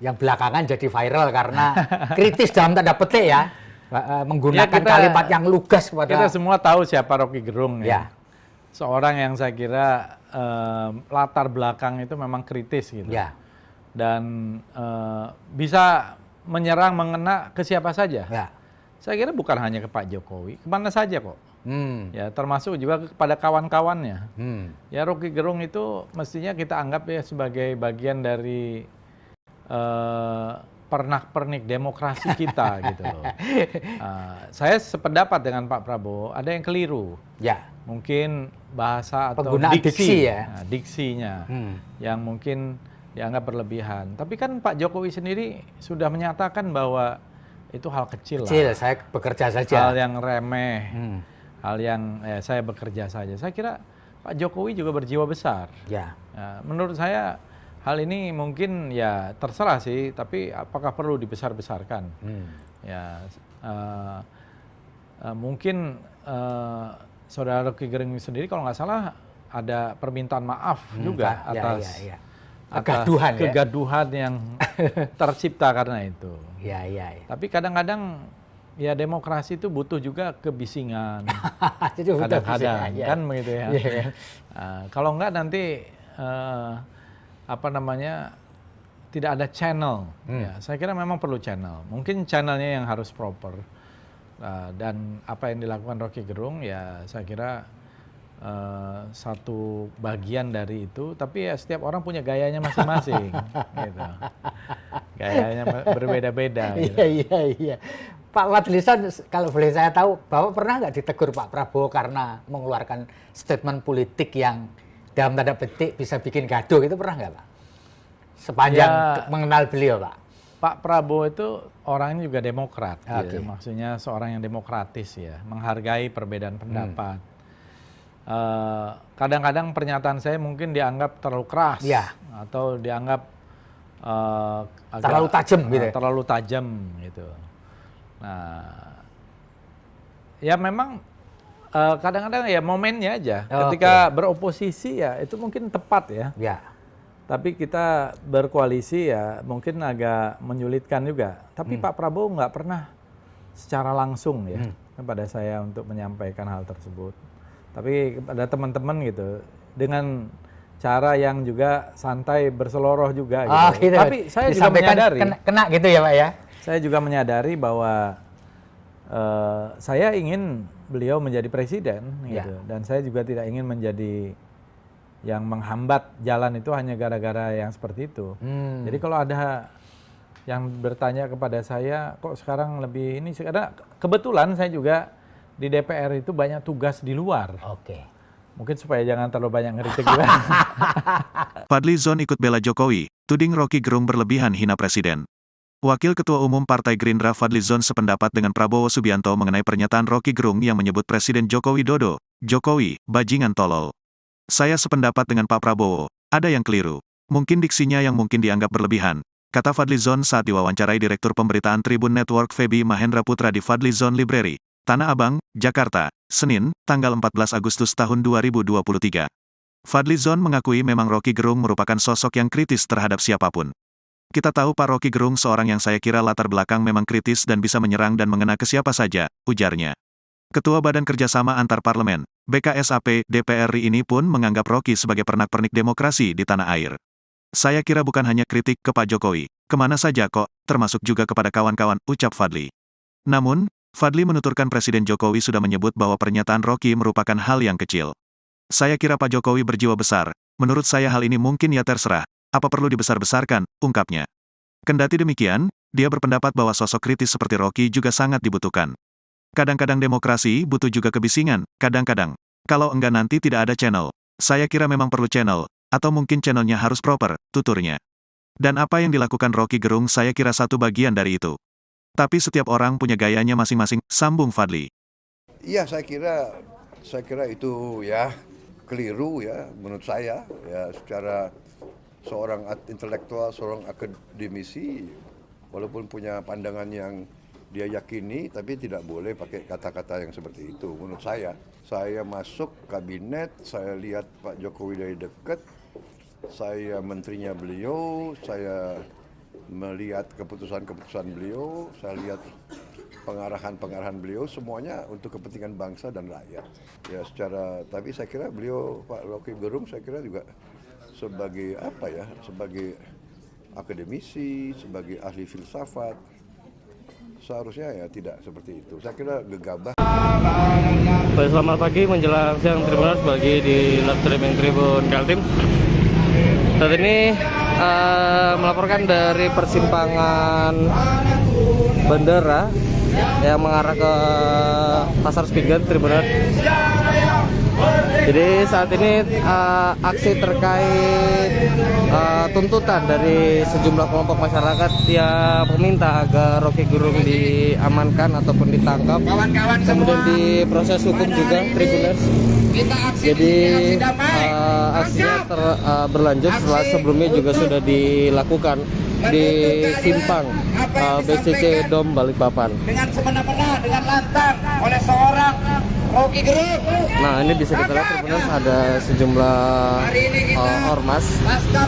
Yang belakangan jadi viral karena kritis dalam tanda petik ya, menggunakan kalimat yang lugas pada. Kita semua tahu siapa Rocky Gerung ya. Seorang yang saya kira latar belakang itu memang kritis gitu. Ya. Dan bisa menyerang, mengena ke siapa saja. Ya. Saya kira bukan hanya ke Pak Jokowi, kemana saja kok. Ya, termasuk juga kepada kawan-kawannya. Ya, Rocky Gerung itu mestinya kita anggap ya sebagai bagian dari pernak-pernik demokrasi kita gitu loh. Saya sependapat dengan Pak Prabowo, ada yang keliru. Ya. Mungkin bahasa atau penggunaan diksi ya. Diksinya yang mungkin dianggap berlebihan. Tapi kan Pak Jokowi sendiri sudah menyatakan bahwa itu hal kecil lah. Saya bekerja saja. Hal yang remeh, hal yang saya bekerja saja. Saya kira Pak Jokowi juga berjiwa besar. Ya. Menurut saya hal ini mungkin ya terserah sih, tapi apakah perlu dibesar-besarkan? Ya, mungkin Saudara Rocky Gerung sendiri kalau nggak salah ada permintaan maaf juga atas kegaduhan yang tercipta karena itu. Ya. Tapi kadang-kadang ya demokrasi itu butuh juga kebisingan. Kadang-kadang kan begitu ya. Kalau nggak nanti tidak ada channel. Ya, saya kira memang perlu channel. Mungkin channelnya yang harus proper. Dan apa yang dilakukan Rocky Gerung ya saya kira satu bagian dari itu. Tapi ya setiap orang punya gayanya masing-masing. Gitu. Gayanya berbeda-beda. Gitu. Iya. Pak Fadlizon, kalau boleh saya tahu, Bapak pernah nggak ditegur Pak Prabowo karena mengeluarkan statement politik yang dalam tanda petik bisa bikin gaduh, itu pernah nggak Pak? Sepanjang mengenal beliau Pak. Pak Prabowo itu orangnya juga demokrat, ya. Maksudnya seorang yang demokratis ya, menghargai perbedaan pendapat. Kadang-kadang pernyataan saya mungkin dianggap terlalu keras, atau dianggap terlalu tajam gitu. Terlalu tajam gitu. Nah, ya memang kadang-kadang ya momennya aja. Ketika beroposisi ya itu mungkin tepat ya. Tapi kita berkoalisi ya mungkin agak menyulitkan juga. Tapi Pak Prabowo nggak pernah secara langsung ya kepada saya untuk menyampaikan hal tersebut. Tapi kepada teman-teman gitu dengan cara yang juga santai berseloroh juga gitu. Tapi saya juga menyadari kena gitu ya Pak ya. Saya juga menyadari bahwa saya ingin beliau menjadi presiden gitu. Dan saya juga tidak ingin menjadi yang menghambat jalan itu hanya gara-gara yang seperti itu. Jadi kalau ada yang bertanya kepada saya, kok sekarang lebih ini, karena kebetulan saya juga di DPR itu banyak tugas di luar. Mungkin supaya jangan terlalu banyak ngeritik juga. Fadlizon ikut bela Jokowi, tuding Rocky Gerung berlebihan hina presiden. Wakil Ketua Umum Partai Gerindra Fadlizon sependapat dengan Prabowo Subianto mengenai pernyataan Rocky Gerung yang menyebut Presiden Joko Widodo, Jokowi, bajingan tolol. Saya sependapat dengan Pak Prabowo, ada yang keliru. Mungkin diksinya yang mungkin dianggap berlebihan, kata Fadlizon saat diwawancarai Direktur Pemberitaan Tribun Network Feby Mahendra Putra di Fadlizon Library, Tanah Abang, Jakarta, Senin, tanggal 14 Agustus tahun 2023. Fadlizon mengakui memang Rocky Gerung merupakan sosok yang kritis terhadap siapapun. Kita tahu Pak Rocky Gerung seorang yang saya kira latar belakang memang kritis dan bisa menyerang dan mengena ke siapa saja, ujarnya. Ketua Badan Kerjasama Antar Parlemen, BKSAP, DPR RI ini pun menganggap Rocky sebagai pernak-pernik demokrasi di tanah air. Saya kira bukan hanya kritik ke Pak Jokowi, kemana saja kok, termasuk juga kepada kawan-kawan, ucap Fadli. Namun, Fadli menuturkan Presiden Jokowi sudah menyebut bahwa pernyataan Rocky merupakan hal yang kecil. Saya kira Pak Jokowi berjiwa besar, menurut saya hal ini mungkin ya terserah. Apa perlu dibesar-besarkan, ungkapnya. Kendati demikian, dia berpendapat bahwa sosok kritis seperti Rocky juga sangat dibutuhkan. Kadang-kadang demokrasi butuh juga kebisingan, kadang-kadang. Kalau enggak nanti tidak ada channel. Saya kira memang perlu channel, atau mungkin channelnya harus proper, tuturnya. Dan apa yang dilakukan Rocky Gerung saya kira satu bagian dari itu. Tapi setiap orang punya gayanya masing-masing, sambung Fadli. Iya, saya kira itu ya keliru ya menurut saya ya secara seorang intelektual, seorang akademisi, walaupun punya pandangan yang dia yakini, tapi tidak boleh pakai kata-kata yang seperti itu. Menurut saya masuk kabinet, saya lihat Pak Jokowi dari dekat, saya menterinya beliau, saya melihat keputusan-keputusan beliau, saya lihat pengarahan-pengarahan beliau, semuanya untuk kepentingan bangsa dan rakyat. Ya tapi saya kira beliau, Pak Rocky Gerung, saya kira juga sebagai sebagai akademisi, sebagai ahli filsafat, seharusnya ya tidak seperti itu. Saya kira gegabah. Selamat pagi menjelang siang Tribuners bagi di live streaming Tribun Kaltim. Saat ini melaporkan dari persimpangan bandara yang mengarah ke Pasar Sepinggan, Tribunal. Jadi saat ini aksi terkait tuntutan dari sejumlah kelompok masyarakat yang meminta agar Rocky Gerung diamankan ataupun ditangkap, kemudian diproses hukum juga, Tribuners. Jadi aksinya berlanjut setelah sebelumnya juga sudah dilakukan di simpang BCC Dom Balikpapan. Dengan semena-mena, dengan lantang oleh seorang Rocky Gerung. Nah, ini bisa kita lihat Tribuners, ada sejumlah ormas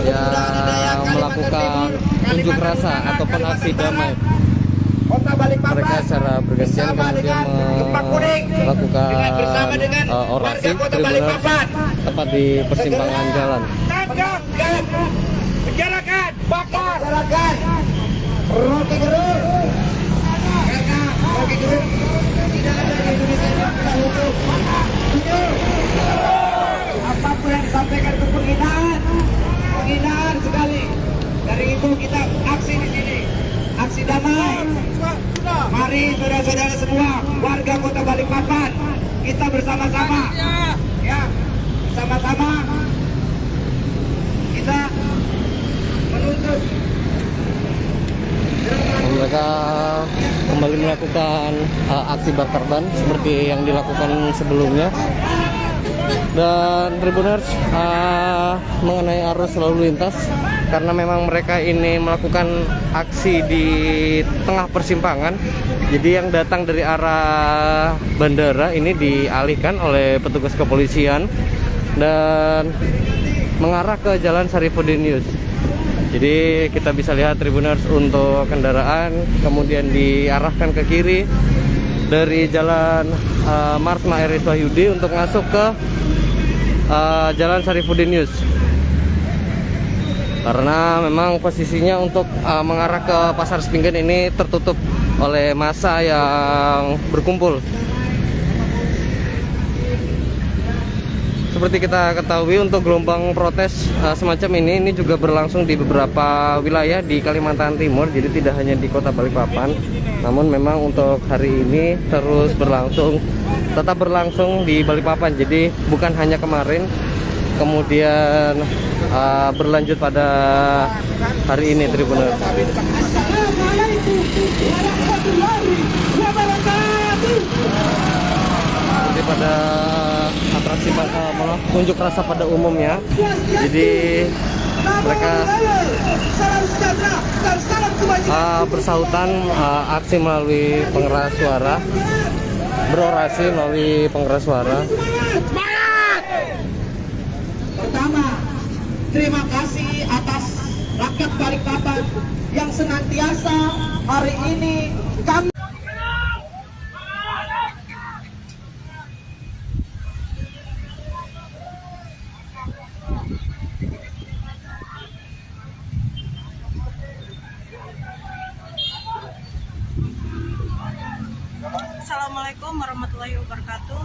yang melakukan unjuk rasa ataupun aksi damai. Mereka secara bergantian kemudian melakukan orasi Tribuners tepat di persimpangan jalan. Penjarakan, bakar, Rocky Gerung. Karena Rocky Gerung tidak ada di Indonesia ini hukum. Apapun yang disampaikan itu penghinaan sekali. Dari itu kita aksi di sini, aksi damai. Mari saudara-saudara semua, warga Kota Balikpapan, kita bersama-sama, ya, bersama-sama kita menuntut. Mereka kembali melakukan aksi bakar ban seperti yang dilakukan sebelumnya. Dan Tribuners, mengenai arus lalu lintas, karena memang mereka ini melakukan aksi di tengah persimpangan, jadi yang datang dari arah bandara ini dialihkan oleh petugas kepolisian dan mengarah ke Jalan Sarifuddin Yus. Jadi kita bisa lihat Tribuners, untuk kendaraan kemudian diarahkan ke kiri dari Jalan Marsma Eris Wahyudi untuk masuk ke Jalan Sarifuddin Yus. Karena memang posisinya untuk mengarah ke Pasar Sepinggan ini tertutup oleh massa yang berkumpul. Seperti kita ketahui, untuk gelombang protes semacam ini juga berlangsung di beberapa wilayah di Kalimantan Timur. Jadi tidak hanya di Kota Balikpapan, namun memang untuk hari ini terus berlangsung, tetap berlangsung di Balikpapan. Jadi bukan hanya kemarin, kemudian berlanjut pada hari ini, Tribunal. Jadi pada atraksi unjuk rasa pada umumnya, jadi mereka bersautan aksi melalui pengeras suara, berorasi melalui pengeras suara. Pertama, terima kasih atas rakyat Balikpapan yang senantiasa hari ini kami. Assalamualaikum warahmatullahi wabarakatuh.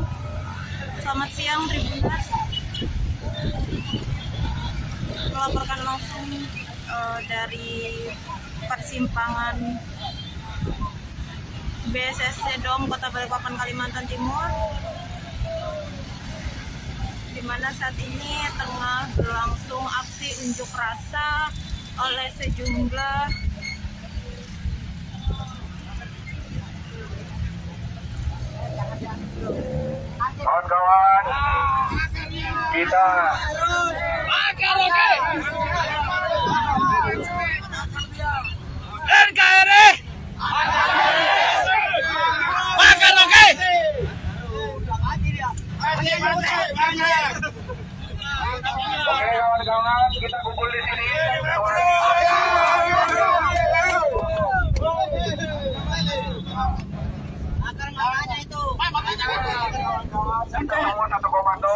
Selamat siang Tribuners. Melaporkan langsung dari persimpangan BCC Dom Kota Balikpapan, Kalimantan Timur, di mana saat ini tengah berlangsung aksi unjuk rasa oleh sejumlah kawan-kawan, kita NKRI bakar Rocky. Oke kawan-kawan, kita kumpul di sini. Satu komando.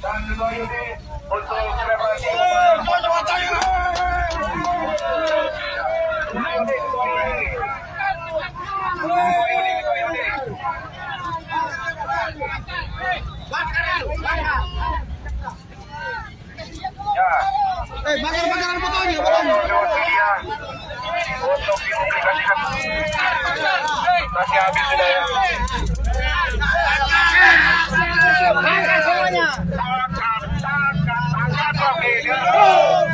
Dan Ketua Yudi untuk selebrasi. Bakar fotonya, untuk dipublikasikan. Masih habis sudah ya. Bakar semuanya. Tangkap Bro Jeruk.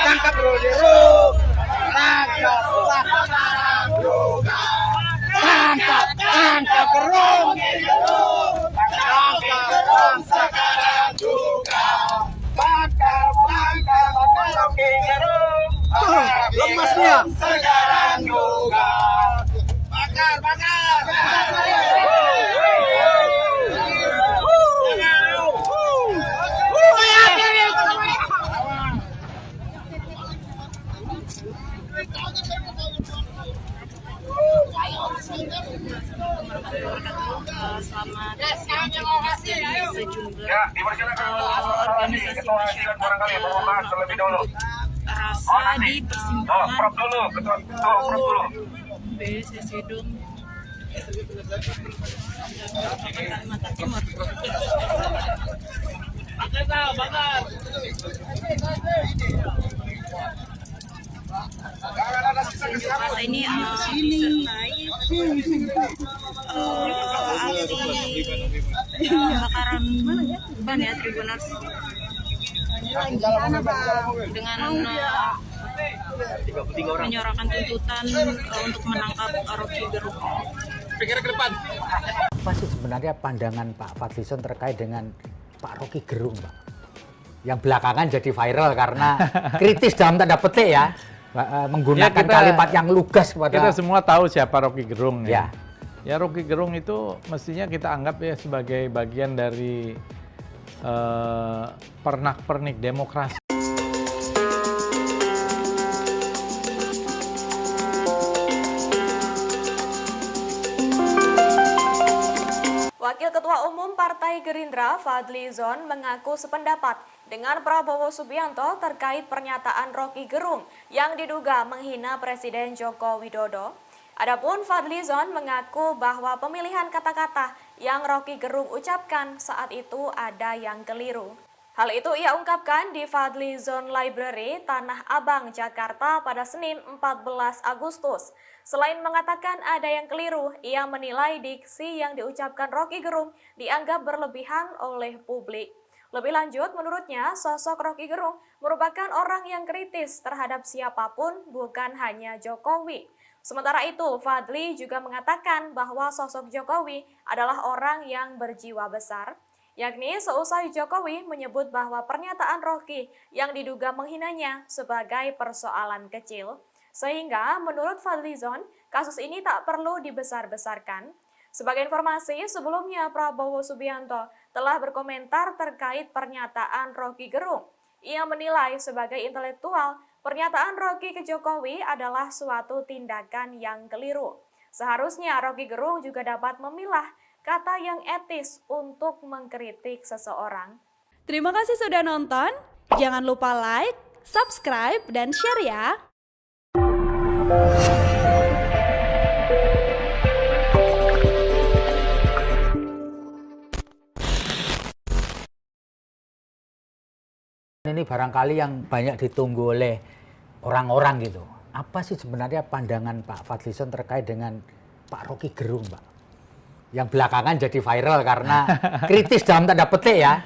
Tangkap Bro Jeruk. Tangkap Gerung. Sekarang juga. Tangkap Rocky Gerung. Lemas dia. Sekarang juga. Bakar. Selamat siang sejumlah organisasi masyarakat rasa di persimpangan BSS Hidung Kalimantan Timur. Rasa ini disertai aksi pembakaran ban ya Tribuners dengan menyuarakan tuntutan untuk menangkap Rocky Gerung. Apa sih sebenarnya pandangan Pak Fadlizon terkait dengan Pak Rocky Gerung, Pak? Yang belakangan jadi viral karena kritis dalam tanda petik ya, menggunakan kalimat yang lugas kepada... Kita semua tahu siapa Rocky Gerung ya. Ya Rocky Gerung itu mestinya kita anggap ya sebagai bagian dari pernak-pernik demokrasi. Wakil Ketua Umum Partai Gerindra Fadlizon mengaku sependapat dengan Prabowo Subianto terkait pernyataan Rocky Gerung yang diduga menghina Presiden Joko Widodo. Adapun Fadlizon mengaku bahwa pemilihan kata-kata yang Rocky Gerung ucapkan saat itu ada yang keliru. Hal itu ia ungkapkan di Fadlizon Library, Tanah Abang, Jakarta pada Senin 14 Agustus. Selain mengatakan ada yang keliru, ia menilai diksi yang diucapkan Rocky Gerung dianggap berlebihan oleh publik. Lebih lanjut, menurutnya sosok Rocky Gerung merupakan orang yang kritis terhadap siapapun, bukan hanya Jokowi. Sementara itu, Fadli juga mengatakan bahwa sosok Jokowi adalah orang yang berjiwa besar, yakni seusai Jokowi menyebut bahwa pernyataan Rocky yang diduga menghinanya sebagai persoalan kecil. Sehingga menurut Fadlizon, kasus ini tak perlu dibesar-besarkan. Sebagai informasi, sebelumnya Prabowo Subianto telah berkomentar terkait pernyataan Rocky Gerung. Ia menilai sebagai intelektual, pernyataan Rocky ke Jokowi adalah suatu tindakan yang keliru. Seharusnya Rocky Gerung juga dapat memilah kata yang etis untuk mengkritik seseorang. Terima kasih sudah nonton. Jangan lupa like, subscribe, dan share ya. Ini barangkali yang banyak ditunggu oleh orang-orang gitu. Apa sih sebenarnya pandangan Pak Fadlizon terkait dengan Pak Rocky Gerung, Pak? Yang belakangan jadi viral karena kritis dalam tanda petik ya,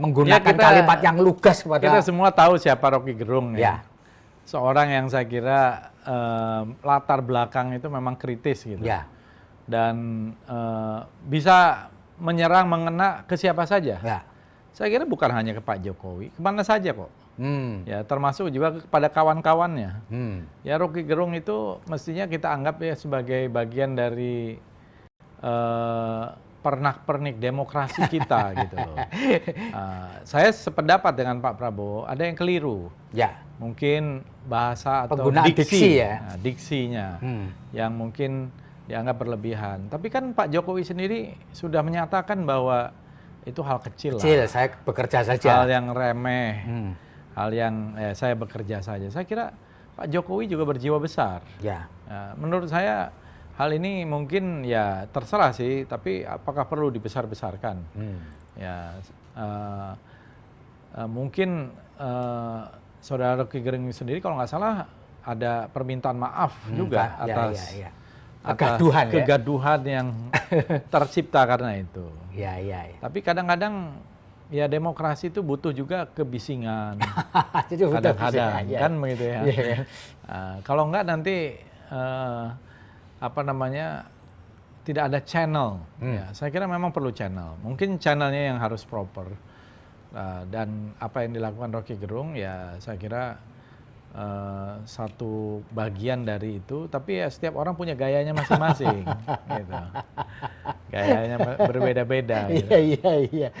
menggunakan kalimat yang lugas kepada... Kita semua tahu siapa Rocky Gerung ya. Seorang yang saya kira latar belakang itu memang kritis gitu. Ya. Dan bisa menyerang, mengena ke siapa saja. Ya. Saya kira bukan hanya ke Pak Jokowi, kemana saja kok. Ya, termasuk juga kepada kawan-kawannya. Ya, Rocky Gerung itu mestinya kita anggap ya sebagai bagian dari pernak-pernik demokrasi kita gitu loh. Saya sependapat dengan Pak Prabowo, ada yang keliru. Ya. Mungkin bahasa atau penggunaan diksi ya. Diksinya yang mungkin dianggap berlebihan. Tapi kan Pak Jokowi sendiri sudah menyatakan bahwa itu hal kecil lah. Saya bekerja saja. Hal yang remeh, hal yang saya bekerja saja. Saya kira Pak Jokowi juga berjiwa besar. Ya. Menurut saya hal ini mungkin ya terserah sih, tapi apakah perlu dibesar-besarkan? Ya, mungkin Saudara Rocky Gerung sendiri kalau nggak salah ada permintaan maaf juga atas kegaduhan yang tercipta karena itu. Ya. Tapi kadang-kadang ya demokrasi itu butuh juga kebisingan. Kadang-kadang kan begitu ya. Kalau enggak nanti tidak ada channel. Ya, saya kira memang perlu channel. Mungkin channelnya yang harus proper. Dan apa yang dilakukan Rocky Gerung ya saya kira satu bagian dari itu, tapi ya setiap orang punya gayanya masing-masing, gitu. Gayanya berbeda-beda. Iya.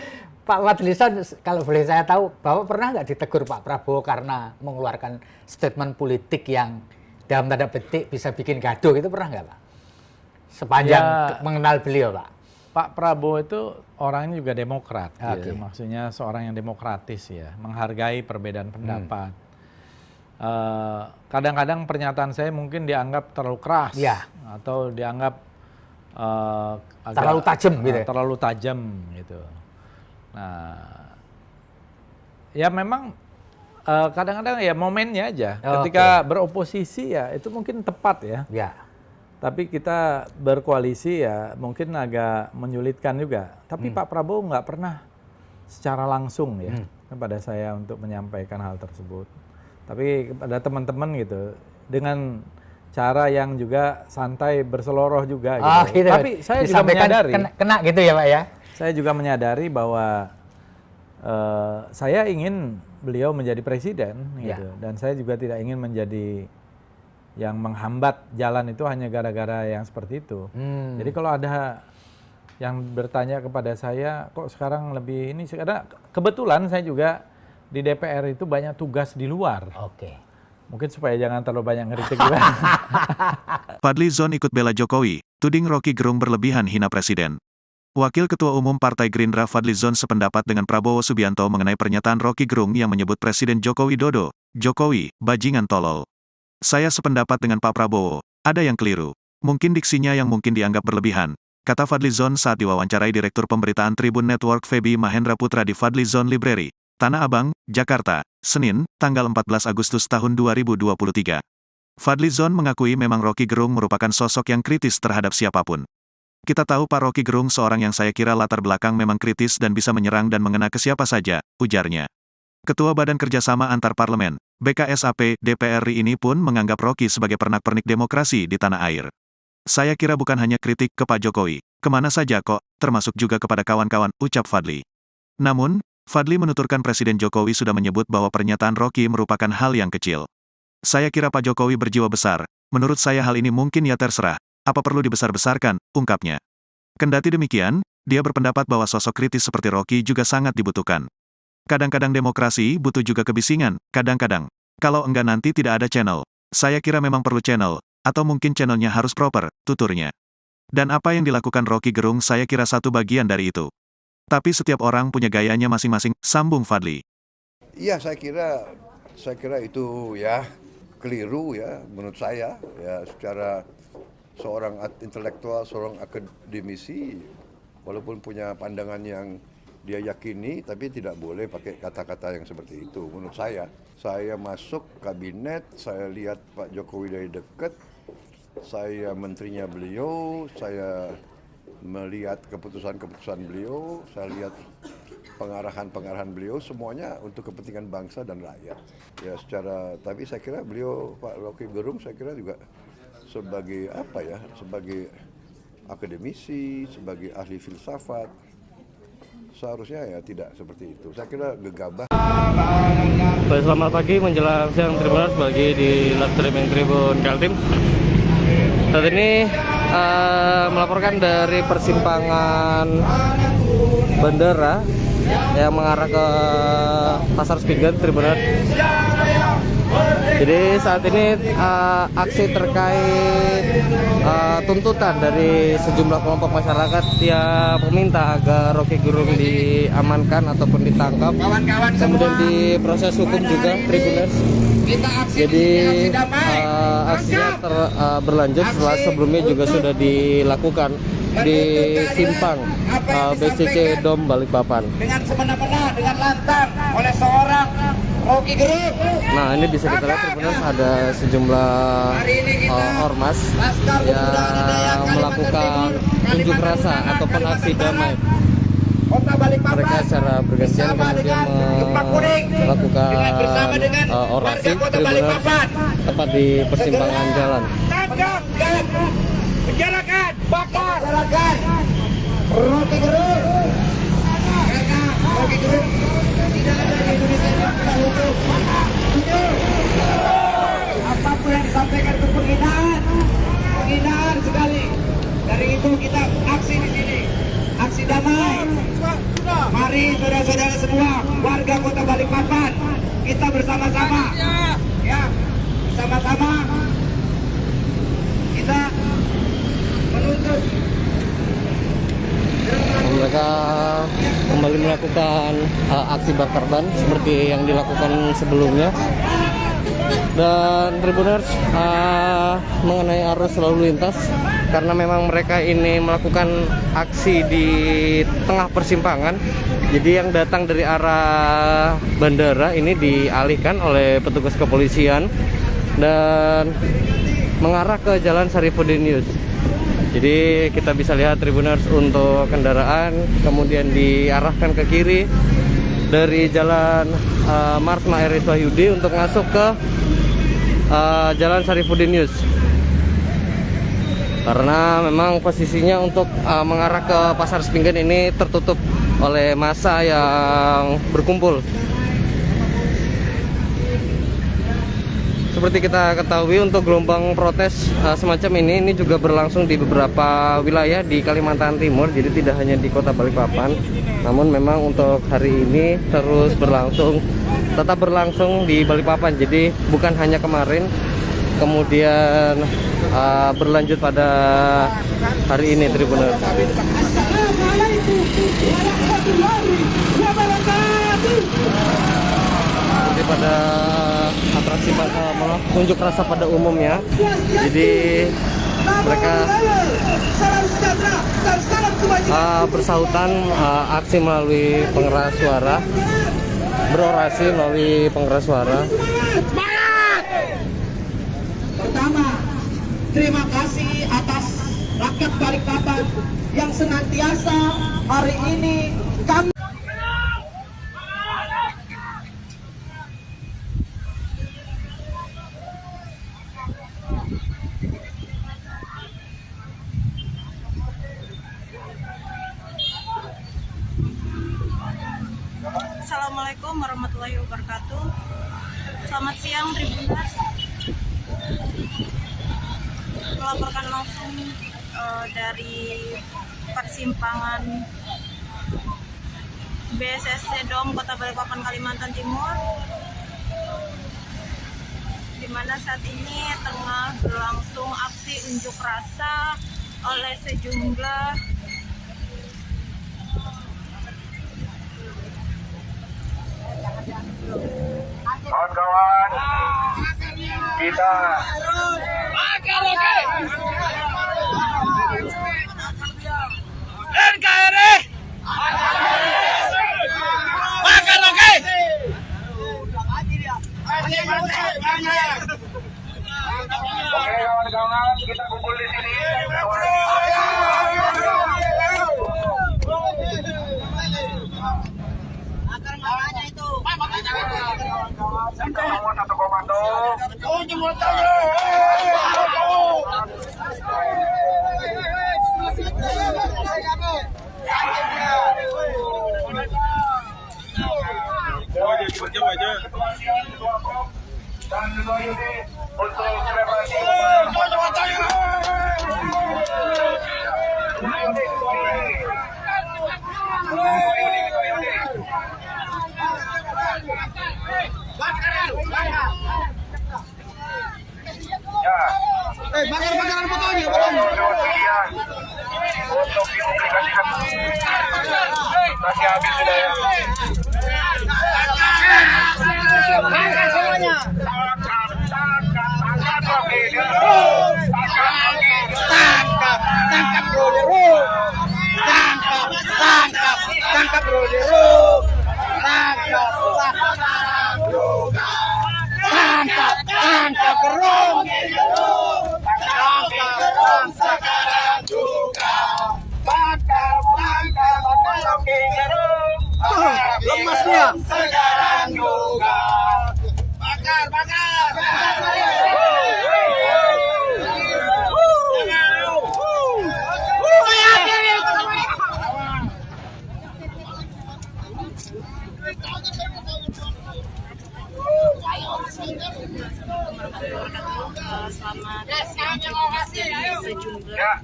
Pak Fadlizon, kalau boleh saya tahu, Bapak pernah nggak ditegur Pak Prabowo karena mengeluarkan statement politik yang dalam tanda petik bisa bikin gaduh, itu pernah nggak Pak? Sepanjang mengenal beliau Pak. Pak Prabowo itu orangnya juga demokrat, ya. Maksudnya seorang yang demokratis ya, menghargai perbedaan pendapat. Kadang-kadang pernyataan saya mungkin dianggap terlalu keras, atau dianggap terlalu tajam gitu. Terlalu tajam gitu. Nah, ya memang kadang-kadang ya momennya aja. Ketika beroposisi ya itu mungkin tepat ya. Tapi kita berkoalisi ya mungkin agak menyulitkan juga. Tapi Pak Prabowo nggak pernah secara langsung ya kepada saya untuk menyampaikan hal tersebut. Tapi kepada teman-teman gitu, dengan cara yang juga santai berseloroh juga gitu. Tapi saya juga menyadari, kena gitu ya Pak ya. Saya juga menyadari bahwa saya ingin beliau menjadi presiden gitu. Dan saya juga tidak ingin menjadi yang menghambat jalan itu hanya gara-gara yang seperti itu. Jadi kalau ada yang bertanya kepada saya, kok sekarang lebih ini, karena kebetulan saya juga di DPR itu banyak tugas di luar. Mungkin supaya jangan terlalu banyak ngeritik juga. Fadlizon ikut bela Jokowi, tuding Rocky Gerung berlebihan hina presiden. Wakil Ketua Umum Partai Gerindra Fadlizon sependapat dengan Prabowo Subianto mengenai pernyataan Rocky Gerung yang menyebut Presiden Joko Widodo, Jokowi, bajingan tolol. Saya sependapat dengan Pak Prabowo, ada yang keliru. Mungkin diksinya yang mungkin dianggap berlebihan, kata Fadlizon saat diwawancarai Direktur Pemberitaan Tribun Network Feby Mahendra Putra di Fadlizon Library, Tanah Abang, Jakarta, Senin, tanggal 14 Agustus tahun 2023. Fadlizon mengakui memang Rocky Gerung merupakan sosok yang kritis terhadap siapapun. Kita tahu Pak Rocky Gerung seorang yang saya kira latar belakang memang kritis dan bisa menyerang dan mengena ke siapa saja, ujarnya. Ketua Badan Kerjasama Antar Parlemen, BKSAP, DPR RI ini pun menganggap Rocky sebagai pernak-pernik demokrasi di tanah air. Saya kira bukan hanya kritik ke Pak Jokowi, kemana saja kok, termasuk juga kepada kawan-kawan, ucap Fadli. Namun, Fadli menuturkan Presiden Jokowi sudah menyebut bahwa pernyataan Rocky merupakan hal yang kecil. Saya kira Pak Jokowi berjiwa besar, menurut saya hal ini mungkin ya terserah, apa perlu dibesar-besarkan, ungkapnya. Kendati demikian, dia berpendapat bahwa sosok kritis seperti Rocky juga sangat dibutuhkan. Kadang-kadang demokrasi butuh juga kebisingan, kadang-kadang. Kalau enggak nanti tidak ada channel. Saya kira memang perlu channel, atau mungkin channelnya harus proper, tuturnya. Dan apa yang dilakukan Rocky Gerung saya kira satu bagian dari itu. Tapi setiap orang punya gayanya masing-masing, sambung Fadli. Iya, saya kira itu ya keliru ya menurut saya ya, secara seorang intelektual, seorang akademisi, walaupun punya pandangan yang dia yakini, tapi tidak boleh pakai kata-kata yang seperti itu. Menurut saya masuk kabinet, saya lihat Pak Jokowi dari dekat, saya menterinya beliau, saya melihat keputusan-keputusan beliau, saya lihat pengarahan-pengarahan beliau, semuanya untuk kepentingan bangsa dan rakyat. Ya tapi saya kira beliau, Pak Rocky Gerung, saya kira juga sebagai sebagai akademisi, sebagai ahli filsafat, seharusnya ya tidak seperti itu. Saya kira gegabah. Baik, selamat pagi menjelang siang Tribuners bagi di live streaming Tribun Kaltim. Saat ini melaporkan dari persimpangan bandara yang mengarah ke Pasar Spingen Tribuners. Jadi saat ini aksi terkait tuntutan dari sejumlah kelompok masyarakat yang meminta agar Rocky Gerung diamankan ataupun ditangkap, kemudian diproses hukum juga, Tribuners. Jadi aksinya berlanjut setelah sebelumnya juga sudah dilakukan di simpang BCC Dom Balikpapan. Dengan semena-mena, dengan lantang oleh seorang Rocky Gerung. Nah, ini bisa kita lihat Tribuners, ada sejumlah ormas yang melakukan unjuk rasa ataupun aksi damai. Mereka secara bergantian kemudian melakukan orasi Tribuners tepat di persimpangan jalan. Penjarakan, bakar, Rocky Gerung. Karena Rocky Gerung tidak ada di Indonesia yang tidak hukum. Apapun yang disampaikan itu penghinaan sekali. Dari itu kita aksi di sini, aksi damai. Mari saudara-saudara semua, warga Kota Balikpapan, kita bersama-sama, ya, bersama-sama kita menuntut. Mereka kembali melakukan aksi bakar ban seperti yang dilakukan sebelumnya. Dan Tribuners, mengenai arus lalu lintas, karena memang mereka ini melakukan aksi di tengah persimpangan, jadi yang datang dari arah bandara ini dialihkan oleh petugas kepolisian dan mengarah ke Jalan Sarifudin. Jadi kita bisa lihat Tribuners, untuk kendaraan kemudian diarahkan ke kiri dari Jalan Marsma R.I. Wahyudi untuk masuk ke Jalan Sarifudin. Karena memang posisinya untuk mengarah ke Pasar Sepinggan ini tertutup oleh massa yang berkumpul. Seperti kita ketahui, untuk gelombang protes semacam ini juga berlangsung di beberapa wilayah di Kalimantan Timur. Jadi tidak hanya di Kota Balikpapan, namun memang untuk hari ini terus berlangsung, tetap berlangsung di Balikpapan. Jadi bukan hanya kemarin, kemudian berlanjut pada hari ini, Tribuners. Pada atraksi unjuk rasa pada umumnya, jadi mereka bersautan aksi melalui pengeras suara, berorasi melalui pengeras suara. Pertama, terima kasih atas rakyat Balikpapan yang senantiasa hari ini kami Assalamualaikum warahmatullahi wabarakatuh. Selamat siang Tribuners. Melaporkan langsung dari persimpangan BCC Dom Kota Balikpapan, Kalimantan Timur, di mana saat ini tengah berlangsung aksi unjuk rasa oleh sejumlah kawan-kawan, kita NKRI bakar Rocky. Oke kawan-kawan, kita kumpul di sini. Satu komando. Dan juga ini untuk selebrasi. Bakar-bakaran fotonya. Untuk dipublikasikan. Masih habis sudah ya. Angkat semuanya. Tangkap Rocky Gerung. Tangkap Rocky Gerung. Tangkap Gerung. Sekarang juga. Tangkap Rocky Gerung. Lemas dia. Sekarang juga. Bakar. Selamat dari sejumlah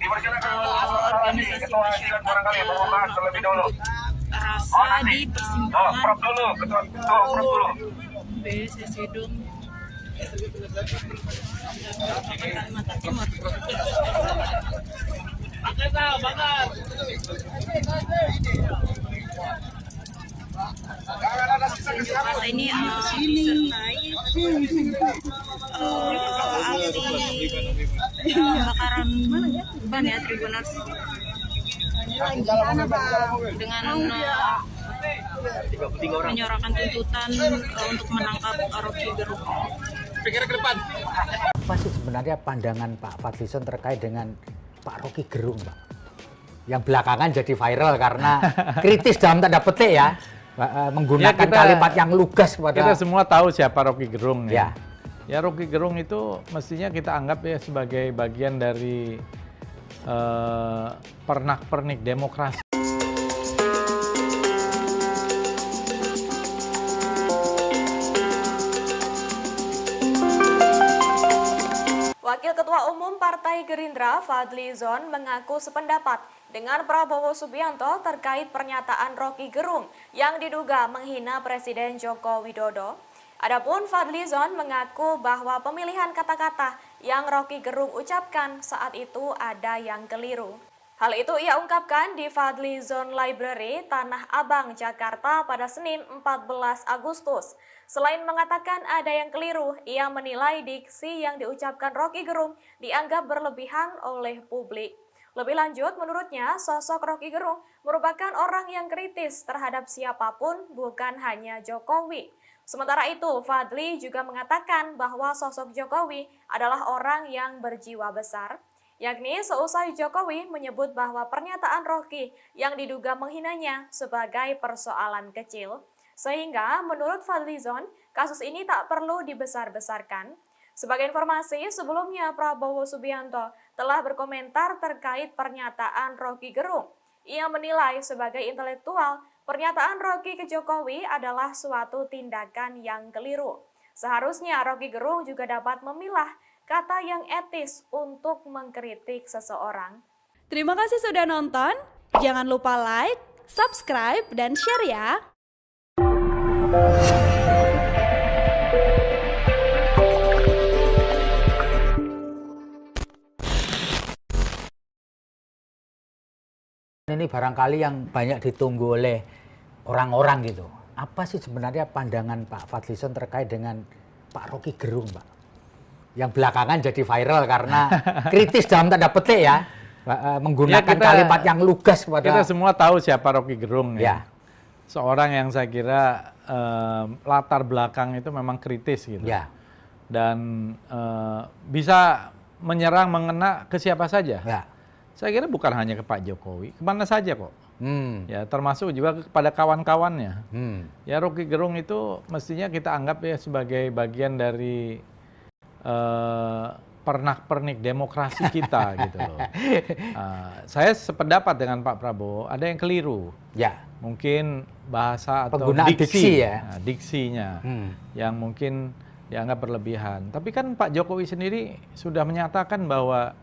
organisasi masyarakat rasa di persimpangan BSC Dom Kalimantan Timur. Masa ini disertai aksi pembakaran ban ya Tribuners dengan menyuarakan tuntutan untuk menangkap Rocky Gerung. Pikir ke depan. Apa sih sebenarnya pandangan Pak Fadlizon terkait dengan Pak Rocky Gerung, Pak? Yang belakangan jadi viral karena kritis dalam tanda petik ya, menggunakan kalimat yang lugas pada... Kita semua tahu siapa Rocky Gerung ya. Ya Rocky Gerung itu mestinya kita anggap ya sebagai bagian dari pernak-pernik demokrasi. Wakil Ketua Umum Partai Gerindra Fadlizon mengaku sependapat dengan Prabowo Subianto terkait pernyataan Rocky Gerung yang diduga menghina Presiden Joko Widodo. Adapun Fadlizon mengaku bahwa pemilihan kata-kata yang Rocky Gerung ucapkan saat itu ada yang keliru. Hal itu ia ungkapkan di Fadlizon Library, Tanah Abang, Jakarta pada Senin 14 Agustus. Selain mengatakan ada yang keliru, ia menilai diksi yang diucapkan Rocky Gerung dianggap berlebihan oleh publik. Lebih lanjut, menurutnya sosok Rocky Gerung merupakan orang yang kritis terhadap siapapun, bukan hanya Jokowi. Sementara itu, Fadli juga mengatakan bahwa sosok Jokowi adalah orang yang berjiwa besar, yakni seusai Jokowi menyebut bahwa pernyataan Rocky yang diduga menghinanya sebagai persoalan kecil. Sehingga menurut Fadlizon, kasus ini tak perlu dibesar-besarkan. Sebagai informasi, sebelumnya Prabowo Subianto telah berkomentar terkait pernyataan Rocky Gerung. Ia menilai sebagai intelektual, pernyataan Rocky ke Jokowi adalah suatu tindakan yang keliru. Seharusnya Rocky Gerung juga dapat memilah kata yang etis untuk mengkritik seseorang. Terima kasih sudah nonton. Jangan lupa like, subscribe, dan share ya. Ini barangkali yang banyak ditunggu oleh orang-orang gitu. Apa sih sebenarnya pandangan Pak Fadlizon terkait dengan Pak Rocky Gerung, Pak? Yang belakangan jadi viral karena kritis dalam tanda petik ya, menggunakan kalimat yang lugas pada... Kita semua tahu siapa Rocky Gerung ya. Seorang yang saya kira latar belakang itu memang kritis gitu. Ya. Dan bisa menyerang, mengena ke siapa saja. Ya. Saya kira bukan hanya ke Pak Jokowi, kemana saja kok. Ya, termasuk juga kepada kawan-kawannya. Ya, Rocky Gerung itu mestinya kita anggap ya sebagai bagian dari pernak-pernik demokrasi kita gitu loh. Saya sependapat dengan Pak Prabowo, ada yang keliru. Ya. Mungkin bahasa atau penggunaan diksi ya. Diksinya yang mungkin dianggap berlebihan. Tapi kan Pak Jokowi sendiri sudah menyatakan bahwa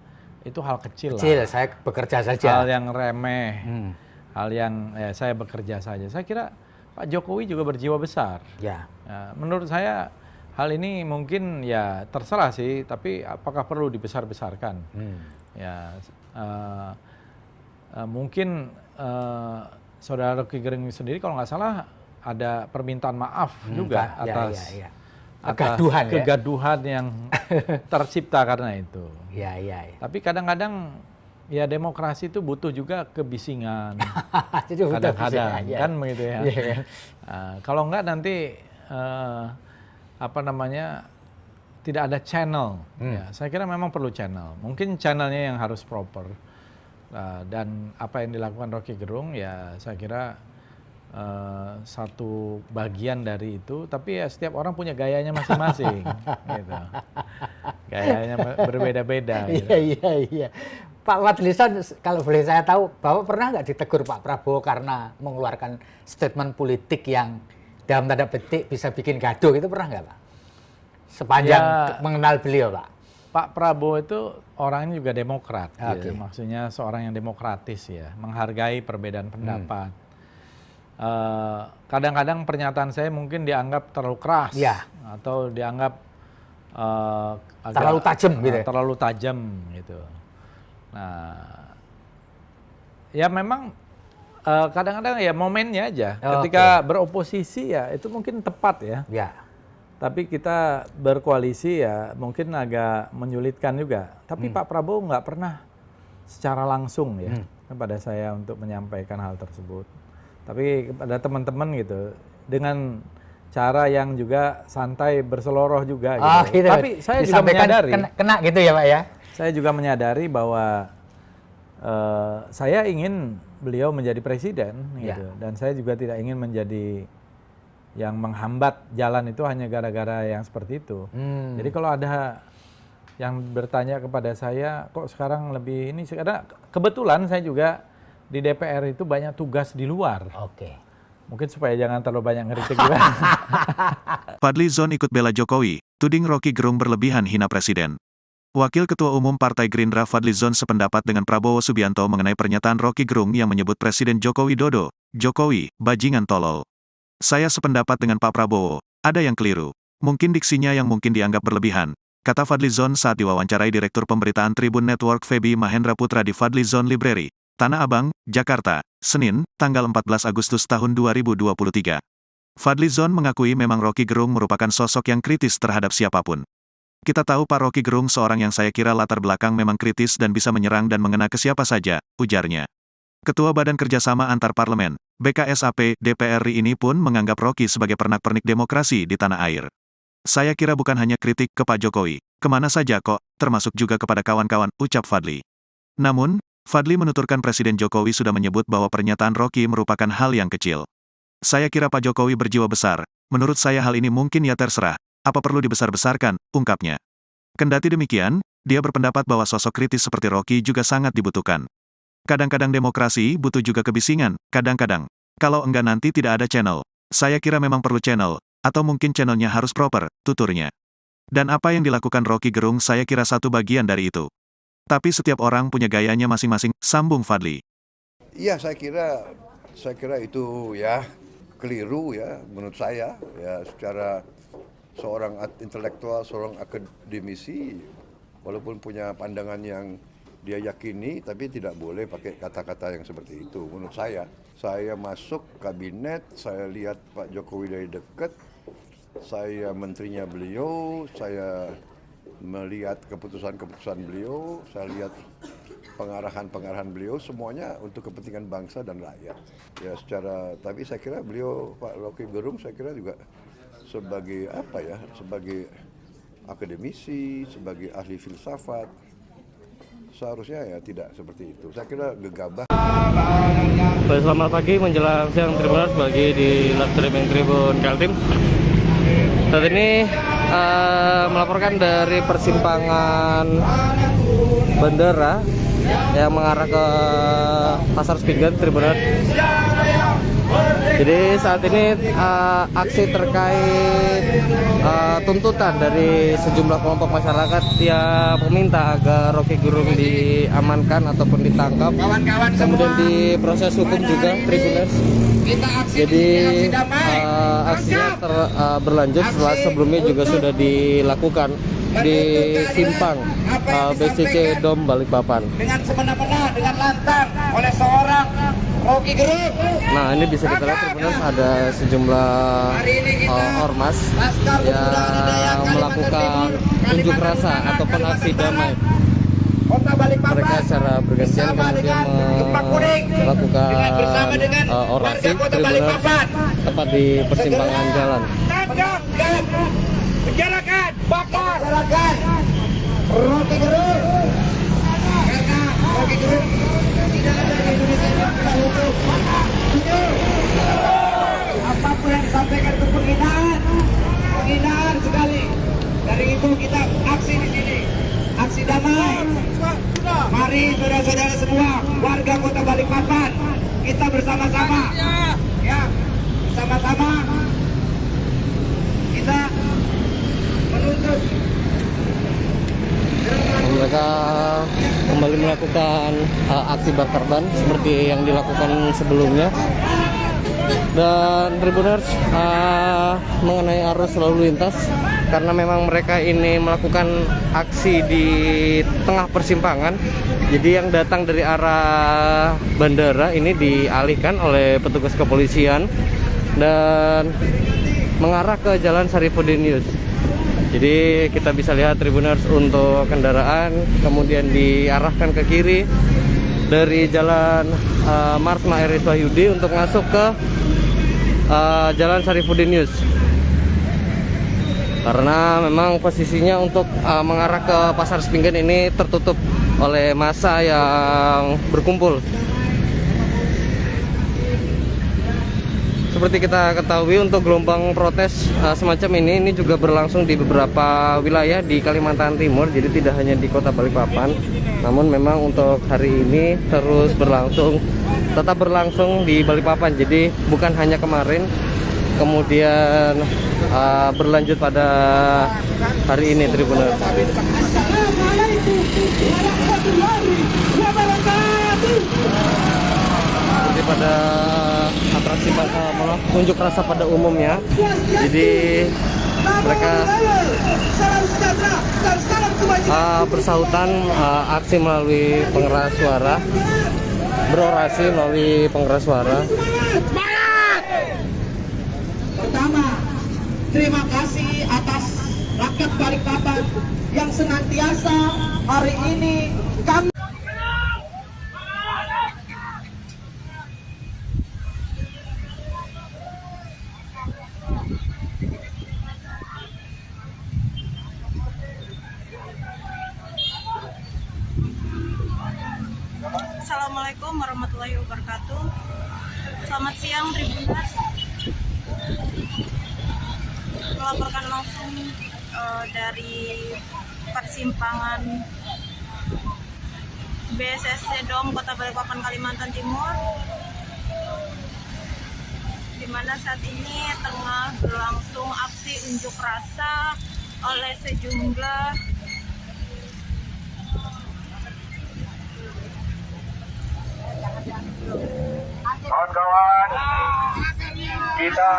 itu hal kecil lah. Saya bekerja saja. Hal yang remeh, hal yang saya bekerja saja. Saya kira Pak Jokowi juga berjiwa besar. Ya. Menurut saya hal ini mungkin ya terserah sih, tapi apakah perlu dibesar-besarkan? Ya, mungkin Saudara Rocky Gerung sendiri kalau nggak salah ada permintaan maaf juga atas kegaduhan yang tercipta karena itu. Tapi kadang-kadang ya demokrasi itu butuh juga kebisingan. Kadang-kadang kan begitu ya. Kalau nggak nanti tidak ada channel. Ya, saya kira memang perlu channel. Mungkin channelnya yang harus proper. Dan apa yang dilakukan Rocky Gerung ya saya kira satu bagian dari itu. Tapi ya setiap orang punya gayanya masing-masing. Gitu. Gayanya berbeda-beda. Iya. Pak Fadlizon, kalau boleh saya tahu, Bapak pernah nggak ditegur Pak Prabowo karena mengeluarkan statement politik yang dalam tanda petik bisa bikin gaduh, itu pernah nggak Pak? Sepanjang mengenal beliau Pak. Pak Prabowo itu orangnya juga demokrat, ya. Maksudnya seorang yang demokratis ya, menghargai perbedaan pendapat. Kadang-kadang pernyataan saya mungkin dianggap terlalu keras, atau dianggap terlalu tajam gitu. Terlalu tajam gitu. Nah, ya memang kadang-kadang ya momennya aja. Ketika beroposisi ya itu mungkin tepat ya. Tapi kita berkoalisi ya mungkin agak menyulitkan juga. Tapi Pak Prabowo nggak pernah secara langsung ya kepada saya untuk menyampaikan hal tersebut. Tapi kepada teman-teman gitu dengan cara yang juga santai berseloroh juga gitu. Tapi saya juga menyadari kena gitu ya Pak ya. Saya juga menyadari bahwa saya ingin beliau menjadi presiden gitu. Dan saya juga tidak ingin menjadi yang menghambat jalan itu hanya gara-gara yang seperti itu. Jadi kalau ada yang bertanya kepada saya, kok sekarang lebih ini, karena kebetulan saya juga di DPR itu banyak tugas di luar. Mungkin supaya jangan terlalu banyak ngeritik juga. Fadlizon ikut bela Jokowi, tuding Rocky Gerung berlebihan hina presiden. Wakil Ketua Umum Partai Gerindra Fadlizon sependapat dengan Prabowo Subianto mengenai pernyataan Rocky Gerung yang menyebut Presiden Joko Widodo, Jokowi, bajingan tolol. Saya sependapat dengan Pak Prabowo, ada yang keliru. Mungkin diksinya yang mungkin dianggap berlebihan, kata Fadlizon saat diwawancarai Direktur Pemberitaan Tribun Network Feby Mahendra Putra di Fadlizon Library, Tanah Abang, Jakarta, Senin, tanggal 14 Agustus tahun 2023. Fadlizon mengakui memang Rocky Gerung merupakan sosok yang kritis terhadap siapapun. Kita tahu Pak Rocky Gerung seorang yang saya kira latar belakang memang kritis dan bisa menyerang dan mengena ke siapa saja, ujarnya. Ketua Badan Kerjasama Antar Parlemen, BKSAP, DPR RI ini pun menganggap Rocky sebagai pernak-pernik demokrasi di tanah air. Saya kira bukan hanya kritik ke Pak Jokowi, kemana saja kok, termasuk juga kepada kawan-kawan, ucap Fadli. Namun, Fadli menuturkan Presiden Jokowi sudah menyebut bahwa pernyataan Rocky merupakan hal yang kecil. Saya kira Pak Jokowi berjiwa besar, menurut saya hal ini mungkin ya terserah. Apa perlu dibesar-besarkan, ungkapnya. Kendati demikian, dia berpendapat bahwa sosok kritis seperti Rocky juga sangat dibutuhkan. Kadang-kadang demokrasi butuh juga kebisingan, kadang-kadang. Kalau enggak nanti tidak ada channel. Saya kira memang perlu channel, atau mungkin channelnya harus proper, tuturnya. Dan apa yang dilakukan Rocky Gerung saya kira satu bagian dari itu. Tapi setiap orang punya gayanya masing-masing, sambung Fadli. Iya, saya kira itu ya keliru ya menurut saya ya secara seorang intelektual, seorang akademisi, walaupun punya pandangan yang dia yakini, tapi tidak boleh pakai kata-kata yang seperti itu. Menurut saya masuk kabinet, saya lihat Pak Jokowi dari dekat, saya menterinya beliau, saya melihat keputusan-keputusan beliau, saya lihat pengarahan-pengarahan beliau, semuanya untuk kepentingan bangsa dan rakyat. Ya tapi saya kira beliau, Pak Rocky Gerung, saya kira juga sebagai sebagai akademisi, sebagai ahli filsafat, seharusnya ya tidak seperti itu. Saya kira gegabah. Baik, selamat pagi menjelang siang Tribuners bagi di live streaming Tribun Kaltim. Saat ini melaporkan dari persimpangan bandara yang mengarah ke Pasar Sepinggan, Tribuners. Jadi saat ini aksi terkait tuntutan dari sejumlah kelompok masyarakat yang meminta agar Rocky Gerung diamankan ataupun ditangkap, kemudian diproses hukum juga, Tribuners. Jadi aksinya berlanjut setelah sebelumnya juga sudah dilakukan di simpang BCC Dom Balikpapan. Dengan semena-mena, dengan lantang oleh seorang Rocky Gerung. Nah, ini bisa kita lihat Tribuners, ada sejumlah ormas yang melakukan unjuk rasa ataupun aksi damai. Mereka secara bergantian kemudian melakukan orasi Tribuners tepat di persimpangan jalan. Penjarakan, bakar, Rocky Gerung. Karena Rocky Gerung tidak ada di Indonesia ini hukum. Apapun yang disampaikan itu penghinaan sekali. Dari itu kita aksi di sini, aksi damai. Mari saudara-saudara semua, warga Kota Balikpapan, kita bersama-sama, ya, bersama-sama kita menuntut. Mereka kembali melakukan aksi bakar ban seperti yang dilakukan sebelumnya. Dan Tribuners, mengenai arus lalu lintas, karena memang mereka ini melakukan aksi di tengah persimpangan, jadi yang datang dari arah bandara ini dialihkan oleh petugas kepolisian dan mengarah ke Jalan Sarifudin Yus. Jadi kita bisa lihat Tribuners, untuk kendaraan kemudian diarahkan ke kiri dari Jalan Marsma Eris Wahyudi untuk masuk ke Jalan Sarifudin Yus. Karena memang posisinya untuk mengarah ke Pasar Sepinggan ini tertutup oleh massa yang berkumpul. Seperti kita ketahui, untuk gelombang protes semacam ini juga berlangsung di beberapa wilayah di Kalimantan Timur. Jadi tidak hanya di Kota Balikpapan, namun memang untuk hari ini terus berlangsung, tetap berlangsung di Balikpapan. Jadi bukan hanya kemarin, kemudian berlanjut pada hari ini, Tribuners. Seperti pada atraksi unjuk rasa pada umumnya, jadi mereka bersahutan aksi melalui pengeras suara, berorasi melalui pengeras suara. Pertama, terima kasih atas rakyat Balikpapan yang senantiasa hari ini kami. Assalamualaikum warahmatullahi wabarakatuh. Selamat siang Tribuners. Melaporkan langsung dari persimpangan BCC Dom Kota Balikpapan, Kalimantan Timur, di mana saat ini tengah berlangsung aksi unjuk rasa oleh sejumlah kawan-kawan, kita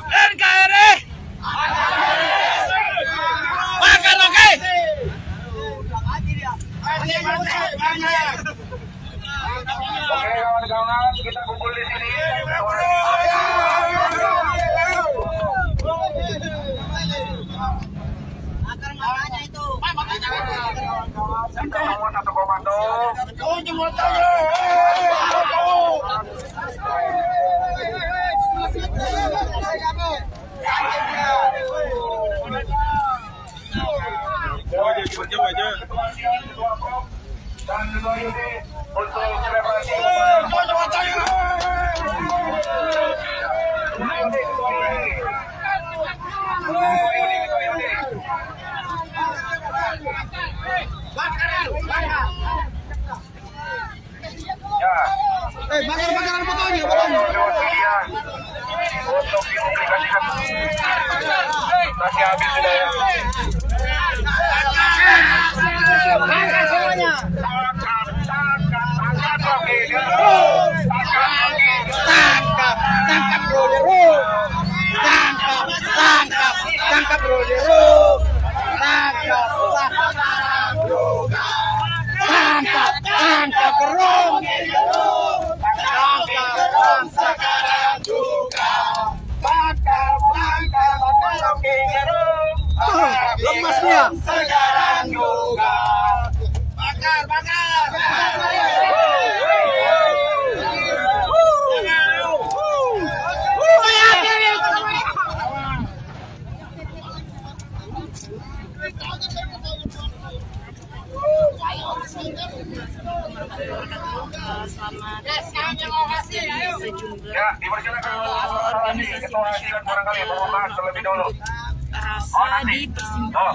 NKRI makan oke. Oke kawan-kawan, kita kumpul di sini. Kita semua satu komando. Dan juga ini untuk selebrasi. masih habis sudah ya. Tangkap semuanya. Tangkap Rocky Gerung. Tangkap Rocky Gerung. Tangkap Rocky Gerung. Tangkap Gerung. Sekarang juga. Tangkap Rocky Gerung. Lemas dia. Sekarang juga. Bakar. Selamat siang, terima kasih dari sejumlah organisasi masyarakat rasa di persimpangan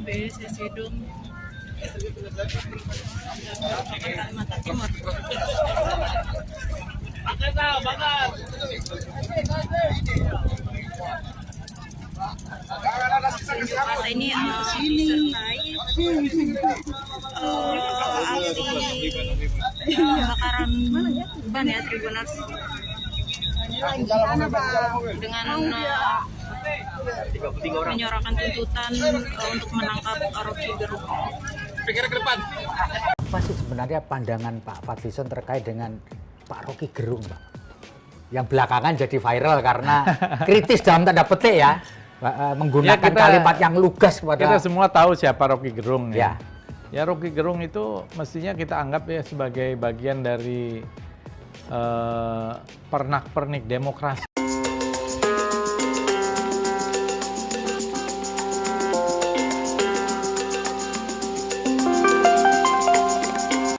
BSS Hidung Kalimantan Timur. Masa ini disertai aksi pembakaran ban ya Tribuners dengan menyuarakan tuntutan untuk menangkap Rocky Gerung. Apa sih sebenarnya pandangan Pak Fadlizon terkait dengan Pak Rocky Gerung, Pak? Yang belakangan jadi viral karena kritis dalam tanda petik ya, menggunakan kalimat yang lugas kepada... Kita semua tahu siapa Rocky Gerung ya. Ya Rocky Gerung itu mestinya kita anggap ya sebagai bagian dari pernak-pernik demokrasi.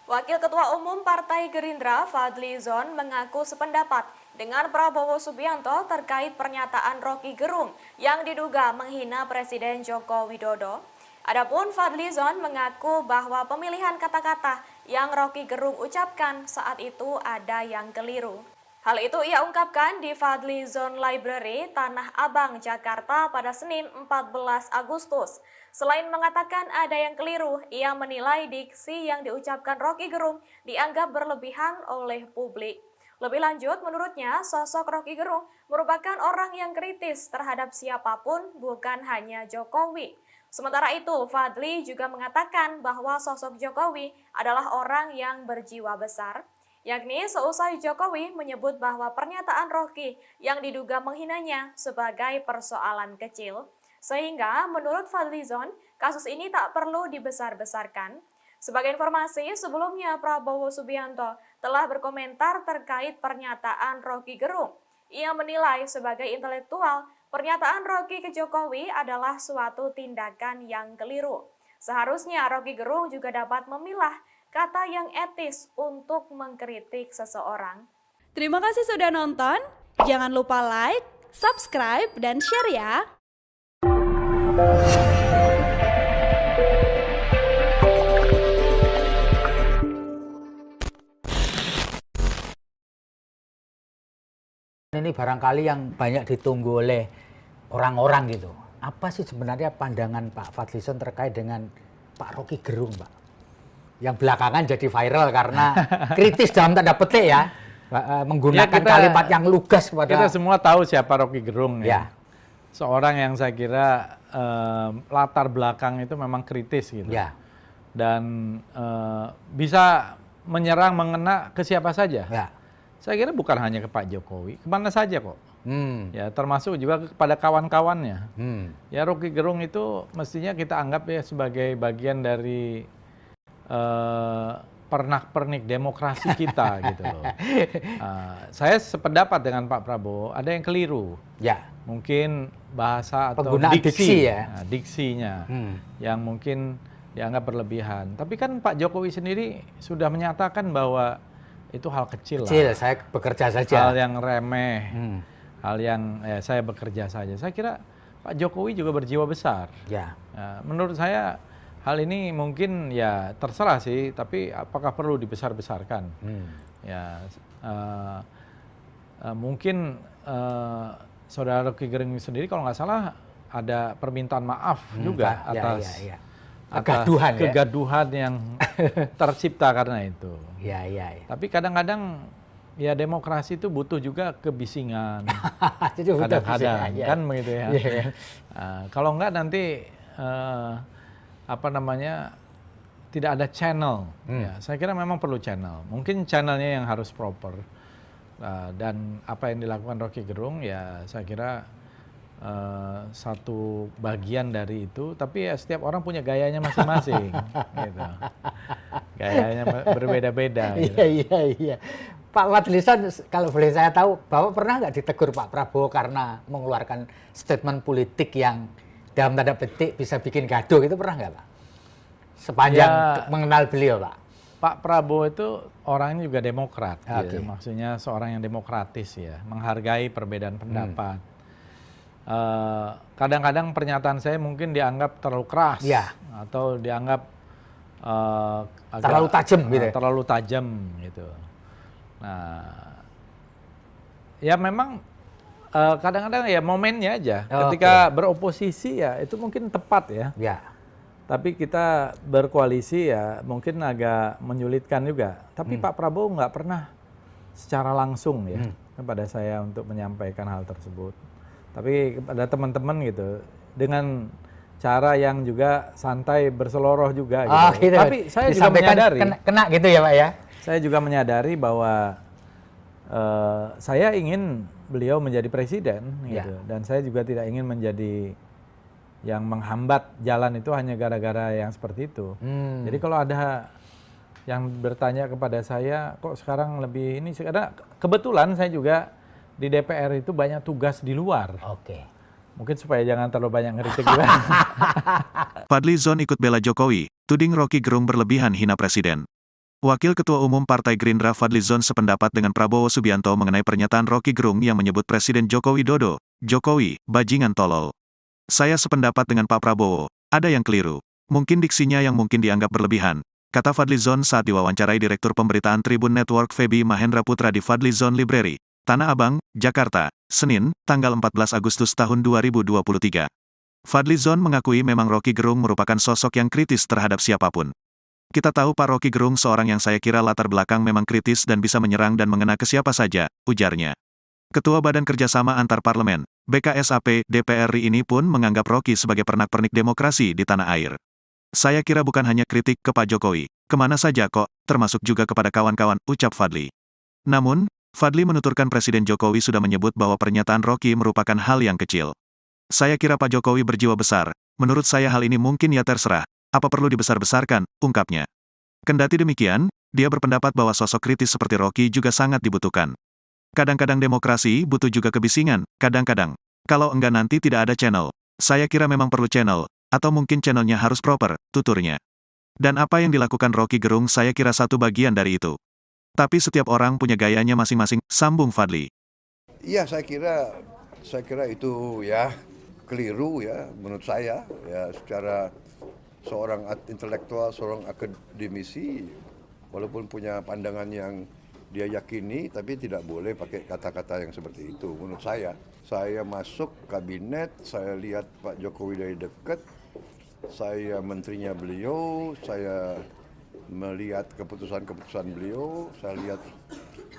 Wakil Ketua Umum Partai Gerindra Fadlizon mengaku sependapat dengan Prabowo Subianto terkait pernyataan Rocky Gerung yang diduga menghina Presiden Joko Widodo. Adapun Fadlizon mengaku bahwa pemilihan kata-kata yang Rocky Gerung ucapkan saat itu ada yang keliru. Hal itu ia ungkapkan di Fadlizon Library, Tanah Abang, Jakarta pada Senin 14 Agustus. Selain mengatakan ada yang keliru, ia menilai diksi yang diucapkan Rocky Gerung dianggap berlebihan oleh publik. Lebih lanjut, menurutnya sosok Rocky Gerung merupakan orang yang kritis terhadap siapapun, bukan hanya Jokowi. Sementara itu, Fadli juga mengatakan bahwa sosok Jokowi adalah orang yang berjiwa besar, yakni seusai Jokowi menyebut bahwa pernyataan Rocky yang diduga menghinanya sebagai persoalan kecil. Sehingga menurut Fadlizon, kasus ini tak perlu dibesar-besarkan. Sebagai informasi, sebelumnya Prabowo Subianto telah berkomentar terkait pernyataan Rocky Gerung. Ia menilai sebagai intelektual, pernyataan Rocky ke Jokowi adalah suatu tindakan yang keliru. Seharusnya Rocky Gerung juga dapat memilah kata yang etis untuk mengkritik seseorang. Terima kasih sudah nonton. Jangan lupa like, subscribe, dan share ya. Ini barangkali yang banyak ditunggu oleh orang-orang gitu. Apa sih sebenarnya pandangan Pak Fadlizon terkait dengan Pak Rocky Gerung, Pak? Yang belakangan jadi viral karena kritis dalam tanda petik ya, menggunakan kalimat yang lugas kepada... Kita semua tahu siapa Rocky Gerung ya. Seorang yang saya kira latar belakang itu memang kritis gitu. Ya. Dan bisa menyerang, mengena ke siapa saja. Ya. Saya kira bukan hanya ke Pak Jokowi, kemana saja kok. Ya, termasuk juga kepada kawan-kawannya. Ya, Rocky Gerung itu mestinya kita anggap ya sebagai bagian dari pernak-pernik demokrasi kita gitu loh. Saya sependapat dengan Pak Prabowo, ada yang keliru. Ya. Mungkin bahasa atau penggunaan diksi ya. Diksinya yang mungkin dianggap berlebihan. Tapi kan Pak Jokowi sendiri sudah menyatakan bahwa itu hal kecil lah. Saya bekerja saja. Hal yang remeh, hal yang saya bekerja saja. Saya kira Pak Jokowi juga berjiwa besar. Ya. Menurut saya hal ini mungkin ya terserah sih, tapi apakah perlu dibesar-besarkan? Ya, mungkin Saudara Rocky Gerung sendiri kalau nggak salah ada permintaan maaf juga atas kegaduhan yang tercipta karena itu. Tapi kadang-kadang ya demokrasi itu butuh juga kebisingan. Kadang-kadang kan begitu ya. Kalau enggak nanti tidak ada channel. Ya, saya kira memang perlu channel. Mungkin channelnya yang harus proper. Dan apa yang dilakukan Rocky Gerung ya saya kira satu bagian dari itu, tapi ya setiap orang punya gayanya masing-masing, gitu. Gayanya berbeda-beda. Gitu. Iya. Pak Fadlizon, kalau boleh saya tahu, Bapak pernah nggak ditegur Pak Prabowo karena mengeluarkan statement politik yang dalam tanda petik bisa bikin gaduh, itu pernah nggak Pak? Sepanjang mengenal beliau Pak. Pak Prabowo itu orangnya juga demokrat, gitu. Maksudnya seorang yang demokratis ya, menghargai perbedaan pendapat. Kadang-kadang pernyataan saya mungkin dianggap terlalu keras atau dianggap terlalu tajam gitu. Terlalu tajam gitu. Nah, ya memang kadang-kadang ya momennya aja. Ketika beroposisi ya itu mungkin tepat ya. Tapi kita berkoalisi ya mungkin agak menyulitkan juga. Tapi Pak Prabowo nggak pernah secara langsung ya kepada saya untuk menyampaikan hal tersebut. Tapi kepada teman-teman gitu, dengan cara yang juga santai berseloroh juga gitu. Tapi saya juga menyadari, kena gitu ya Pak ya? Saya juga menyadari bahwa saya ingin beliau menjadi presiden gitu. Dan saya juga tidak ingin menjadi yang menghambat jalan itu hanya gara-gara yang seperti itu. Jadi kalau ada yang bertanya kepada saya, kok sekarang lebih ini, karena kebetulan saya juga di DPR itu banyak tugas di luar. Mungkin supaya jangan terlalu banyak ngeritik juga. Fadlizon ikut bela Jokowi, tuding Rocky Gerung berlebihan hina presiden. Wakil Ketua Umum Partai Gerindra Fadlizon sependapat dengan Prabowo Subianto mengenai pernyataan Rocky Gerung yang menyebut Presiden Joko Widodo, Jokowi, bajingan tolol. Saya sependapat dengan Pak Prabowo, ada yang keliru. Mungkin diksinya yang mungkin dianggap berlebihan, kata Fadlizon saat diwawancarai Direktur Pemberitaan Tribun Network Feby Mahendra Putra di Fadlizon Library, Tanah Abang, Jakarta, Senin, tanggal 14 Agustus tahun 2023. Fadlizon mengakui memang Rocky Gerung merupakan sosok yang kritis terhadap siapapun. Kita tahu Pak Rocky Gerung seorang yang saya kira latar belakang memang kritis dan bisa menyerang dan mengena ke siapa saja, ujarnya. Ketua Badan Kerjasama Antar Parlemen, BKSAP, DPR RI ini pun menganggap Rocky sebagai pernak-pernik demokrasi di tanah air. Saya kira bukan hanya kritik ke Pak Jokowi, kemana saja kok, termasuk juga kepada kawan-kawan, ucap Fadli. Namun, Fadli menuturkan Presiden Jokowi sudah menyebut bahwa pernyataan Rocky merupakan hal yang kecil. Saya kira Pak Jokowi berjiwa besar, menurut saya hal ini mungkin ya terserah, apa perlu dibesar-besarkan, ungkapnya. Kendati demikian, dia berpendapat bahwa sosok kritis seperti Rocky juga sangat dibutuhkan. Kadang-kadang demokrasi butuh juga kebisingan, kadang-kadang. Kalau enggak nanti tidak ada channel. Saya kira memang perlu channel, atau mungkin channelnya harus proper, tuturnya. Dan apa yang dilakukan Rocky Gerung saya kira satu bagian dari itu. Tapi setiap orang punya gayanya masing-masing, sambung Fadli. Iya, saya kira itu ya keliru ya menurut saya ya, secara seorang intelektual, seorang akademisi, walaupun punya pandangan yang dia yakini, tapi tidak boleh pakai kata-kata yang seperti itu menurut saya. Saya masuk kabinet, saya lihat Pak Jokowi dari dekat, saya menterinya beliau, saya melihat keputusan-keputusan beliau, saya lihat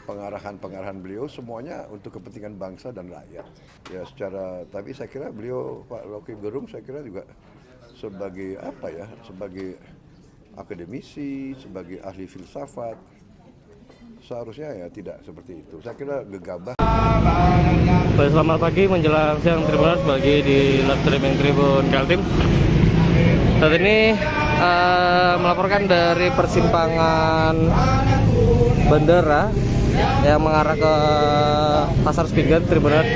pengarahan-pengarahan beliau, semuanya untuk kepentingan bangsa dan rakyat. Ya tapi saya kira beliau, Pak Rocky Gerung, saya kira juga sebagai sebagai akademisi, sebagai ahli filsafat, seharusnya ya tidak seperti itu. Saya kira gegabah. Selamat pagi menjelang siang Tribuners bagi di live streaming Tribun Kaltim. Saat ini melaporkan dari persimpangan bandara yang mengarah ke Pasar Spingan, Tribuners.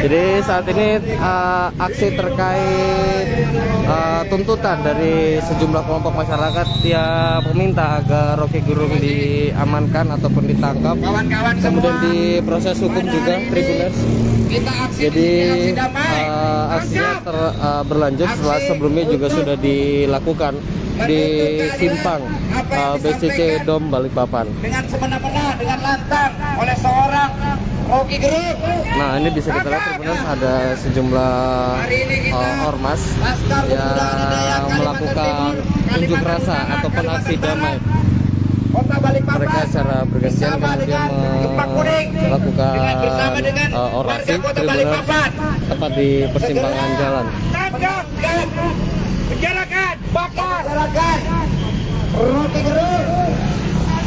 Jadi saat ini aksi terkait tuntutan dari sejumlah kelompok masyarakat yang meminta agar Rocky Gerung diamankan ataupun ditangkap, kemudian diproses hukum juga, Tribuners. Jadi aksinya berlanjut setelah sebelumnya juga sudah dilakukan di simpang BCC Dom Balikpapan. Dengan semena-mena, dengan lantang oleh seorang Rocky Gerung. Nah, ini bisa kita lihat Tribuners, ada sejumlah ormas yang melakukan unjuk rasa ataupun aksi damai. Mereka secara bergantian kemudian melakukan orasi Tribuners tepat di persimpangan jalan. Tangkap dan penjarakan, bakar, Rocky Gerung.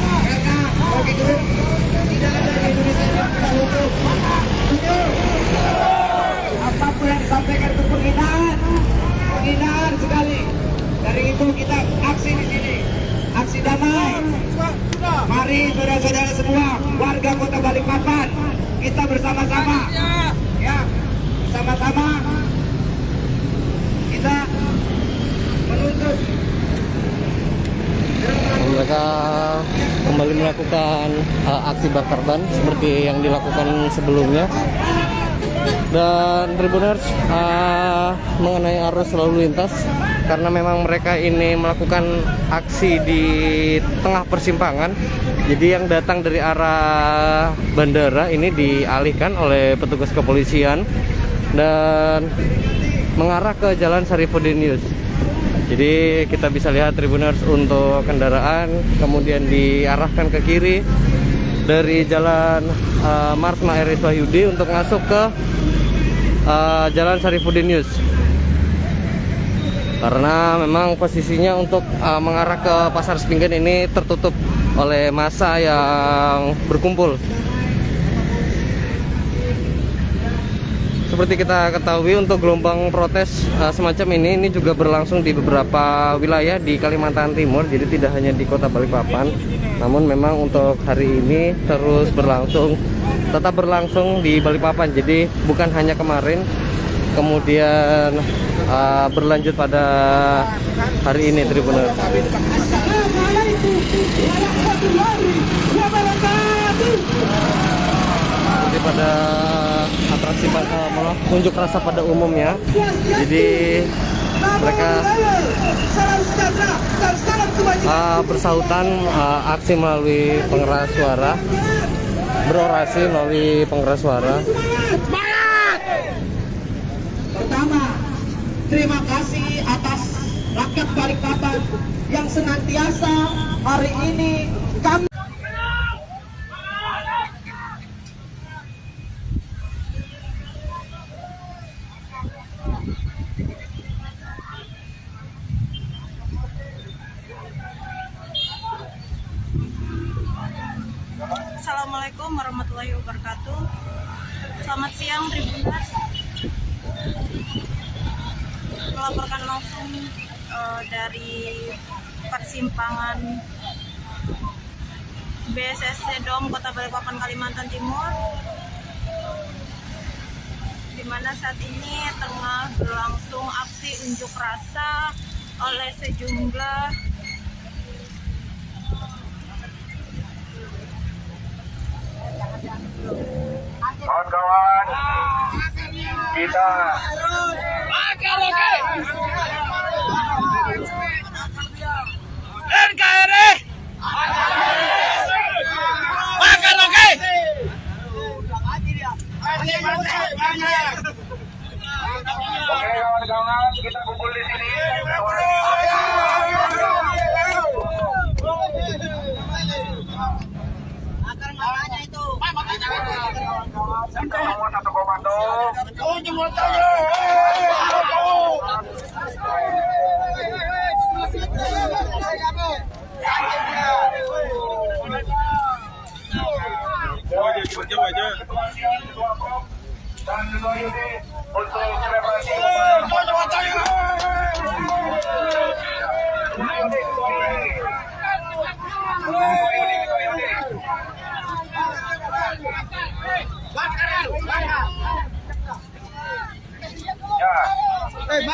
Karena Rocky Gerung tidak ada di Indonesia yang bisa hukum. Apapun yang disampaikan itu penghinaan sekali. Dari itu kita aksi di sini, aksi damai. Mari saudara-saudara semua, warga Kota Balikpapan, kita bersama-sama, ya, bersama-sama kita menuntut. Mereka kembali melakukan aksi bakar ban seperti yang dilakukan sebelumnya. Dan Tribuners, mengenai arus lalu lintas, karena memang mereka ini melakukan aksi di tengah persimpangan, jadi yang datang dari arah bandara ini dialihkan oleh petugas kepolisian dan mengarah ke Jalan Sarifuddin Yus. Jadi kita bisa lihat Tribuners, untuk kendaraan kemudian diarahkan ke kiri dari Jalan Marsma RS Wahyudi untuk masuk ke Jalan Sarifuddin Yus. Karena memang posisinya untuk mengarah ke Pasar Sepinggan ini tertutup oleh massa yang berkumpul. Seperti kita ketahui, untuk gelombang protes semacam ini juga berlangsung di beberapa wilayah di Kalimantan Timur. Jadi tidak hanya di Kota Balikpapan, namun memang untuk hari ini terus berlangsung, tetap berlangsung di Balikpapan. Jadi bukan hanya kemarin, kemudian berlanjut pada hari ini Tribuners. Jadi pada atraksi unjuk rasa pada umumnya, jadi mereka bersautan aksi melalui pengeras suara, berorasi melalui pengeras suara. Pertama, terima kasih atas rakyat Balikpapan yang senantiasa hari ini kami. Assalamualaikum warahmatullahi wabarakatuh. Selamat siang Tribuners. Melaporkan langsung dari persimpangan BSSC Dom Kota Balikpapan, Kalimantan Timur, di mana saat ini tengah berlangsung aksi unjuk rasa oleh sejumlah kawan-kawan, kita NKRI bakar Rocky. Oke kawan-kawan, kita kumpul di sini. Kita semua satu komando. Dan juga ini untuk selebrasi.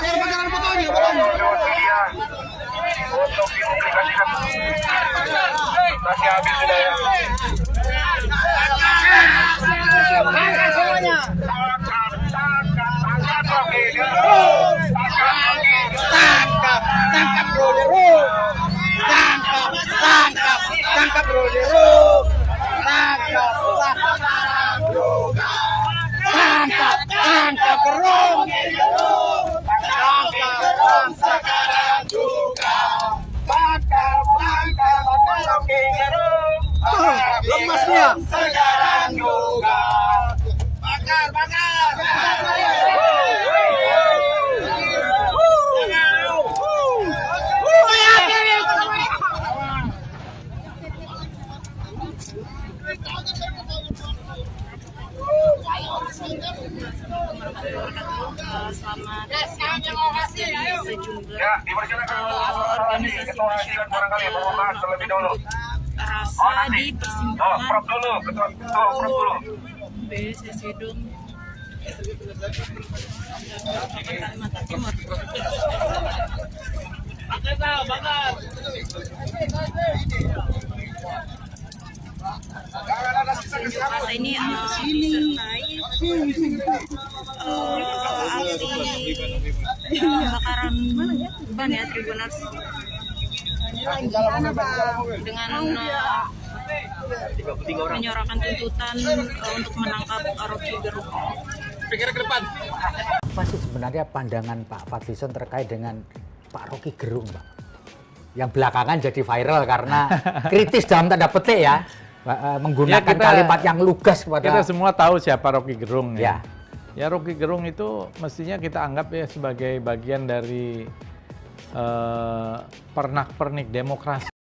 Bakar fotonya. Untuk dipublikasikan. Masih habis sudah ya. Bakar semuanya. Tangkap Rocky Gerung. Tangkap Rocky Gerung. Tangkap. Selamat dari sejumlah organisasi masyarakat rasa di persimpangan BSS Hidung Kalimantan Timur. Rasa ini disertai aksi pembakaran ban ya Tribuners dengan menyuarakan tuntutan untuk menangkap Rocky Gerung. Apa sih sebenarnya pandangan Pak Fadlizon terkait dengan Pak Rocky Gerung, Pak? Yang belakangan jadi viral karena kritis dalam tanda petik ya, menggunakan kalimat yang lugas kepada... Kita semua tahu siapa Rocky Gerung ya. Ya Rocky Gerung itu mestinya kita anggap ya sebagai bagian dari pernak-pernik demokrasi.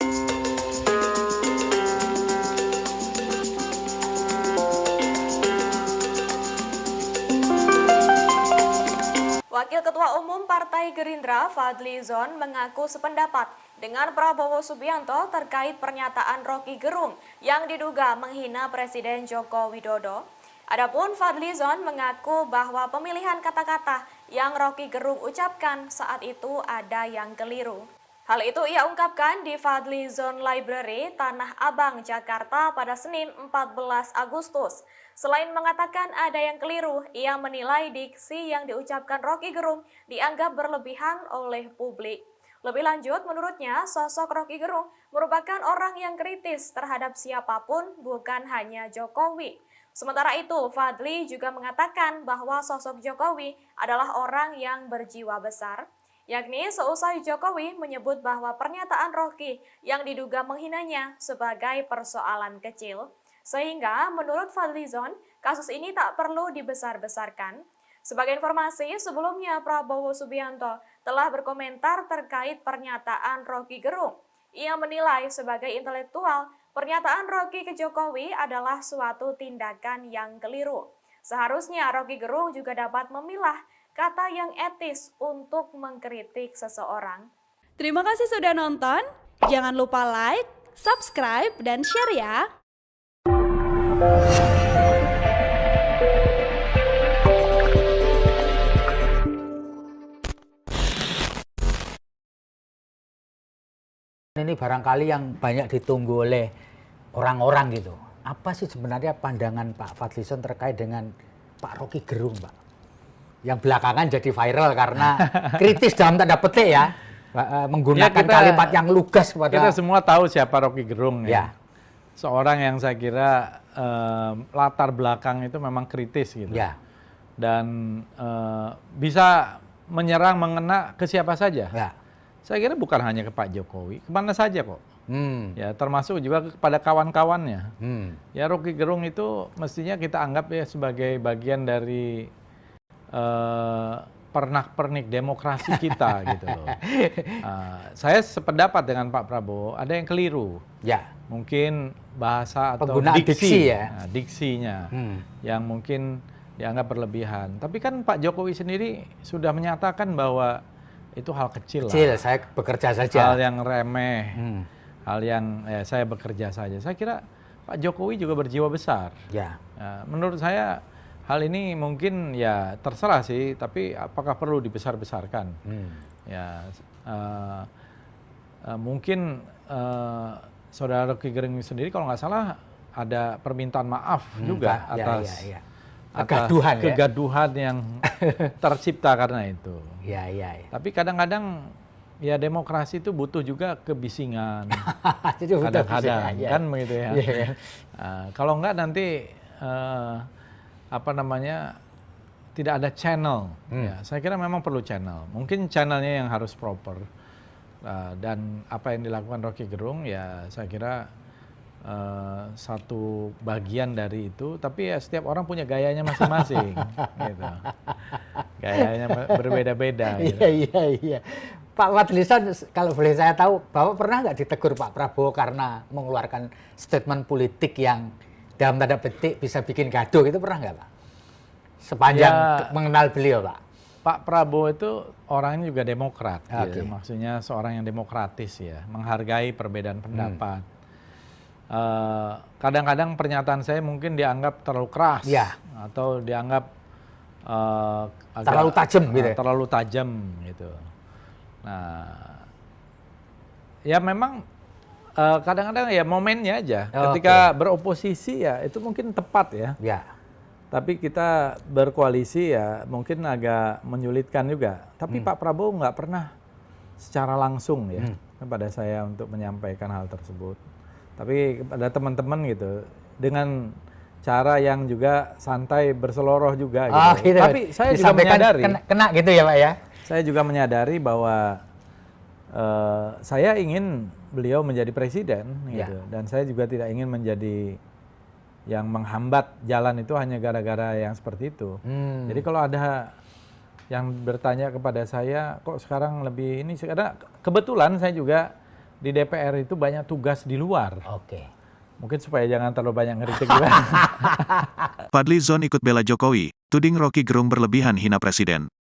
Wakil Ketua Umum Partai Gerindra Fadlizon mengaku sependapat dengan Prabowo Subianto terkait pernyataan Rocky Gerung yang diduga menghina Presiden Joko Widodo. Adapun Fadlizon mengaku bahwa pemilihan kata-kata yang Rocky Gerung ucapkan saat itu ada yang keliru. Hal itu ia ungkapkan di Fadlizon Library, Tanah Abang, Jakarta pada Senin 14 Agustus. Selain mengatakan ada yang keliru, ia menilai diksi yang diucapkan Rocky Gerung dianggap berlebihan oleh publik. Lebih lanjut, menurutnya sosok Rocky Gerung merupakan orang yang kritis terhadap siapapun, bukan hanya Jokowi. Sementara itu, Fadli juga mengatakan bahwa sosok Jokowi adalah orang yang berjiwa besar, yakni seusai Jokowi menyebut bahwa pernyataan Rocky yang diduga menghinanya sebagai persoalan kecil. Sehingga menurut Fadlizon, kasus ini tak perlu dibesar-besarkan. Sebagai informasi, sebelumnya Prabowo Subianto telah berkomentar terkait pernyataan Rocky Gerung. Ia menilai sebagai intelektual, pernyataan Rocky ke Jokowi adalah suatu tindakan yang keliru. Seharusnya Rocky Gerung juga dapat memilah kata yang etis untuk mengkritik seseorang. Terima kasih sudah nonton. Jangan lupa like, subscribe, dan share ya. Ini barangkali yang banyak ditunggu oleh orang-orang gitu. Apa sih sebenarnya pandangan Pak Fadlizon terkait dengan Pak Rocky Gerung, Pak? Yang belakangan jadi viral karena kritis dalam tanda petik ya, menggunakan kalimat yang lugas kepada... Kita semua tahu siapa Rocky Gerung ya. Seorang yang saya kira latar belakang itu memang kritis gitu. Ya. Dan bisa menyerang, mengena ke siapa saja. Ya. Saya kira bukan hanya ke Pak Jokowi, kemana saja kok. Ya, termasuk juga kepada kawan-kawannya. Ya, Rocky Gerung itu mestinya kita anggap ya sebagai bagian dari pernak-pernik demokrasi kita gitu loh. Saya sependapat dengan Pak Prabowo, ada yang keliru. Ya. Mungkin bahasa atau penggunaan diksi ya. Diksinya yang mungkin dianggap berlebihan. Tapi kan Pak Jokowi sendiri sudah menyatakan bahwa itu hal kecil lah. Saya bekerja saja. Hal yang remeh, hal yang saya bekerja saja. Saya kira Pak Jokowi juga berjiwa besar. Ya. Menurut saya hal ini mungkin ya terserah sih, tapi apakah perlu dibesar-besarkan? Ya, mungkin Saudara Rocky Gerung sendiri kalau nggak salah ada permintaan maaf juga atas kegaduhan yang tercipta karena itu. Ya. Tapi kadang-kadang ya demokrasi itu butuh juga kebisingan. Kadang-kadang kan begitu ya. Kalau enggak nanti tidak ada channel. Ya, saya kira memang perlu channel. Mungkin channelnya yang harus proper. Dan apa yang dilakukan Rocky Gerung ya saya kira satu bagian dari itu, tapi ya setiap orang punya gayanya masing-masing, gitu. Gayanya berbeda-beda. Gitu. Iya. Pak Fadlizon, kalau boleh saya tahu, Bapak pernah nggak ditegur Pak Prabowo karena mengeluarkan statement politik yang dalam tanda petik bisa bikin gaduh, itu pernah nggak Pak? Sepanjang mengenal beliau Pak. Pak Prabowo itu orangnya juga demokrat, gitu. Maksudnya seorang yang demokratis ya, menghargai perbedaan pendapat. Kadang-kadang pernyataan saya mungkin dianggap terlalu keras, atau dianggap terlalu tajam, gitu. Terlalu tajam, gitu. Nah, ya memang kadang-kadang ya momennya aja. Ketika beroposisi ya itu mungkin tepat ya. Tapi kita berkoalisi ya mungkin agak menyulitkan juga. Tapi Pak Prabowo nggak pernah secara langsung ya kepada saya untuk menyampaikan hal tersebut. Tapi kepada teman-teman gitu dengan cara yang juga santai berseloroh juga gitu. Tapi saya juga menyadari kena gitu ya Pak ya. Saya juga menyadari bahwa saya ingin beliau menjadi presiden gitu. Dan saya juga tidak ingin menjadi yang menghambat jalan itu hanya gara-gara yang seperti itu. Jadi kalau ada yang bertanya kepada saya, kok sekarang lebih ini, karena kebetulan saya juga di DPR itu banyak tugas di luar. Mungkin supaya jangan terlalu banyak ngeritik juga. Fadlizon ikut bela Jokowi, tuding Rocky Gerung berlebihan hina presiden.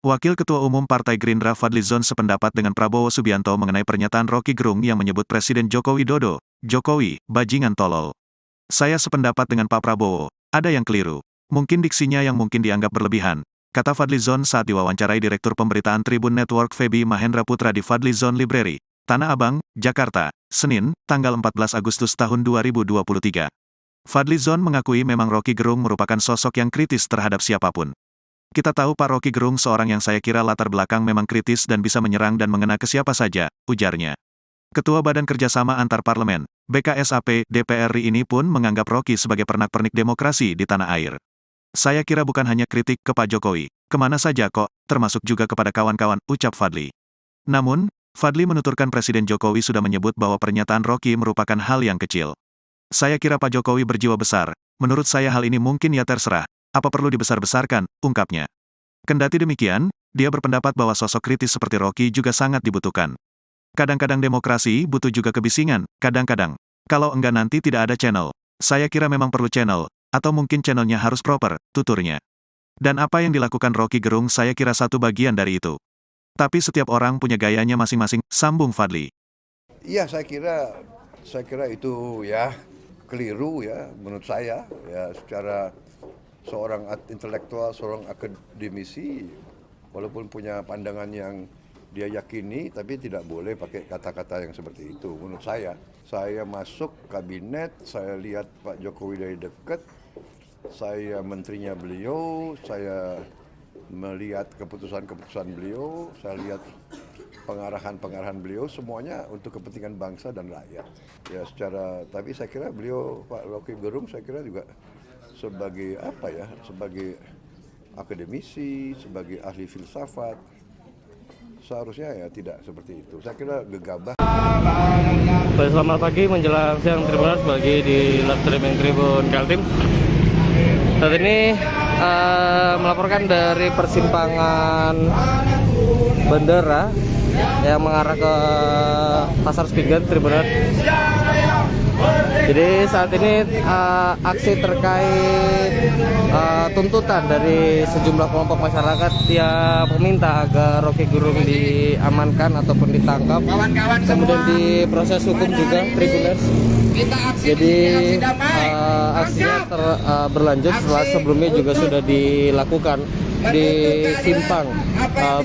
Wakil Ketua Umum Partai Gerindra Fadlizon sependapat dengan Prabowo Subianto mengenai pernyataan Rocky Gerung yang menyebut Presiden Joko Widodo, Jokowi, bajingan tolol. Saya sependapat dengan Pak Prabowo, ada yang keliru. Mungkin diksinya yang mungkin dianggap berlebihan, kata Fadlizon saat diwawancarai Direktur Pemberitaan Tribun Network Feby Mahendra Putra di Fadlizon Library, Tanah Abang, Jakarta, Senin, tanggal 14 Agustus tahun 2023. Fadlizon mengakui memang Rocky Gerung merupakan sosok yang kritis terhadap siapapun. Kita tahu Pak Rocky Gerung seorang yang saya kira latar belakang memang kritis dan bisa menyerang dan mengena ke siapa saja, ujarnya. Ketua Badan Kerjasama Antar Parlemen, BKSAP, DPR RI ini pun menganggap Rocky sebagai pernak-pernik demokrasi di tanah air. Saya kira bukan hanya kritik ke Pak Jokowi, kemana saja kok, termasuk juga kepada kawan-kawan, ucap Fadli. Namun, Fadli menuturkan Presiden Jokowi sudah menyebut bahwa pernyataan Rocky merupakan hal yang kecil. Saya kira Pak Jokowi berjiwa besar, menurut saya hal ini mungkin ya terserah, apa perlu dibesar-besarkan, ungkapnya. Kendati demikian, dia berpendapat bahwa sosok kritis seperti Rocky juga sangat dibutuhkan. Kadang-kadang demokrasi butuh juga kebisingan, kadang-kadang. Kalau enggak nanti tidak ada channel. Saya kira memang perlu channel, atau mungkin channelnya harus proper, tuturnya. Dan apa yang dilakukan Rocky Gerung saya kira satu bagian dari itu. Tapi setiap orang punya gayanya masing-masing, sambung Fadli. Iya, saya kira itu ya keliru ya menurut saya ya, secara seorang intelektual, seorang akademisi, walaupun punya pandangan yang dia yakini, tapi tidak boleh pakai kata-kata yang seperti itu. Menurut saya masuk kabinet, saya lihat Pak Jokowi dari dekat, saya menterinya beliau, saya melihat keputusan-keputusan beliau, saya lihat pengarahan-pengarahan beliau, semuanya untuk kepentingan bangsa dan rakyat. Ya tapi saya kira beliau, Pak Rocky Gerung, saya kira juga sebagai sebagai akademisi, sebagai ahli filsafat, seharusnya ya tidak seperti itu. Saya kira gegabah. Selamat pagi menjelang siang Tribuners bagi di live streaming Tribun Kaltim. Saat ini melaporkan dari persimpangan bandara yang mengarah ke Pasar Sepinggan Tribuners. Jadi saat ini aksi terkait tuntutan dari sejumlah kelompok masyarakat yang meminta agar Rocky Gerung diamankan ataupun ditangkap, kemudian diproses hukum juga Tribuners. Jadi aksinya berlanjut setelah sebelumnya juga sudah dilakukan di simpang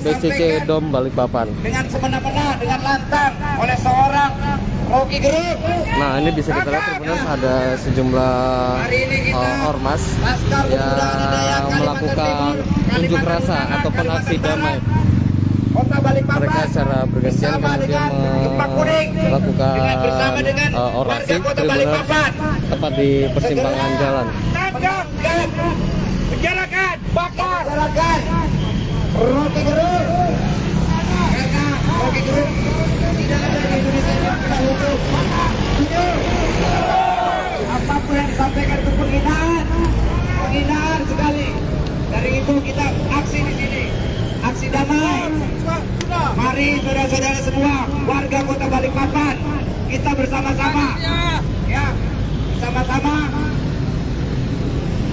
BCC Dom Balikpapan. Dengan semena-mena, dengan lantang oleh seorang Rocky Gerung. Nah, ini bisa kita lihat Tribuners ada sejumlah ormas yang melakukan unjuk rasa ataupun aksi damai. Mereka secara bergantian kemudian melakukan orasi Tribuners tepat di persimpangan jalan. Penjarakan, bakar, Rocky Gerung. Karena Rocky Gerung tidak ada di Indonesia. Dari itu kita aksi di sini, aksi damai. Mari saudara-saudara semua, warga Kota Balikpapan, kita bersama-sama, ya, bersama-sama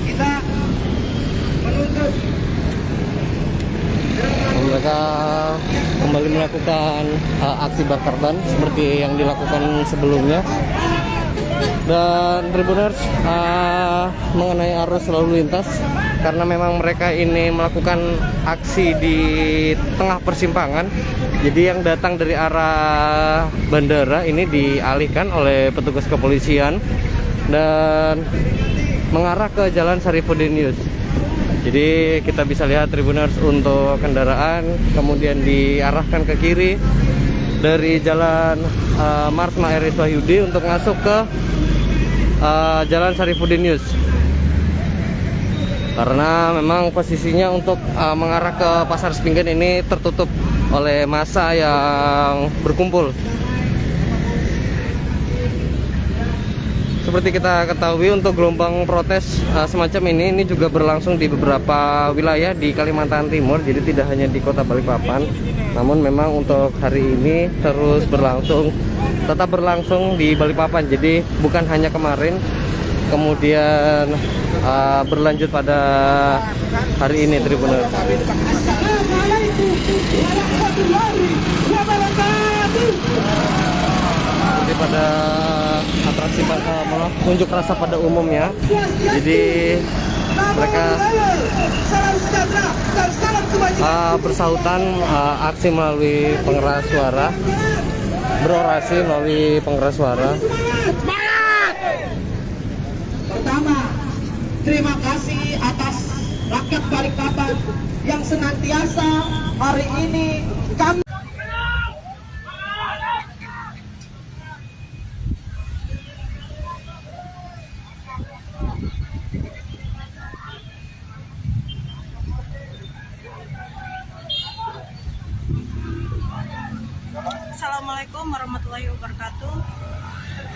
kita menuntut. Mereka kembali melakukan aksi bakar ban seperti yang dilakukan sebelumnya. Dan Tribuners, mengenai arus lalu lintas, karena memang mereka ini melakukan aksi di tengah persimpangan, jadi yang datang dari arah bandara ini dialihkan oleh petugas kepolisian dan mengarah ke Jalan Sarifudin. Jadi kita bisa lihat Tribuners, untuk kendaraan kemudian diarahkan ke kiri dari Jalan Marsma RS Wahyudi untuk masuk ke Jalan Sarifudin, karena memang posisinya untuk mengarah ke Pasar Sepinggan ini tertutup oleh massa yang berkumpul. Seperti kita ketahui, untuk gelombang protes semacam ini juga berlangsung di beberapa wilayah di Kalimantan Timur, jadi tidak hanya di Kota Balikpapan. Namun memang untuk hari ini terus tetap berlangsung di Balikpapan. Jadi bukan hanya kemarin, kemudian berlanjut pada hari ini, Tribuners. Jadi pada atraksi unjuk rasa pada umumnya, jadi mereka bersautan aksi melalui pengeras suara, berorasi melalui pengeras suara. Pertama, terima kasih atas rakyat Balikpapan yang senantiasa hari ini kami. Assalamualaikum warahmatullahi wabarakatuh.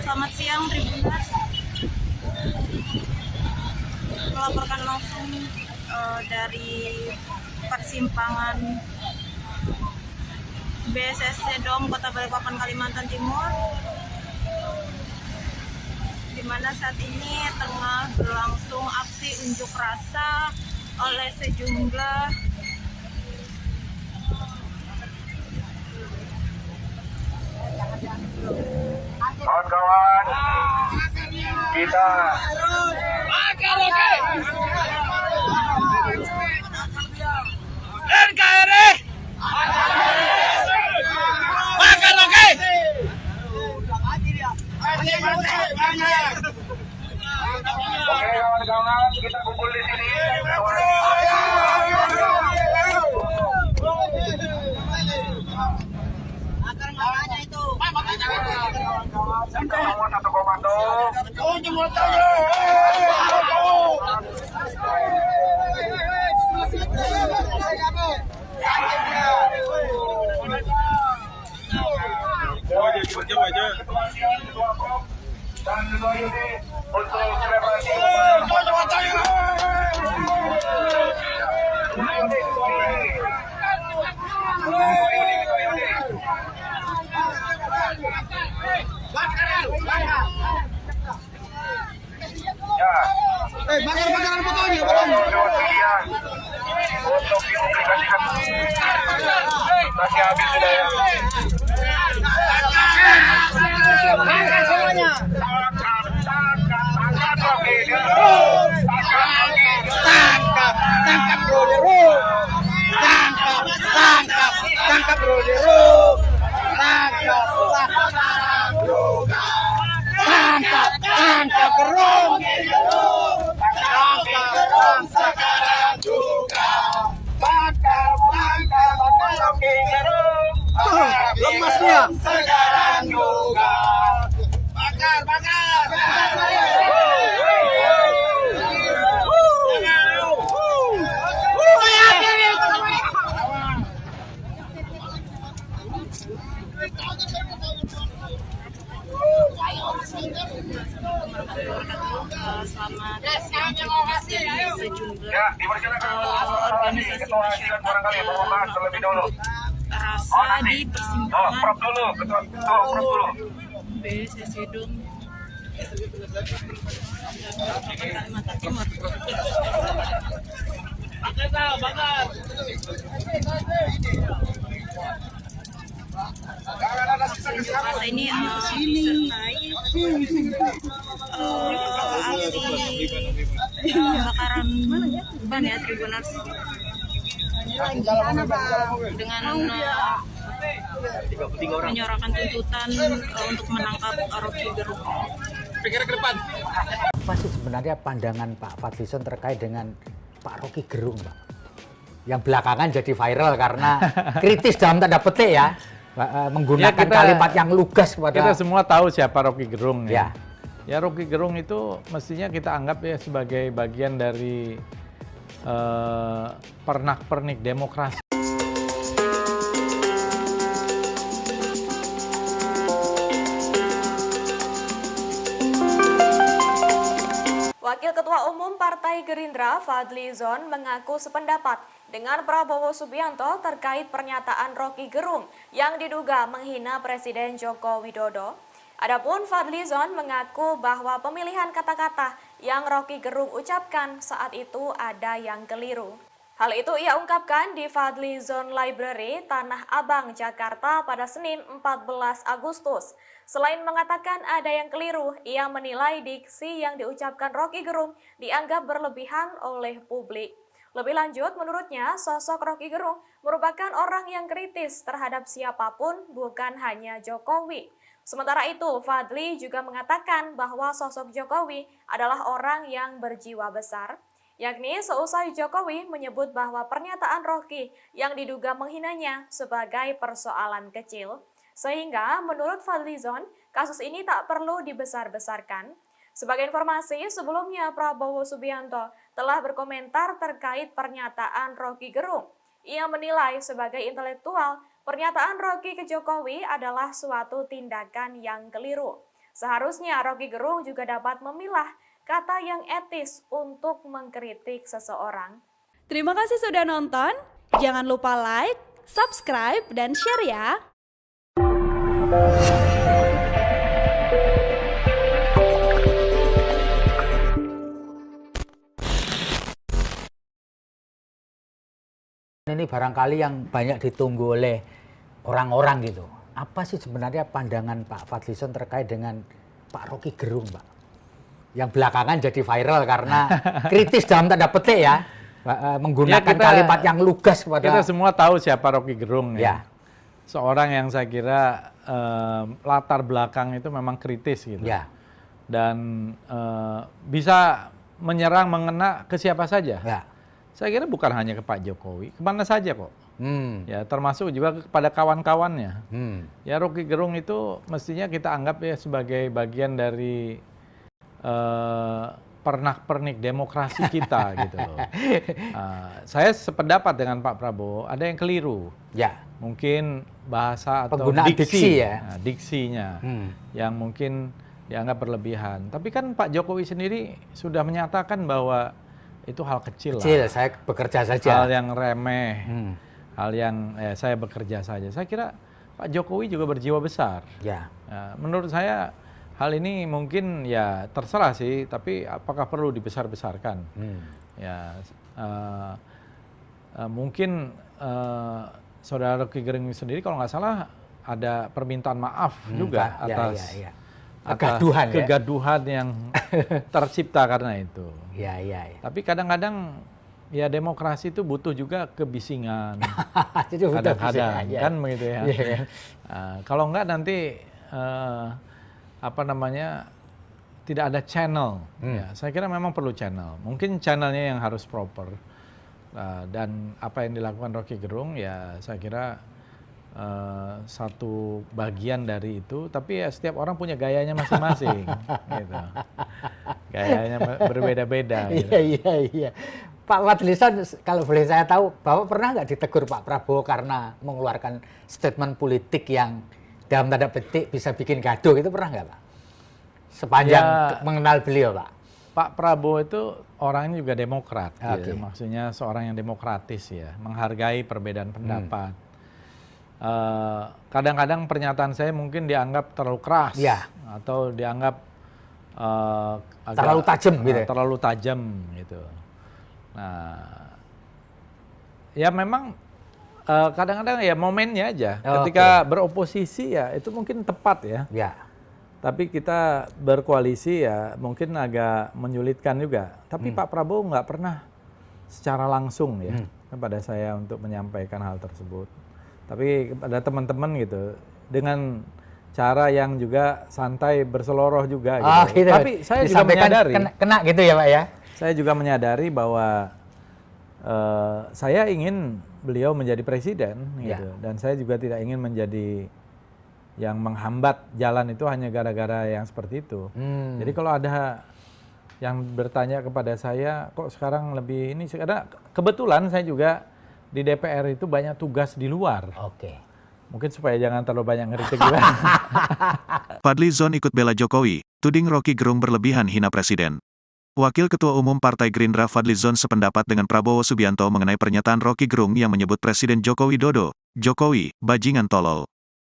Selamat siang Tribuners. Melaporkan langsung dari persimpangan BSSC Dom Kota Balikpapan, Kalimantan Timur, di mana saat ini tengah berlangsung aksi unjuk rasa oleh sejumlah kawan-kawan, kita NKRI bakar oke. Oke kawan-kawan, kita kumpul di sini. Semua satu komando. Dan juga ini untuk selebrasi. Bakar-bakaran fotonya. Untuk dipublikasikan. Masih habis sudah ya. Bakar semuanya. Bakar. organisasi masyarakat unjuk rasa di persimpangan BSS Hidung Kalimantan Timur. Masa ini disertai aksi pembakaran ban ya Tribuners dengan menyuarakan tuntutan untuk menangkap Rocky Gerung. Apa sih sebenarnya pandangan Pak Fadlizon terkait dengan Pak Rocky Gerung, Pak? Yang belakangan jadi viral karena kritis dalam tanda petik ya, menggunakan kalimat yang lugas kepada... Kita semua tahu siapa Rocky Gerung ya. Ya Rocky Gerung itu mestinya kita anggap ya sebagai bagian dari pernak-pernik demokrasi. Wakil Ketua Umum Partai Gerindra Fadlizon mengaku sependapat dengan Prabowo Subianto terkait pernyataan Rocky Gerung yang diduga menghina Presiden Joko Widodo. Adapun Fadlizon mengaku bahwa pemilihan kata-kata yang Rocky Gerung ucapkan saat itu ada yang keliru. Hal itu ia ungkapkan di Fadlizon Library, Tanah Abang, Jakarta pada Senin 14 Agustus. Selain mengatakan ada yang keliru, ia menilai diksi yang diucapkan Rocky Gerung dianggap berlebihan oleh publik. Lebih lanjut, menurutnya sosok Rocky Gerung merupakan orang yang kritis terhadap siapapun, bukan hanya Jokowi. Sementara itu, Fadli juga mengatakan bahwa sosok Jokowi adalah orang yang berjiwa besar, yakni seusai Jokowi menyebut bahwa pernyataan Rocky yang diduga menghinanya sebagai persoalan kecil. Sehingga menurut Fadlizon, kasus ini tak perlu dibesar-besarkan. Sebagai informasi, sebelumnya Prabowo Subianto telah berkomentar terkait pernyataan Rocky Gerung. Ia menilai sebagai intelektual, pernyataan Rocky ke Jokowi adalah suatu tindakan yang keliru. Seharusnya Rocky Gerung juga dapat memilah kata yang etis untuk mengkritik seseorang. Terima kasih sudah nonton. Jangan lupa like, subscribe, dan share ya. Ini barangkali yang banyak ditunggu oleh orang-orang gitu. Apa sih sebenarnya pandangan Pak Fadlizon terkait dengan Pak Rocky Gerung, Pak? Yang belakangan jadi viral karena kritis dalam tanda petik ya, menggunakan kalimat yang lugas kepada... Kita semua tahu siapa Rocky Gerung ya. Seorang yang saya kira latar belakang itu memang kritis gitu. Dan bisa menyerang, mengena ke siapa saja. Saya kira bukan hanya ke Pak Jokowi, kemana saja kok. Ya, termasuk juga kepada kawan-kawannya. Ya, Rocky Gerung itu mestinya kita anggap ya sebagai bagian dari pernak-pernik demokrasi kita gitu loh. Saya sependapat dengan Pak Prabowo, ada yang keliru. Mungkin bahasa atau diksi ya, diksinya yang mungkin dianggap berlebihan. Tapi kan Pak Jokowi sendiri sudah menyatakan bahwa itu hal kecil lah. Saya bekerja saja. Hal yang remeh, hal yang saya bekerja saja. Saya kira Pak Jokowi juga berjiwa besar. Menurut saya hal ini mungkin ya terserah sih, tapi apakah perlu dibesar-besarkan? Ya, mungkin Saudara Rocky Gerung sendiri kalau nggak salah ada permintaan maaf juga atas kegaduhan yang tercipta karena itu. Tapi kadang-kadang ya demokrasi itu butuh juga kebisingan. Kadang-kadang kan begitu ya. Kalau enggak nanti apa namanya tidak ada channel. Saya kira memang perlu channel. Mungkin channelnya yang harus proper. Dan apa yang dilakukan Rocky Gerung ya saya kira satu bagian dari itu, tapi ya setiap orang punya gayanya masing-masing, gitu. Gayanya berbeda-beda. Iya. Pak Fadlizon, kalau boleh saya tahu, Bapak pernah nggak ditegur Pak Prabowo karena mengeluarkan statement politik yang dalam tanda petik bisa bikin gaduh, itu pernah nggak Pak? Sepanjang mengenal beliau, Pak? Pak Prabowo itu orangnya juga demokrat, Okay. ya. Maksudnya seorang yang demokratis ya, menghargai perbedaan pendapat. Kadang-kadang pernyataan saya mungkin dianggap terlalu keras, atau dianggap agak, terlalu tajam gitu. Terlalu tajam gitu. Nah, ya memang kadang-kadang ya momennya aja. Ketika beroposisi ya itu mungkin tepat ya. Tapi kita berkoalisi ya mungkin agak menyulitkan juga. Tapi Pak Prabowo nggak pernah secara langsung ya kepada saya untuk menyampaikan hal tersebut. Tapi kepada teman-teman gitu dengan cara yang juga santai berseloroh juga gitu. Gitu. Tapi saya juga menyadari kena gitu ya Pak ya. Saya juga menyadari bahwa saya ingin beliau menjadi presiden gitu. Dan saya juga tidak ingin menjadi yang menghambat jalan itu hanya gara-gara yang seperti itu. Jadi kalau ada yang bertanya kepada saya, kok sekarang lebih ini, karena kebetulan saya juga di DPR itu banyak tugas di luar. Mungkin supaya jangan terlalu banyak ngeritik juga. Fadlizon ikut bela Jokowi, tuding Rocky Gerung berlebihan hina presiden. Wakil Ketua Umum Partai Gerindra Fadlizon sependapat dengan Prabowo Subianto mengenai pernyataan Rocky Gerung yang menyebut Presiden Joko Widodo, Jokowi, bajingan tolol.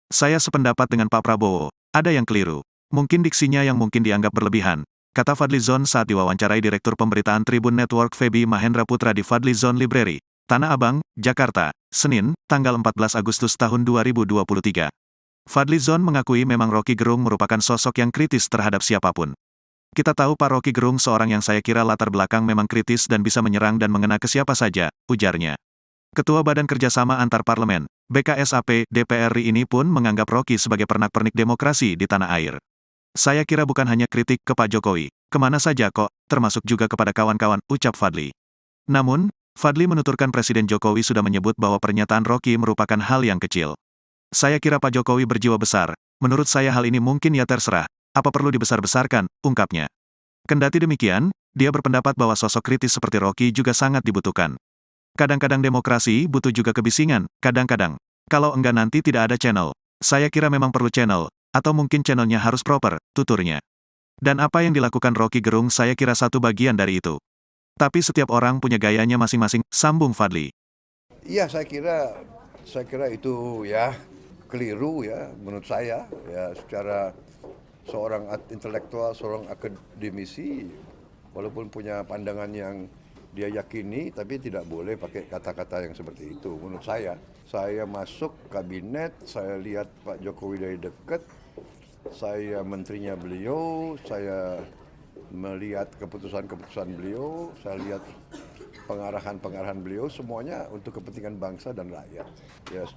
Saya sependapat dengan Pak Prabowo, ada yang keliru. Mungkin diksinya yang mungkin dianggap berlebihan, kata Fadlizon saat diwawancarai Direktur Pemberitaan Tribun Network Feby Mahendra Putra di Fadlizon Library, Tanah Abang, Jakarta, Senin, tanggal 14 Agustus tahun 2023. Fadlizon mengakui memang Rocky Gerung merupakan sosok yang kritis terhadap siapapun. Kita tahu Pak Rocky Gerung seorang yang saya kira latar belakang memang kritis dan bisa menyerang dan mengena ke siapa saja, ujarnya. Ketua Badan Kerjasama Antar Parlemen, BKSAP, DPR RI ini pun menganggap Rocky sebagai pernak-pernik demokrasi di tanah air. Saya kira bukan hanya kritik ke Pak Jokowi, kemana saja kok, termasuk juga kepada kawan-kawan, ucap Fadli. Namun, Fadli menuturkan Presiden Jokowi sudah menyebut bahwa pernyataan Rocky merupakan hal yang kecil. Saya kira Pak Jokowi berjiwa besar, menurut saya hal ini mungkin ya terserah, apa perlu dibesar-besarkan, ungkapnya. Kendati demikian, dia berpendapat bahwa sosok kritis seperti Rocky juga sangat dibutuhkan. Kadang-kadang demokrasi butuh juga kebisingan, kadang-kadang. Kalau enggak nanti tidak ada channel. Saya kira memang perlu channel, atau mungkin channelnya harus proper, tuturnya. Dan apa yang dilakukan Rocky Gerung saya kira satu bagian dari itu. Tapi setiap orang punya gayanya masing-masing, sambung Fadli. Iya, saya kira itu ya keliru ya menurut saya ya, secara seorang intelektual, seorang akademisi, walaupun punya pandangan yang dia yakini, tapi tidak boleh pakai kata-kata yang seperti itu. Menurut saya masuk kabinet, saya lihat Pak Jokowi dari dekat, saya menterinya beliau, saya melihat keputusan-keputusan beliau, saya lihat pengarahan-pengarahan beliau, semuanya untuk kepentingan bangsa dan rakyat. Ya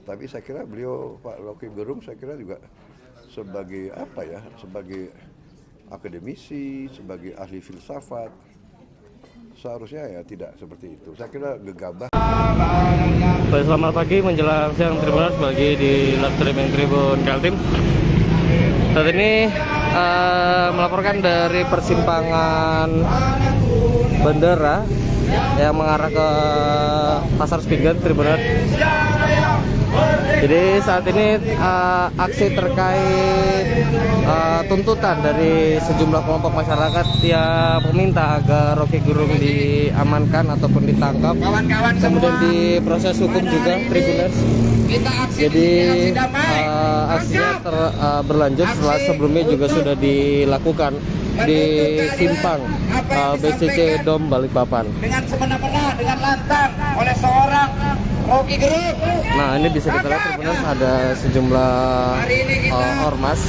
tapi saya kira beliau, Pak Rocky Gerung, saya kira juga sebagai sebagai akademisi, sebagai ahli filsafat, seharusnya ya tidak seperti itu. Saya kira gegabah. Baik, selamat pagi menjelang siang Tribuners bagi di live streaming Tribun Kaltim. Saat ini melaporkan dari persimpangan Bandara yang mengarah ke Pasar Spingen, Tribuners. Jadi saat ini aksi terkait tuntutan dari sejumlah kelompok masyarakat yang meminta agar Rocky Gerung diamankan ataupun ditangkap, kemudian diproses hukum juga, Tribuners. Jadi aksinya berlanjut setelah sebelumnya juga sudah dilakukan di simpang BCC Dom Balikpapan. Dengan semena-mena, dengan lantang oleh seorang Rocky Gerung. Nah, ini bisa kita lihat Tribuners, ada sejumlah ormas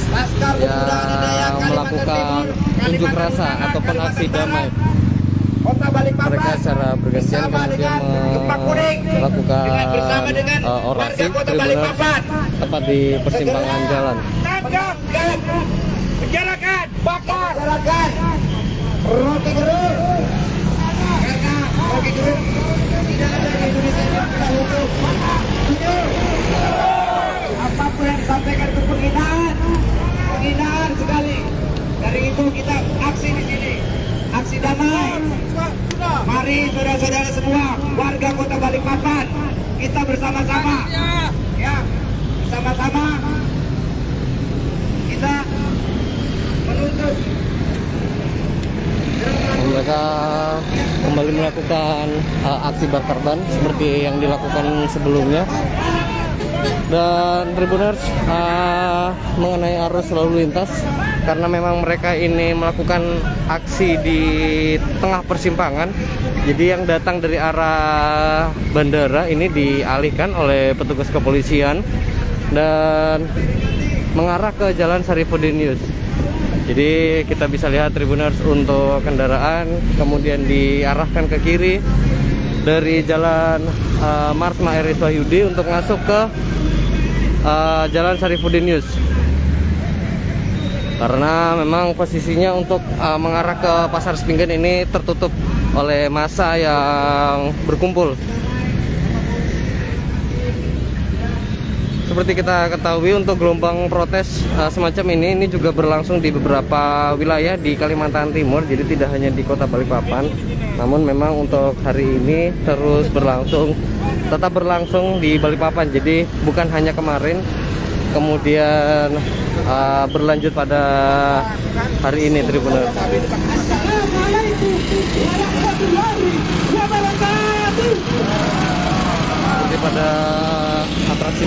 yang melakukan unjuk rasa ataupun aksi damai. Mereka secara bergantian kemudian melakukan orasi Tribuners tepat di persimpangan jalan. Tangkap, penjarakan, bakar, Rocky Gerung. Karena Rocky Gerung tidak ada di Indonesia yang bisa hukum. Apapun yang disampaikan itu penghinaan sekali. Dari itu kita aksi di sini, aksi damai. Mari saudara-saudara semua, warga Kota Balikpapan, kita bersama-sama, ya, bersama-sama kita menuntut Mereka kembali melakukan aksi bakar ban seperti yang dilakukan sebelumnya. Dan Tribuners, mengenai arus lalu lintas, karena memang mereka ini melakukan aksi di tengah persimpangan, jadi yang datang dari arah bandara ini dialihkan oleh petugas kepolisian dan mengarah ke Jalan Sarifudin. Jadi kita bisa lihat Tribuners, untuk kendaraan kemudian diarahkan ke kiri dari Jalan Marsma Eris Wahyudi untuk masuk ke Jalan Sarifudin, karena memang posisinya untuk mengarah ke Pasar Sepinggan ini tertutup oleh massa yang berkumpul. Seperti kita ketahui, untuk gelombang protes semacam ini juga berlangsung di beberapa wilayah di Kalimantan Timur, jadi tidak hanya di Kota Balikpapan. Namun memang untuk hari ini terus tetap berlangsung di Balikpapan. Jadi bukan hanya kemarin, kemudian berlanjut pada hari ini, Tribuners. Seperti pada atraksi